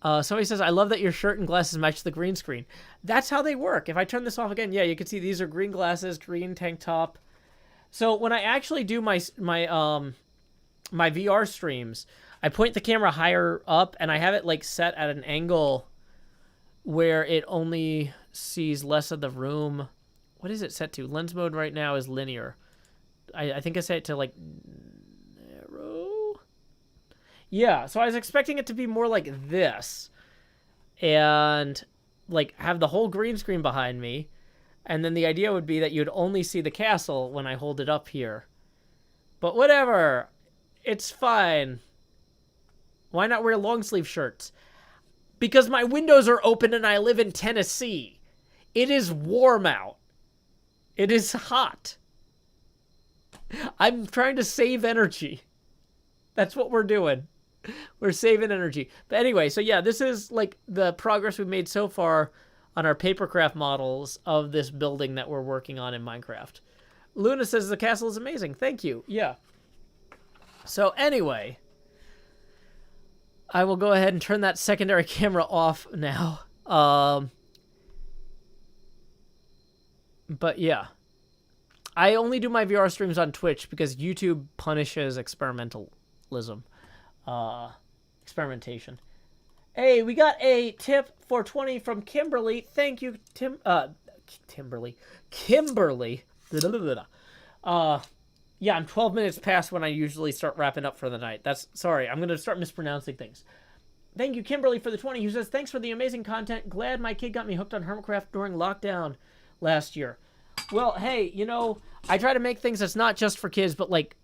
Somebody says, I love that your shirt and glasses match the green screen. That's how they work. If I turn this off again, yeah, you can see these are green glasses, green tank top. So when I actually do my VR streams, I point the camera higher up and I have it like set at an angle where it only sees less of the room. What is it set to? Lens mode right now is linear. I think I set it to like narrow. Yeah, so I was expecting it to be more like this and like have the whole green screen behind me. And then the idea would be that you'd only see the castle when I hold it up here. But whatever. It's fine. Why not wear long sleeve shirts? Because my windows are open and I live in Tennessee. It is warm out. It is hot. I'm trying to save energy. That's what we're doing. We're saving energy. But anyway, so yeah, this is like the progress we've made so far on our papercraft models of this building that we're working on in Minecraft. Luna says the castle is amazing. Thank you. Yeah. So anyway, I will go ahead and turn that secondary camera off now. But yeah, I only do my VR streams on Twitch because YouTube punishes experimentalism, experimentation. Hey, we got a tip for 20 from Kimberly. Thank you, Kimberly. Yeah, I'm 12 minutes past when I usually start wrapping up for the night. Sorry, I'm going to start mispronouncing things. Thank you, Kimberly, for the 20, who says, thanks for the amazing content. Glad my kid got me hooked on HermitCraft during lockdown last year. Well, hey, you know, I try to make things that's not just for kids, but like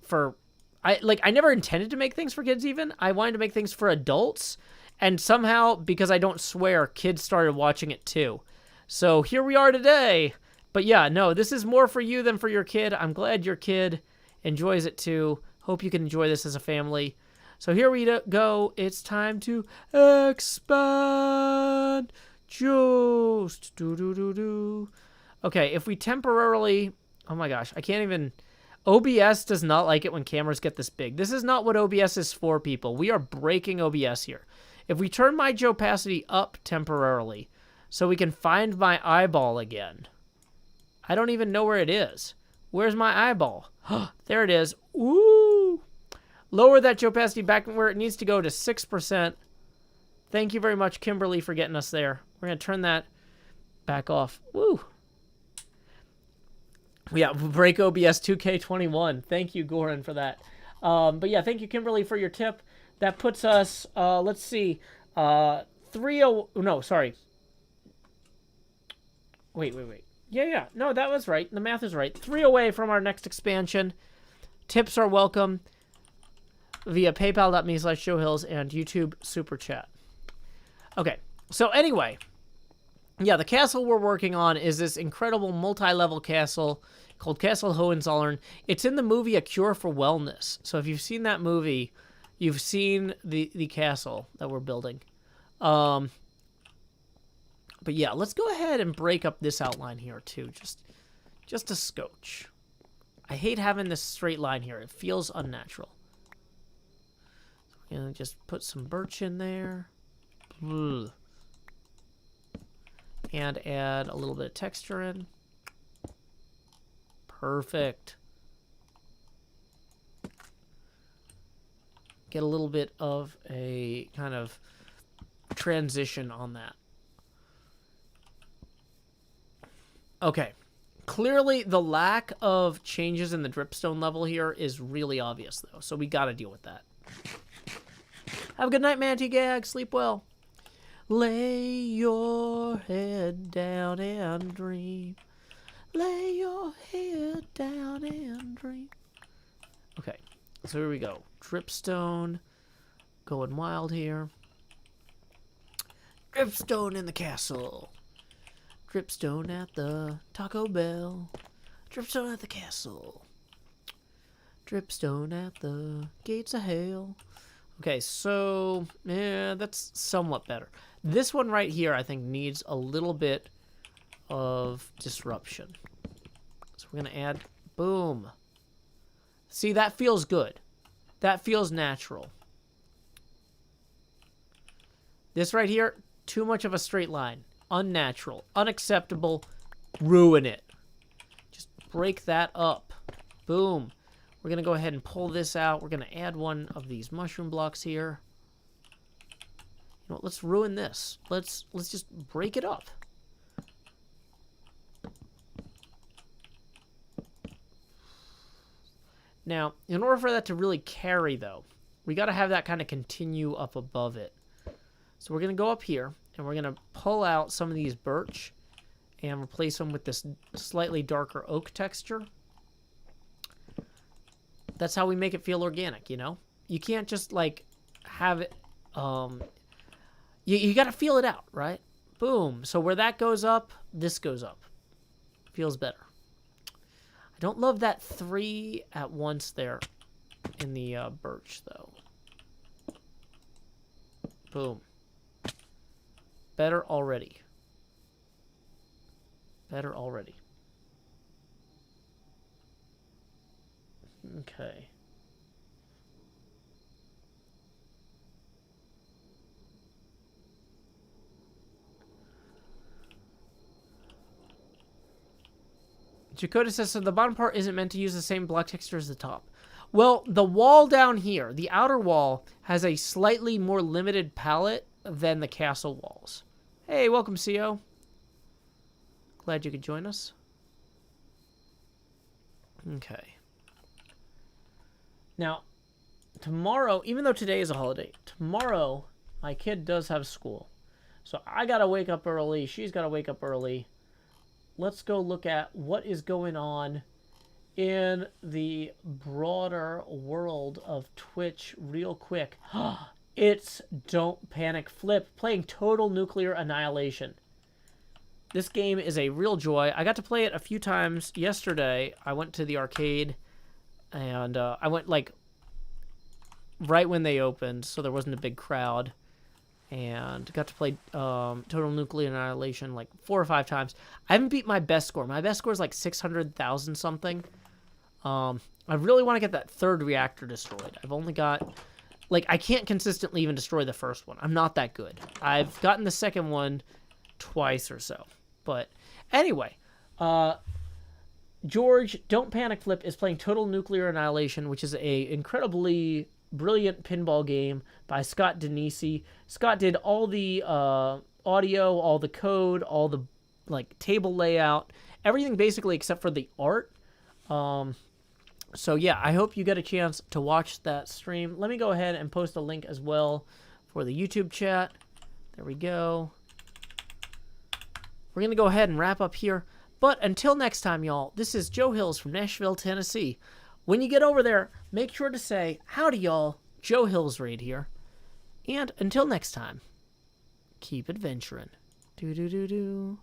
I never intended to make things for kids even. I wanted to make things for adults. And somehow, because I don't swear, kids started watching it too. So here we are today. But yeah, no, this is more for you than for your kid. I'm glad your kid enjoys it too. Hope you can enjoy this as a family. So here we go. It's time to expand. Just do. Okay, if we temporarily... Oh my gosh, I can't even... OBS does not like it when cameras get this big. This is not what OBS is for, people. We are breaking OBS here. If we turn my opacity up temporarily so we can find my eyeball again. I don't even know where it is. Where's my eyeball? There it is. Ooh. Lower that opacity back where it needs to go to 6%. Thank you very much, Kimberly, for getting us there. We're going to turn that Back off. Woo. Yeah, break OBS 2K21. Thank you, Goran, for that. But yeah, thank you, Kimberly, for your tip. That puts us, let's see, 3-0, no, sorry. Wait. Yeah, no, that was right. The math is right. 3 away from our next expansion. Tips are welcome via paypal.me/showhills and YouTube Super Chat. Okay, so anyway, yeah, the castle we're working on is this incredible multi-level castle called Castle Hohenzollern. It's in the movie A Cure for Wellness. So if you've seen that movie, you've seen the castle that we're building. But yeah, let's go ahead and break up this outline here too, just a scotch. I hate having this straight line here. It feels unnatural. So we're gonna just put some birch in there. Ugh. And add a little bit of texture in. Perfect. Get a little bit of a kind of transition on that. Okay. Clearly, the lack of changes in the dripstone level here is really obvious, though. So we got to deal with that. Have a good night, Manty Gag. Sleep well. Lay your head down and dream. Lay your head down and dream. Okay, so here we go. Dripstone. Going wild here. Dripstone in the castle. Dripstone at the Taco Bell. Dripstone at the castle. Dripstone at the gates of hell. Okay, so, yeah, that's somewhat better. This one right here, I think, needs a little bit of disruption. So we're going to add, boom. See, that feels good. That feels natural. This right here, too much of a straight line. Unnatural. Unacceptable. Ruin it. Just break that up. Boom. We're going to go ahead and pull this out. We're going to add one of these mushroom blocks here. You know what, let's ruin this. Let's just break it up. Now, in order for that to really carry, though, we got to have that kind of continue up above it. So we're going to go up here, and we're going to pull out some of these birch and replace them with this slightly darker oak texture. That's how we make it feel organic, you know? You can't just, like, have it, you got to feel it out, right? Boom. So where that goes up, this goes up. Feels better. I don't love that 3 at once there in the birch, though. Boom. Better already. Better already. Okay. Dakota says, so the bottom part isn't meant to use the same block texture as the top. Well, the wall down here, the outer wall, has a slightly more limited palette than the castle walls. Hey, welcome, CO. Glad you could join us. Okay. Now, tomorrow, even though today is a holiday, tomorrow my kid does have school. So I gotta wake up early, she's gotta wake up early. Let's go look at what is going on in the broader world of Twitch real quick. It's Don't Panic Flip, playing Total Nuclear Annihilation. This game is a real joy. I got to play it a few times yesterday. I went to the arcade, and I went, like, right when they opened, so there wasn't a big crowd. And got to play Total Nuclear Annihilation, like, 4 or 5 times. I haven't beat my best score. My best score is, like, 600,000 something. I really want to get that 3rd reactor destroyed. I've only got... Like, I can't consistently even destroy the first one. I'm not that good. I've gotten the second one twice or so. But anyway, George, Don't Panic Flip is playing Total Nuclear Annihilation, which is a incredibly brilliant pinball game by Scott Denisi. Scott did all the audio, all the code, all the like table layout, everything basically except for the art. So yeah, I hope you get a chance to watch that stream. Let me go ahead and post a link as well for the YouTube chat. There we go. We're going to go ahead and wrap up here. But until next time, y'all, this is Joe Hills from Nashville, Tennessee. When you get over there, make sure to say, howdy, y'all. Joe Hills right here. And until next time, keep adventuring. Do-do-do-do.